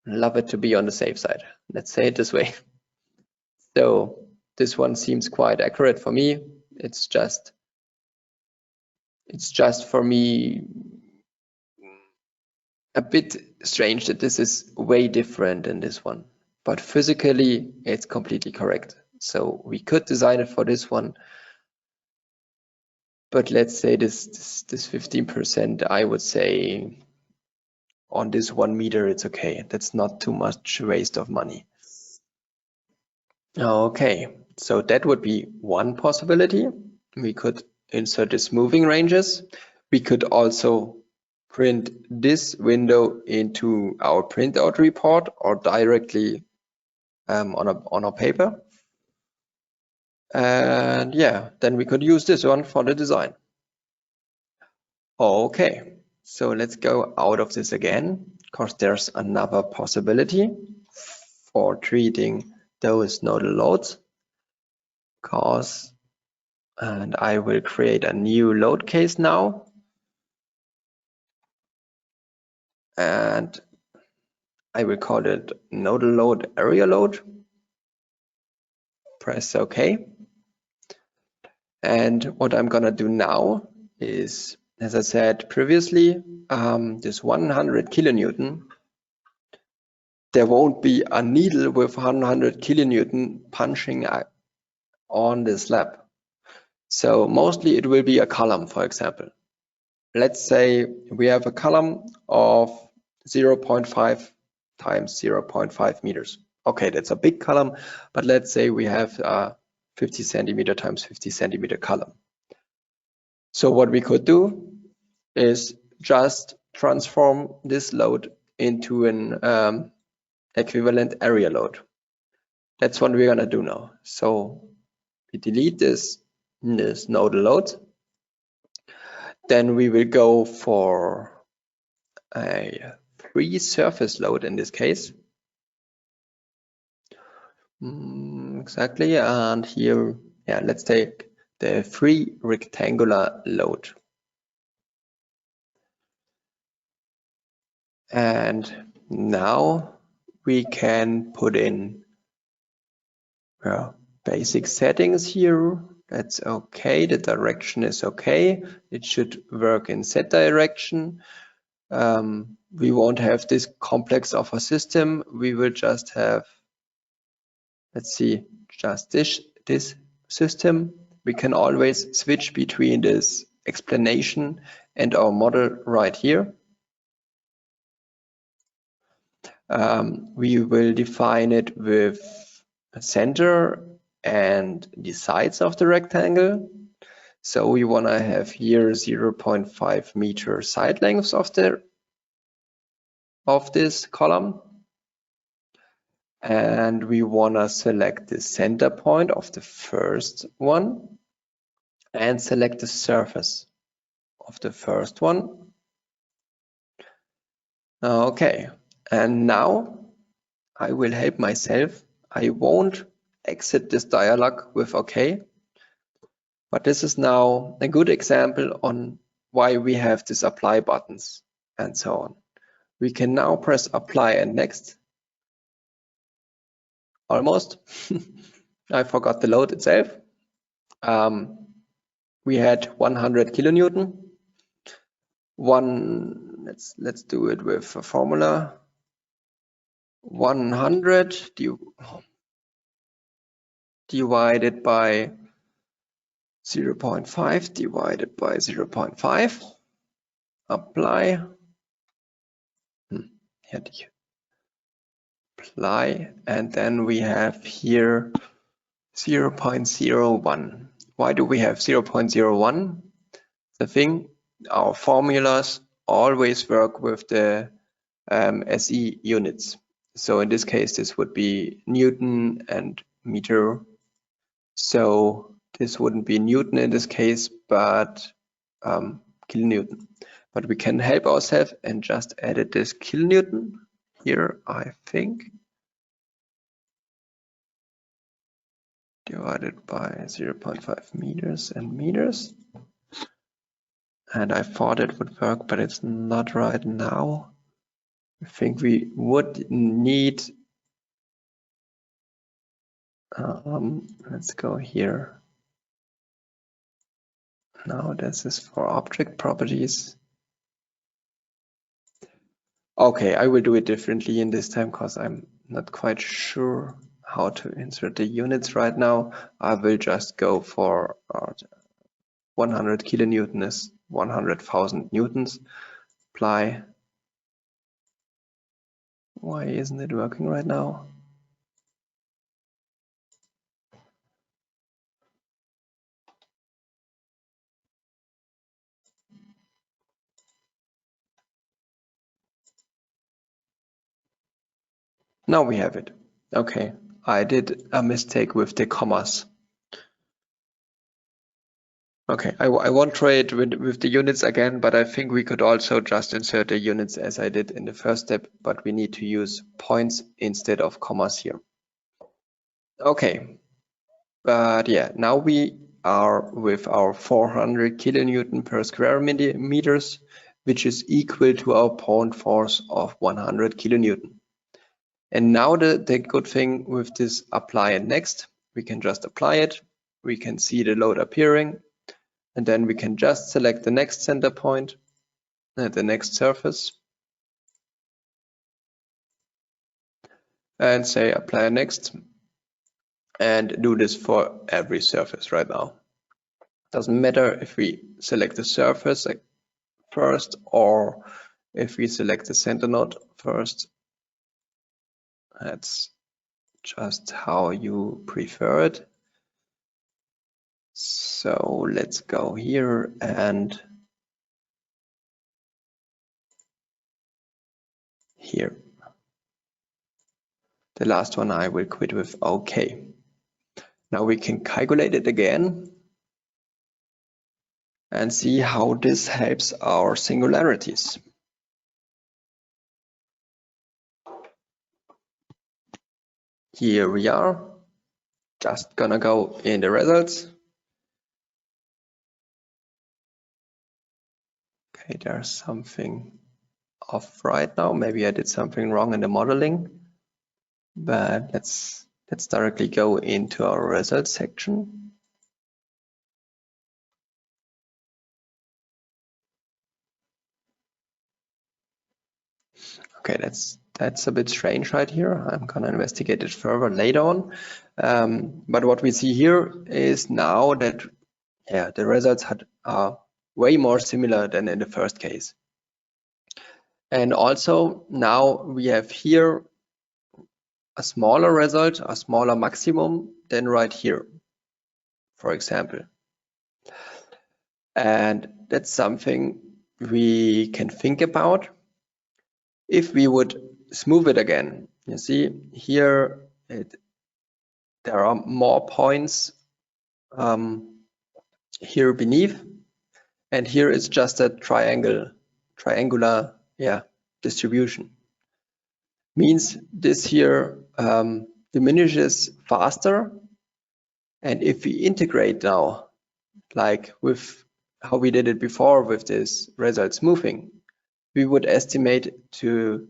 love it to be on the safe side. Let's say it this way. So this one seems quite accurate for me. It's just for me a bit strange that this is way different than this one, but physically it's completely correct. So we could design it for this one, but let's say this 15%, I would say on this 1 meter it's okay. That's not too much waste of money. Okay, so that would be one possibility. We could insert these moving ranges. We could also print this window into our printout report or directly on a paper. And yeah, then we could use this one for the design. Okay, so let's go out of this again, because there's another possibility for treating those nodal loads. And I will create a new load case now. And I will call it nodal load area load. Press OK. And what I'm gonna do now is, as I said previously, this 100 kilonewton, there won't be a needle with 100 kilonewton punching on the slab. So mostly it will be a column, for example. Let's say we have a column of 0.5 times 0.5 meters. Okay, that's a big column, but let's say we have a 50 centimeter times 50 centimeter column. So what we could do is just transform this load into an equivalent area load. That's what we're gonna do now. So we delete this nodal load. Then we will go for a free surface load in this case. Exactly, and here, yeah, let's take the free rectangular load. And now we can put in basic settings here. That's okay, the direction is okay. It should work in Z direction. We won't have this complex of a system. We will just have, let's see, just this system. We can always switch between this explanation and our model right here. We will define it with a center and the sides of the rectangle. So we want to have here 0.5 meter side lengths of this column. And we want to select the center point of the first one and select the surface of the first one. Okay, and now I will help myself. I won't exit this dialog with OK, but this is now a good example on why we have these apply buttons and so on. We can now press apply and next. Almost. I forgot the load itself. We had 100 kilonewton. Let's do it with a formula. 100 divided by 0.5 divided by 0.5. Apply. Apply, and then we have here 0.01. Why do we have 0.01? The thing, our formulas always work with the SI units. So in this case, this would be Newton and meter. So this wouldn't be Newton in this case, but kilonewton. But we can help ourselves and just edit this kilonewton here, I think. Divided by 0.5 meters and meters. And I thought it would work, but it's not right now. I think we would need, let's go here. Now this is for object properties. Okay, I will do it differently in this time because I'm not quite sure how to insert the units right now. I will just go for 100 kilonewton is 100,000 newtons. Apply. Why isn't it working right now? Now we have it. Okay, I did a mistake with the commas. Okay, I won't try it with the units again, but I think we could also just insert the units as I did in the first step, but we need to use points instead of commas here. Okay, but yeah, now we are with our 400 kilonewton per square meters, which is equal to our point force of 100 kilonewton. And now the good thing with this apply and next, we can just apply it. We can see the load appearing, and then we can just select the next center point and the next surface and say apply next and do this for every surface right now. Doesn't matter if we select the surface first or if we select the center node first. That's just how you prefer it. So let's go here and here. The last one I will quit with OK. Now we can calculate it again and see how this helps our singularities. Here we are, just gonna go in the results. Okay, there's something off right now. Maybe I did something wrong in the modeling, but let's directly go into our results section. Okay, that's a bit strange right here. I'm gonna investigate it further later on. But what we see here is now that the results are way more similar than in the first case. And also now we have here a smaller result, a smaller maximum than right here, for example. And that's something we can think about. If we would smooth it again, you see here there are more points here beneath, and here is just a triangular distribution. Means this here diminishes faster, and if we integrate now, like with how we did it before with this result smoothing, we would estimate to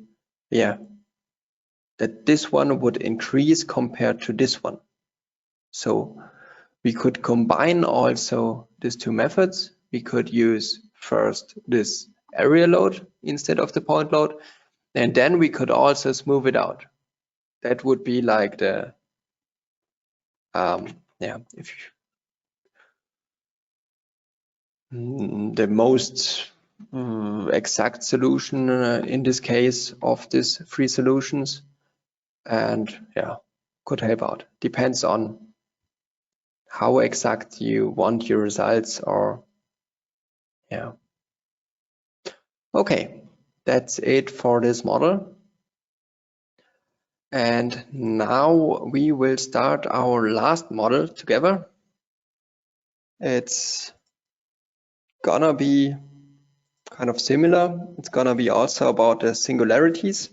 that this one would increase compared to this one. So we could combine also these two methods. We could use first this area load instead of the point load, and then we could also smooth it out. That would be like the the most exact solution in this case of these three solutions, and could help out. Depends on how exact you want your results, or okay, that's it for this model. And now we will start our last model together. It's gonna be kind of similar. It's gonna be also about the singularities.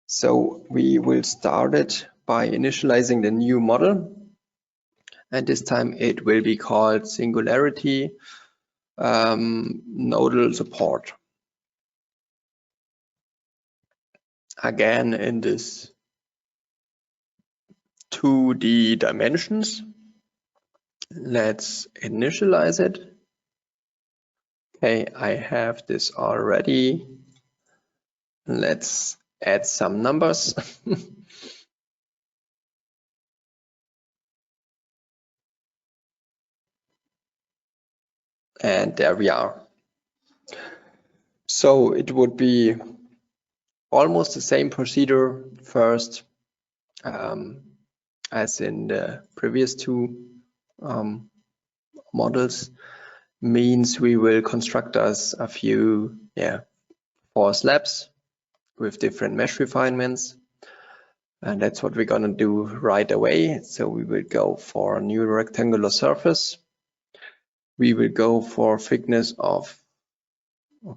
So we will start it by initializing the new model. And this time it will be called singularity nodal support. Again, in this 2D dimensions, let's initialize it. Okay, I have this already. Let's add some numbers. And there we are. So it would be almost the same procedure first as in the previous two models. Means we will construct us a few 4 slabs with different mesh refinements, and that's what we're gonna do right away. So we will go for a new rectangular surface. We will go for thickness of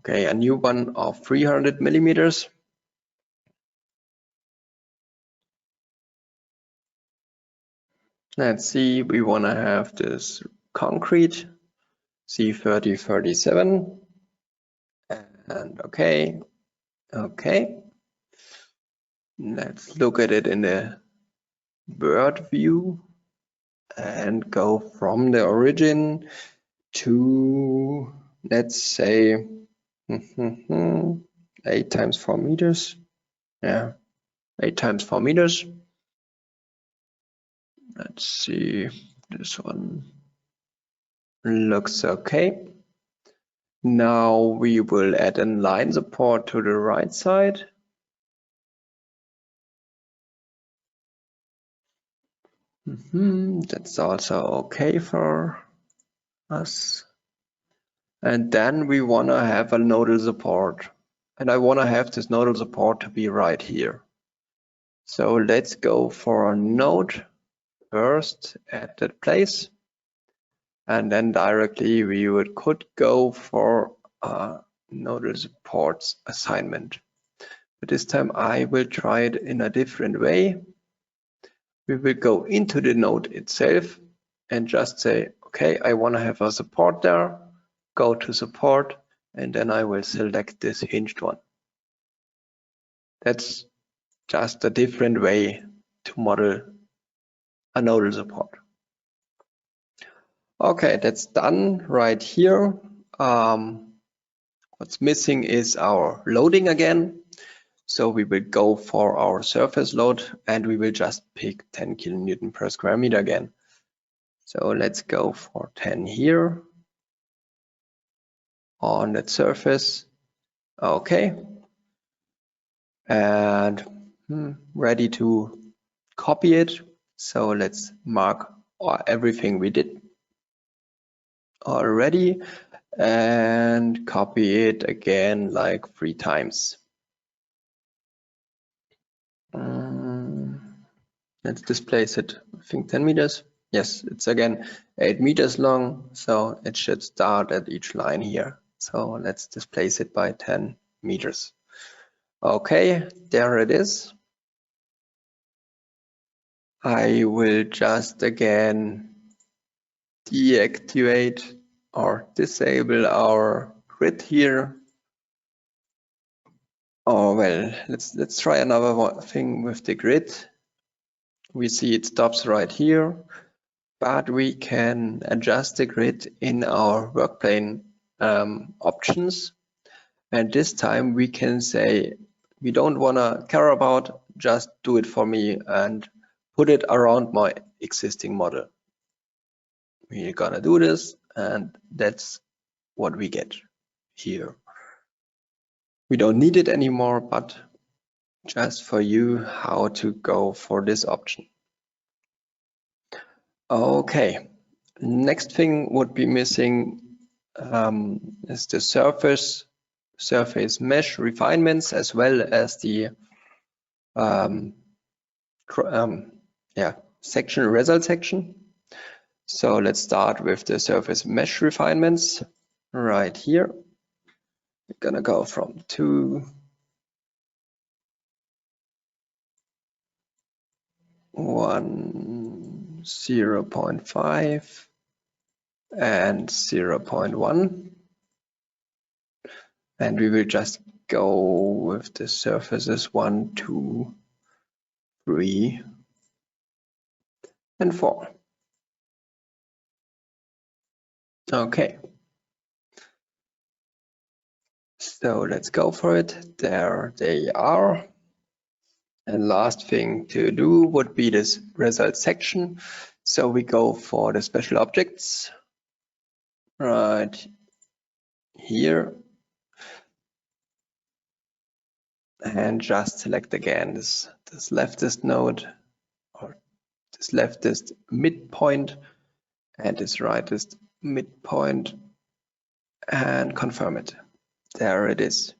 a new one of 300 millimeters. Let's see, we want to have this concrete C3037 and okay. Let's look at it in the bird view and go from the origin to, let's say 8 times 4 meters. Yeah, 8 times 4 meters. Let's see, this one looks okay. Now we will add a line support to the right side. That's also okay for us. And then we want to have a nodal support. And I want to have this nodal support to be right here. So let's go for a node first at that place. And then directly we could go for a nodal supports assignment. But this time I will try it in a different way. We will go into the node itself and just say, okay, I want to have a support there. Go to support, and then I will select this hinged one. That's just a different way to model a nodal support. Okay, that's done right here. What's missing is our loading again. So we will go for our surface load and we will just pick 10 kilonewton per square meter again. So let's go for 10 here on that surface. Okay. And ready to copy it. So let's mark everything we did already and copy it again like 3 times. Let's displace it, I think 10 meters. Yes, it's again 8 meters long, so it should start at each line here. So let's displace it by 10 meters. Okay, there it is. I will just again deactivate or disable our grid here. Oh well, let's try another thing with the grid. We see it stops right here, but we can adjust the grid in our workplane options. And this time we can say we don't want to care about, just do it for me and put it around my existing model. We're gonna do this, and that's what we get here. We don't need it anymore, but just for you how to go for this option. Okay, next thing would be missing is the surface mesh refinements, as well as the section result section. So let's start with the surface mesh refinements right here. We're gonna go from 2, 1, 0.5 and 0.1, and we will just go with the surfaces 1, 2, 3 and 4. Okay, So let's go for it. There they are. And last thing to do would be this result section. So we go for the special objects right here. And just select again this leftist node, or this leftist midpoint, and this rightist midpoint, and confirm it. There it is.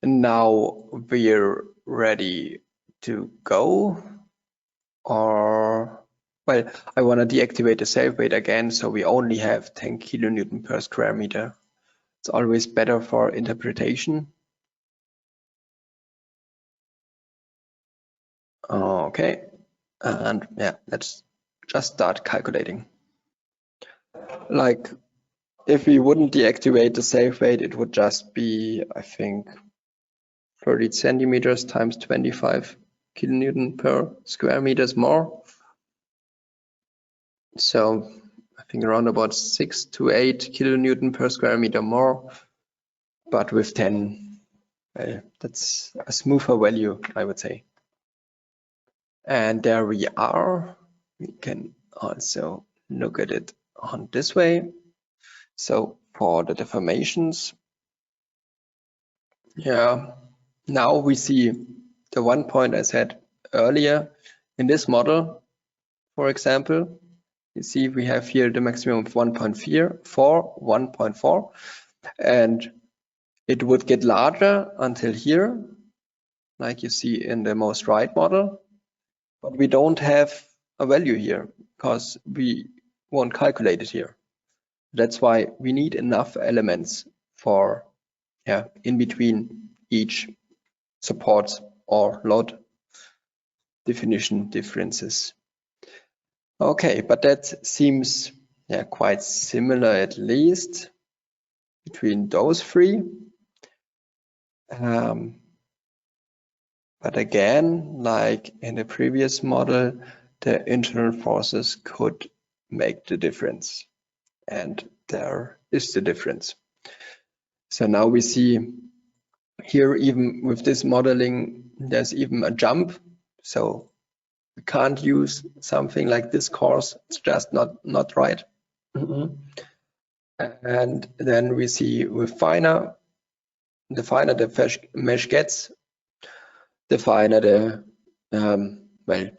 And now we're ready to go. Or, well, I want to deactivate the save weight again, so we only have 10 kilonewton per square meter. It's always better for interpretation. Okay, and yeah, let's just start calculating. Like, if we wouldn't deactivate the save weight, it would just be, I think, 30 centimeters times 25 kilonewton per square meters more. So I think around about 6 to 8 kilonewton per square meter more, but with 10, that's a smoother value, I would say. And there we are. We can also look at it on this way. So for the deformations, yeah, now we see the 1 point I said earlier in this model. For example, you see we have here the maximum of 1.4, and it would get larger until here, like you see in the most right model. But we don't have a value here because we won't calculate it here. That's why we need enough elements for in between each support or load definition differences. Okay, but that seems quite similar, at least between those three. But again, like in the previous model, the internal forces could make the difference. And there is the difference. So now we see here, even with this modeling, there's even a jump. So we can't use something like this course. It's just not right. And then we see with the finer the mesh gets, the finer the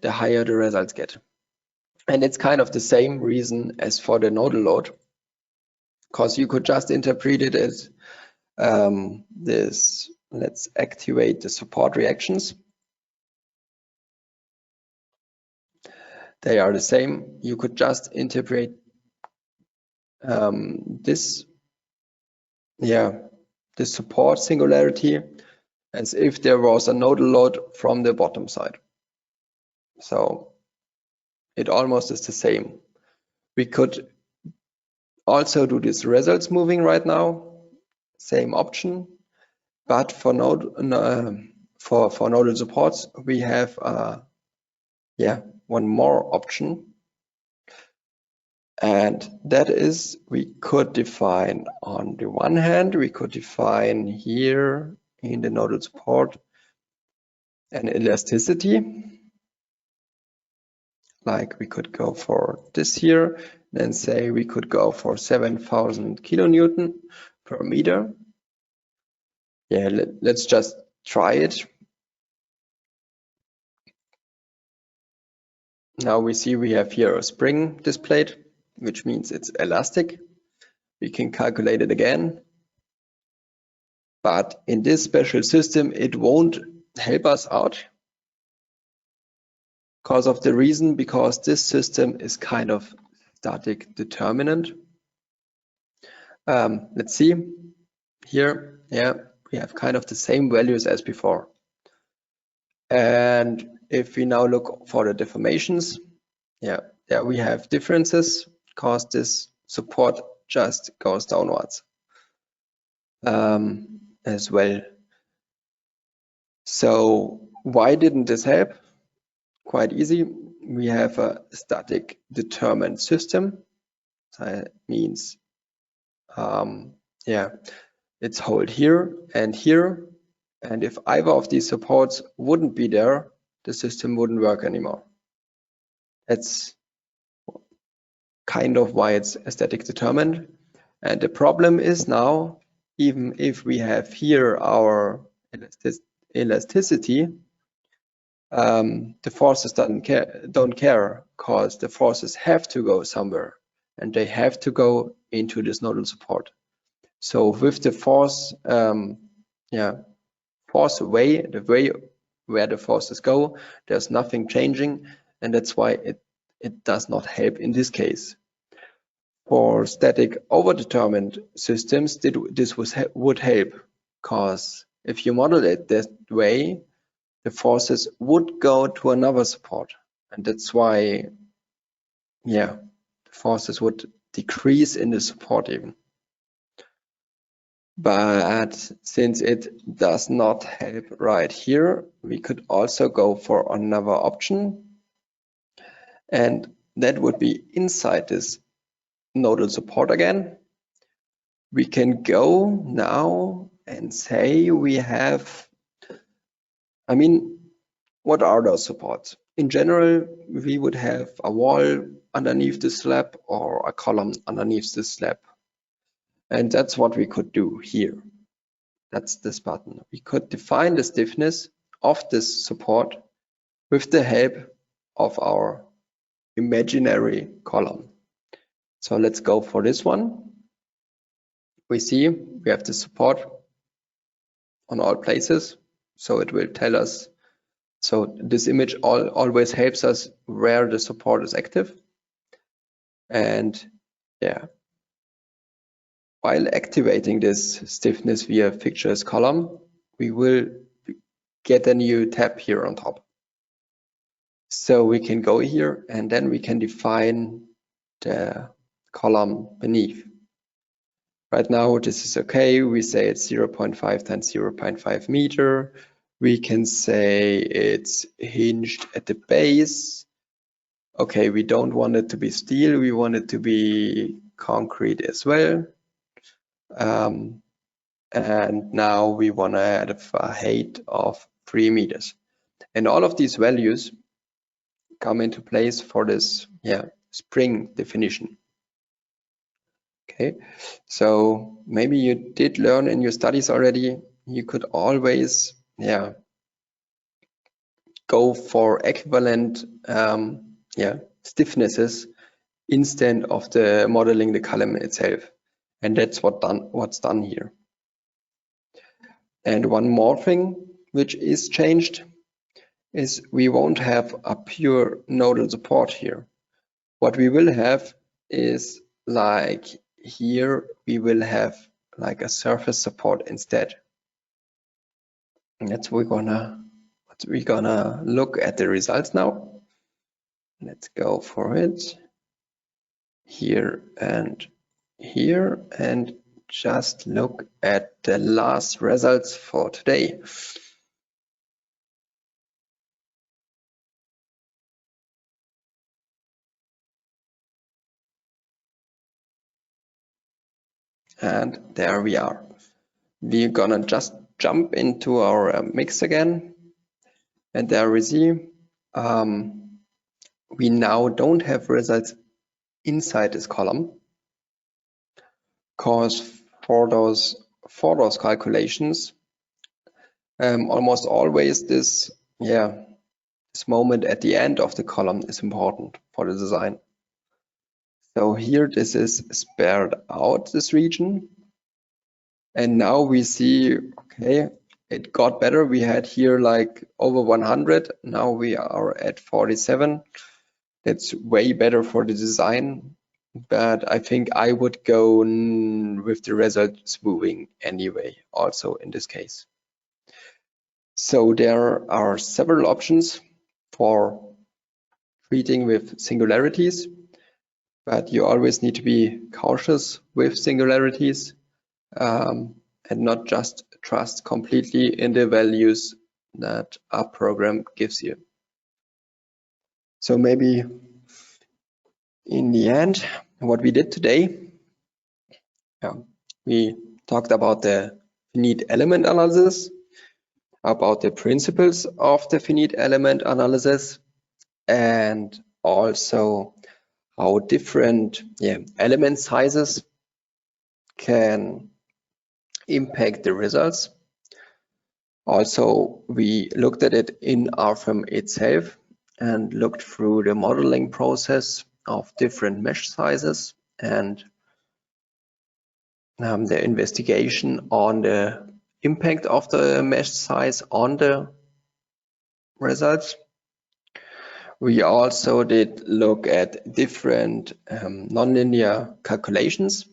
higher the results get. And it's kind of the same reason as for the nodal load, because you could just interpret it as this. Let's activate the support reactions. They are the same. You could just interpret this support singularity as if there was a nodal load from the bottom side. So it almost is the same. We could also do this results moving right now, same option, but for for nodal supports we have one more option, and that is we could define, on the one hand, we could define here in the nodal support an elasticity. Like we could go for this here, then say we could go for 7,000 kilonewton per meter. Yeah, let's just try it. Now we see we have here a spring displayed, which means it's elastic. We can calculate it again. But in this special system, it won't help us out because this system is kind of static determinant. Let's see here. Yeah, we have kind of the same values as before. And if we now look for the deformations, we have differences because this support just goes downwards as well. So why didn't this help? Quite easy. We have a static determined system. So that means it's hold here, and if either of these supports wouldn't be there, the system wouldn't work anymore. That's kind of why it's static determined. And the problem is now, even if we have here our elasticity, the forces don't care, because the forces have to go somewhere, and they have to go into this nodal support. So with the force, the way where the forces go, there's nothing changing, and that's why it does not help in this case. For static overdetermined systems, this would help, because if you model it that way, the forces would go to another support, and that's why, the forces would decrease in the support even. But since it does not help right here, we could also go for another option, and that would be inside this nodal support again. We can go now and say we have, what are those supports? In general, we would have a wall underneath the slab or a column underneath the slab. And that's what we could do here. That's this button. We could define the stiffness of this support with the help of our imaginary column. So let's go for this one. We see we have the support on all places. So it will tell us, so this image always helps us where the support is active. And while activating this stiffness via fixtures column, we will get a new tab here on top. So we can go here and then we can define the column beneath. Right now, this is okay. We say it's 0.5 times 0.5 meter. We can say it's hinged at the base. Okay, we don't want it to be steel. We want it to be concrete as well. And now we want to add a height of 3 meters. And all of these values come into place for this spring definition. Okay, so maybe you did learn in your studies already, you could always go for equivalent stiffnesses instead of the modeling the column itself. And that's what's done here. And one more thing which is changed is we won't have a pure nodal support here. What we will have is, like here, we will have like a surface support instead. And that's what we're gonna look at the results now. Let's go for it. Here and here, and just look at the last results for today. And there we are. We're gonna just jump into our mix again. And there we see we now don't have results inside this column, because for those calculations, almost always this moment at the end of the column is important for the design. So here this is spared out, this region, and now we see, okay, it got better. We had here like over 100, now we are at 47. That's way better for the design, but I think I would go with the result smoothing anyway, also in this case. So there are several options for treating with singularities, but you always need to be cautious with singularities and not just trust completely in the values that a program gives you. So maybe in the end, what we did today, we talked about the finite element analysis, about the principles of the finite element analysis, and also how different element sizes can impact the results. Also, we looked at it in Rfem itself and looked through the modeling process of different mesh sizes and the investigation on the impact of the mesh size on the results. We also did look at different nonlinear calculations,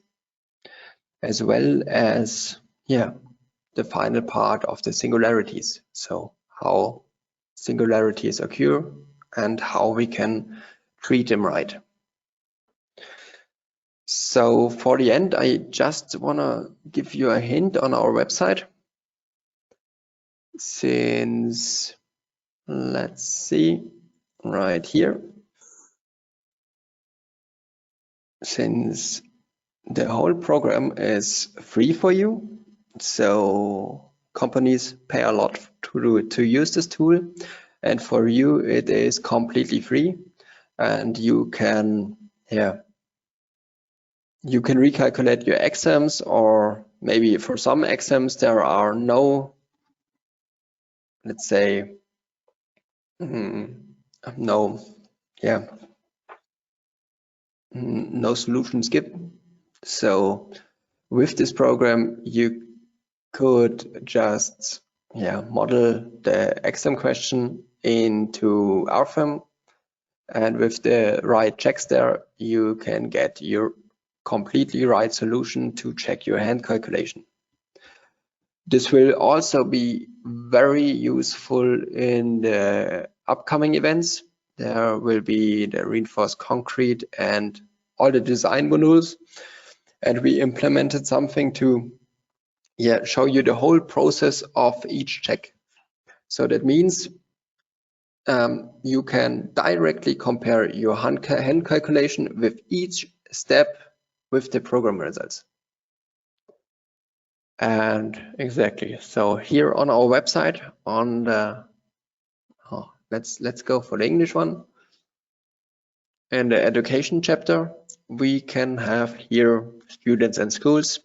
as well as the final part of the singularities. So how singularities occur and how we can treat them right. So for the end, I just want to give you a hint on our website. Since, let's see, right here. Since the whole program is free for you, so companies pay a lot to use this tool, and for you it is completely free, and you can recalculate your exams, or maybe for some exams there are no, let's say, no solutions given. So with this program you could just model the exam question into Rfem, and with the right checks there you can get your completely right solution to check your hand calculation. This will also be very useful in the upcoming events. There will be the reinforced concrete and all the design modules, and we implemented something to show you the whole process of each check. So that means you can directly compare your hand calculation with each step with the program results. And exactly, so here on our website, on the let's go for the English one. In the education chapter, we can have here students and schools,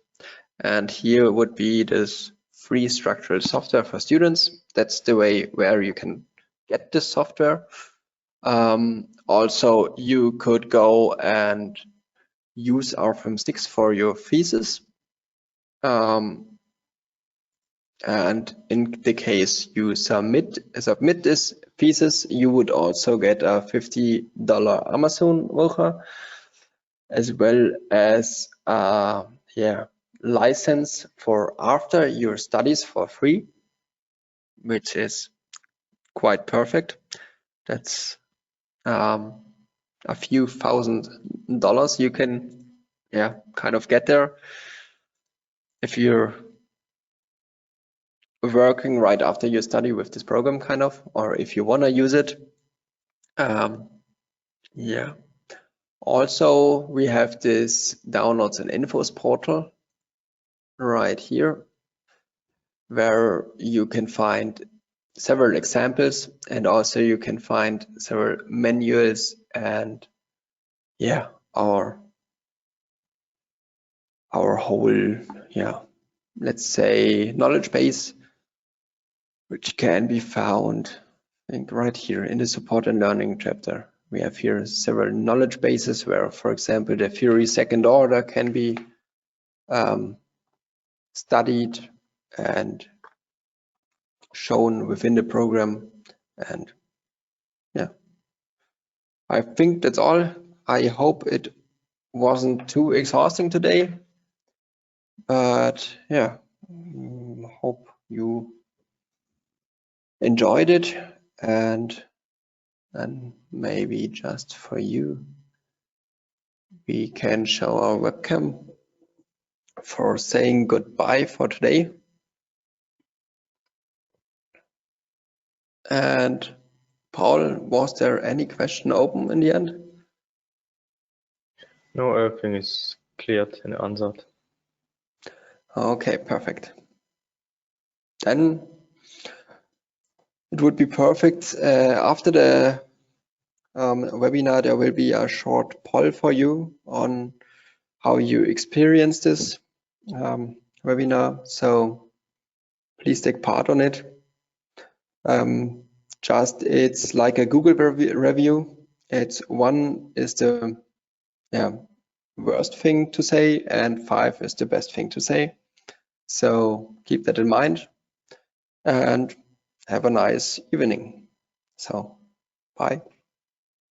and here would be this free structural software for students. That's the way where you can get this software. Also, you could go and use Rfem 6 for your thesis. And in the case you submit this thesis, you would also get a $50 Amazon voucher, as well as license for after your studies for free, which is quite perfect. That's a few $1,000 you can kind of get there if you're working right after you study with this program, kind of, or if you want to use it. Also, we have this downloads and infos portal right here, where you can find several examples, and also you can find several manuals and our whole let's say knowledge base, which can be found, I think, right here in the support and learning chapter. We have here several knowledge bases where, for example, the theory second order can be studied and shown within the program. And I think that's all. I hope it wasn't too exhausting today, but hope you enjoyed it. And maybe just for you, we can show our webcam for saying goodbye for today. And Paul, was there any question open in the end? No, everything is cleared and answered. Okay, perfect. Then it would be perfect. After the webinar, there will be a short poll for you on how you experience this webinar. So please take part on it. It's like a Google review. It's 1 is the worst thing to say and 5 is the best thing to say. So keep that in mind and have a nice evening. So bye.